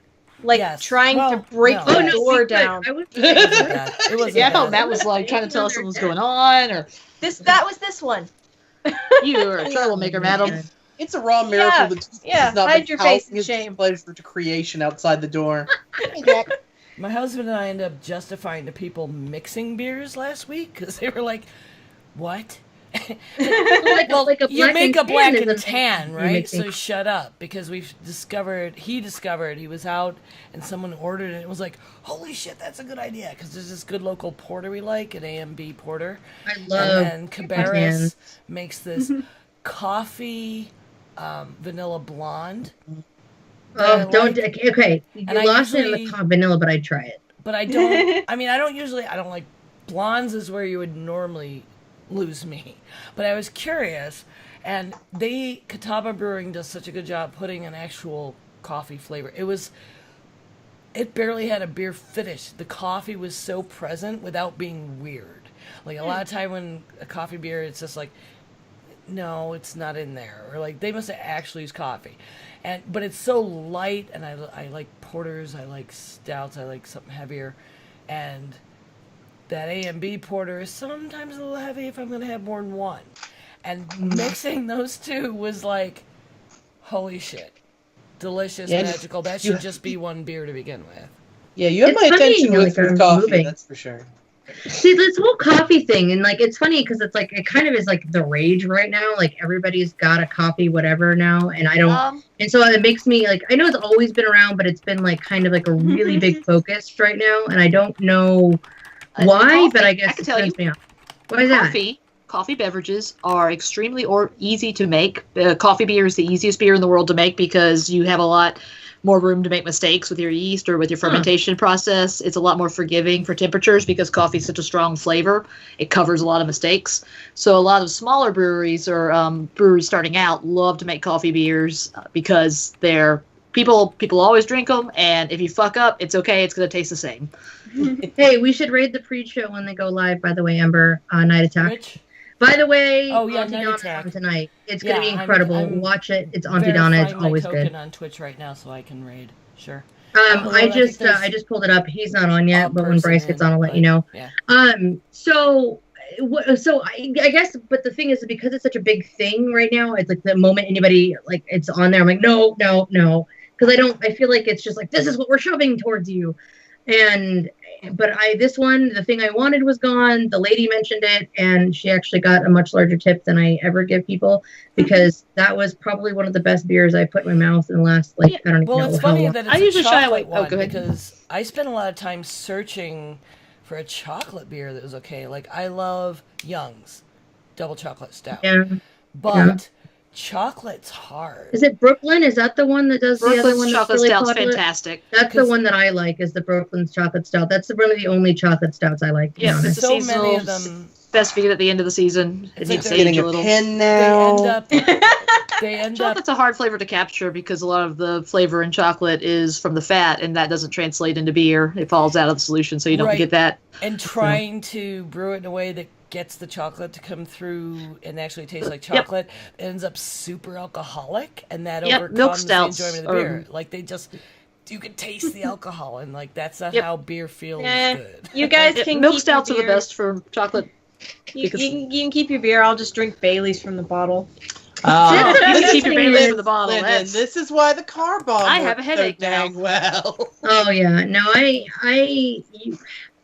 like trying to break the door down. It was Matt was like trying to tell us what was going on, or that was this one. You are a troublemaker, madam. It's a raw miracle that yeah, not hide your face in shame. Pleasure to creation outside the door. My husband and I ended up justifying to people mixing beers last week because they were like, "What?" You make a black and tan, right? So shut up, because he discovered he was out and someone ordered it. It was like, holy shit, that's a good idea, because there's this good local porter we like, an AMB porter. I love. And Cabarrus makes this coffee vanilla blonde. Oh, don't. Okay, you lost me in the vanilla, but I'd try it. But I don't. I mean, I don't like blondes. Is where you would normally lose me. But I was curious, and Catawba Brewing does such a good job putting an actual coffee flavor. It barely had a beer finish. The coffee was so present without being weird. Like a lot of time when a coffee beer, it's just like, no, it's not in there, or like they must have actually used coffee. But it's so light, and I like porters, I like stouts, I like something heavier, and that A&B porter is sometimes a little heavy if I'm going to have more than one. And mixing those two was like, holy shit, delicious, magical. That should just be one beer to begin with. Yeah, you have my attention with coffee, that's for sure. See, this whole coffee thing, and like it's funny because it's like it kind of is like the rage right now. Like everybody's got a coffee, whatever now, and I don't. And so it makes me like, I know it's always been around, but it's been like kind of like a really big focus right now, and I don't know why, but I guess I can tell you. Me off. Why is that? Coffee beverages are extremely easy to make. Coffee beer is the easiest beer in the world to make because you have a lot more room to make mistakes with your yeast or with your fermentation process. It's a lot more forgiving for temperatures because coffee is such a strong flavor. It covers a lot of mistakes. So a lot of smaller breweries or breweries starting out love to make coffee beers because they're people always drink them, and if you fuck up, it's okay. It's going to taste the same. Hey, we should raid the pre-show when they go live, by the way, Ember, Night Attack. Which? By the way, Night Donna Attack on tonight. It's going to be incredible. I'm Watch it. It's Auntie Donna. It's always good. On Twitch right now, so I can raid. Sure. I just pulled it up. He's not on yet, but when Bryce gets on, I'll let you know. Yeah. So I guess, but the thing is, because it's such a big thing right now, it's like the moment anybody like it's on there, I'm like, no, because I feel like it's just like this is what we're shoving towards you, but this one, the thing I wanted was gone. The lady mentioned it, and she actually got a much larger tip than I ever give people because that was probably one of the best beers I put in my mouth in the last I don't even know. Well, it's funny that it's I usually shy away. one Go ahead. because I spent a lot of time searching for a chocolate beer that was okay. Like I love Young's double chocolate stout, but chocolate's hard. Is it Brooklyn? Is that the one that does the other one? Chocolate really stout's popular? fantastic. That's the one that I like. Is the Brooklyn's chocolate stout? That's one of the only chocolate stouts I like. Yeah, so many of them best vegan at the end of the season. It It's needs like to age Getting a a little. pin now. They end up Chocolate's a hard flavor to capture because a lot of the flavor in chocolate is from the fat, and that doesn't translate into beer. It falls out of the solution, so you don't Right. get that. and trying to brew it in a way that gets the chocolate to come through and actually taste like chocolate ends up super alcoholic, and that Yep, overcomes milk the stouts enjoyment of the beer. Like they just, you can taste the alcohol, and like that's not how beer feels good. You guys can Milk keep stouts are your the beer. best for chocolate. You can keep your beer. I'll just drink Bailey's from the bottle. You can This keep your Baileys in the bottle. Lyndon, That's- this is why the car bomb I have works a headache so now. dang well. Oh yeah, no, see,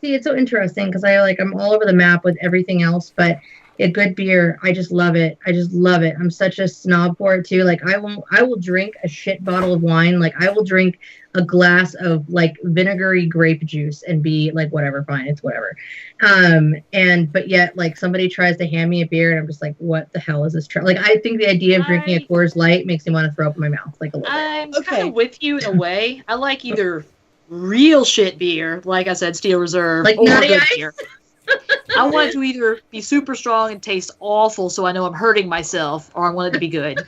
it's so interesting because I'm all over the map with everything else, but a good beer, I just love it. I just love it. I'm such a snob for it too. Like I will drink a shit bottle of wine. Like I will drink a glass of like vinegary grape juice and be like, whatever, fine, it's whatever. But yet like somebody tries to hand me a beer and I'm just like, what the hell is this? Like I think the idea of drinking a Coors Light makes me want to throw up in my mouth like a little bit. I'm kind of with you in a way. I like either real shit beer, like I said, Steel Reserve, Like or Nutty good Ice? beer. I want it to either be super strong and taste awful, so I know I'm hurting myself, or I want it to be good.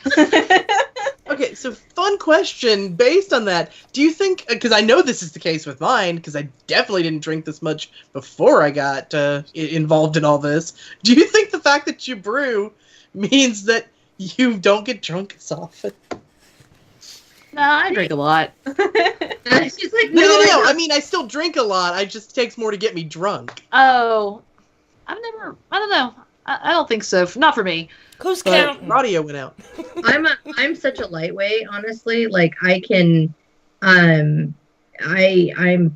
Okay, so fun question based on that. Do you think, because I know this is the case with mine, because I definitely didn't drink this much before I got involved in all this. Do you think the fact that you brew means that you don't get drunk as often? No, I drink a lot. She's like, No. I mean, I still drink a lot. It just takes more to get me drunk. Oh, I don't know. I don't think so. Not for me. Who's But counting? radio went out. I'm such a lightweight, honestly. Like I can, I'm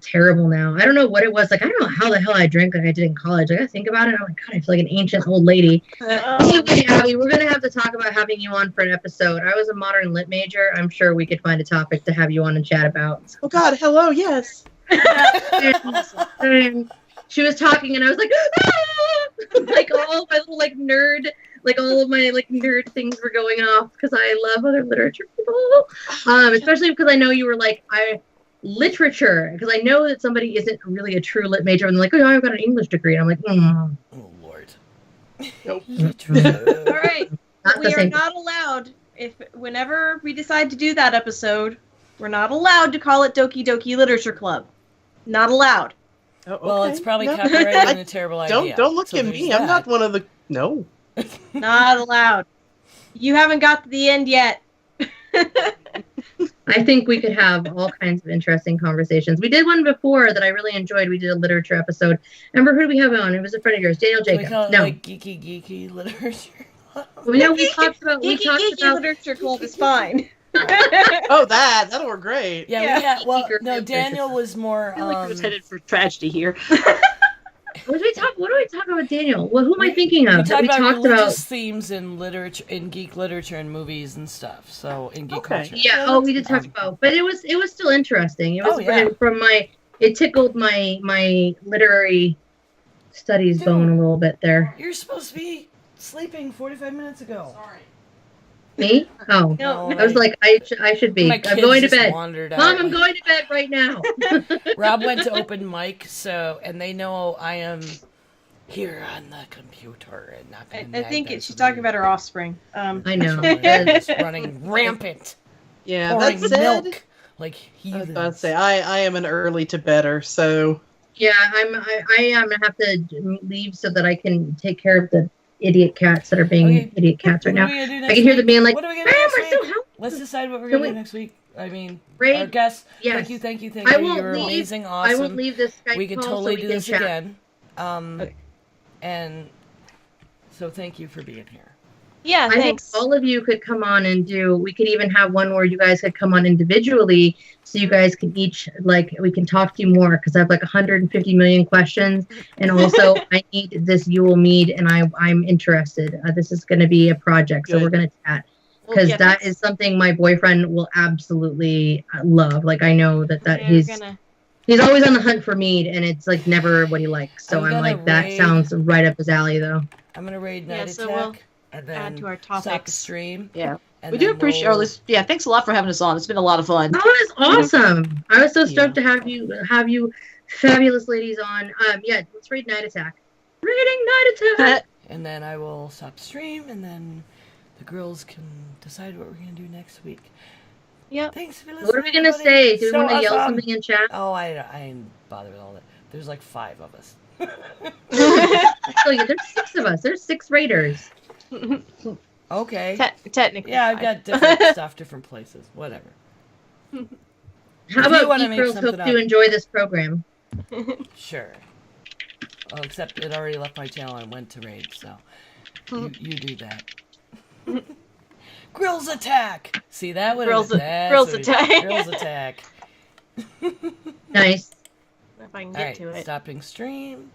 terrible now. I don't know what it was. Like I don't know how the hell I drank like I did in college. I gotta think about it. I'm like, God, I feel like an ancient old lady. Anyway, Abby, we're gonna have to talk about having you on for an episode. I was a modern lit major. I'm sure we could find a topic to have you on and chat about. Oh God, hello, yes. And she was talking, and I was like, ah! Like all of my little like nerd. Like all of my like nerd things were going off because I love other literature people, especially because I know you were like literature because I know that somebody isn't really a true lit major and they're like, oh, I've got an English degree, and I'm like, Oh Lord. Nope. All right. Not the We are same. not allowed, whenever we decide to do that episode, we're not allowed to call it Doki Doki Literature Club. Not allowed. Oh, okay. Well, it's probably No. copyrighted and a terrible idea. Don't look So at there's me. that. I'm not one of the. No. Not allowed. You haven't got to the end yet. I think we could have all kinds of interesting conversations. We did one before that I really enjoyed. We did a literature episode. Remember who did we have on? It was a friend of yours, Daniel Can we Jacobs. call it No, like geeky literature? we talked about Geeky Literature Club is fine. Oh, that'll work great. Yeah. Well, Geeky no. literature. Daniel was more. I feel like we was headed for tragedy here. what do we talk about, Daniel? Well, who am I thinking of? We That talked we about talked religious about. themes in literature, in geek literature and movies and stuff. So in geek Okay. culture. Yeah. Oh, we did talk about, but it was still interesting. It was Oh, yeah. from my. It tickled my literary studies bone a little bit there. You're supposed to be sleeping 45 minutes ago. Sorry. Me? Oh, No, I was like, I should be. My I'm kids going to just bed. wandered out. Mom, I'm going to bed right now. Rob went to open mic, and they know I am here on the computer and not going to I think she's talking about her offspring. I know. Just running rampant. Yeah, pouring that said, milk like I was heathens. about to say I am an early to bedder, so Yeah, I am gonna have to leave so that I can take care of the idiot cats that are being Okay. idiot cats right What now. are we gonna do I next can hear week? them being like, What are we "Mom, gonna do we're next so week? helpful." Let's decide what we're Can going to do we- next week. I mean, Raid- our guests, yes. thank you. I You won't were leave. amazing, I awesome. won't leave this Skype We could call totally so do we can this chat. again. Okay. And so thank you for being here. Yeah, I think thanks. all of you could come on and we could even have one where you guys could come on individually so you guys can each, we can talk to you more because I have 150 million questions. And also, I need this Yule mead and I'm interested. This is going to be a project, so Good. we're going to chat. Well, Because yeah, that that's- is something my boyfriend will absolutely love. I know that Yeah, he's we're gonna- he's always on the hunt for mead, and it's never what he likes. So I'm I'm gonna like, that raid- sounds right up his alley, though. I'm going to raid Yeah, Night so Attack we'll and then add to our stop the topics. stream. Yeah. And We do then appreciate we'll- yeah, thanks a lot for having us on. It's been a lot of fun. That was awesome. I was so stoked to have you fabulous ladies on. Yeah, let's read Night Attack. Raiding night attack. And then I will stop stream, and then the girls can decide what we're going to do next week. Yep. Thanks for listening. What are we gonna say? Do we want to yell awesome. something in chat? Oh, I ain't bothered with all that. There's like 5 of us. There's 6 of us. There's 6 raiders. Okay. Technically. Yeah, I've got different stuff, different places. Whatever. How about Geek Girls hope you enjoy this program? Sure. Oh, except it already left my channel and went to raid, so you do that. Grills attack! See, that would Grills attack. Grills attack. Nice. If I can get to it. Stopping stream.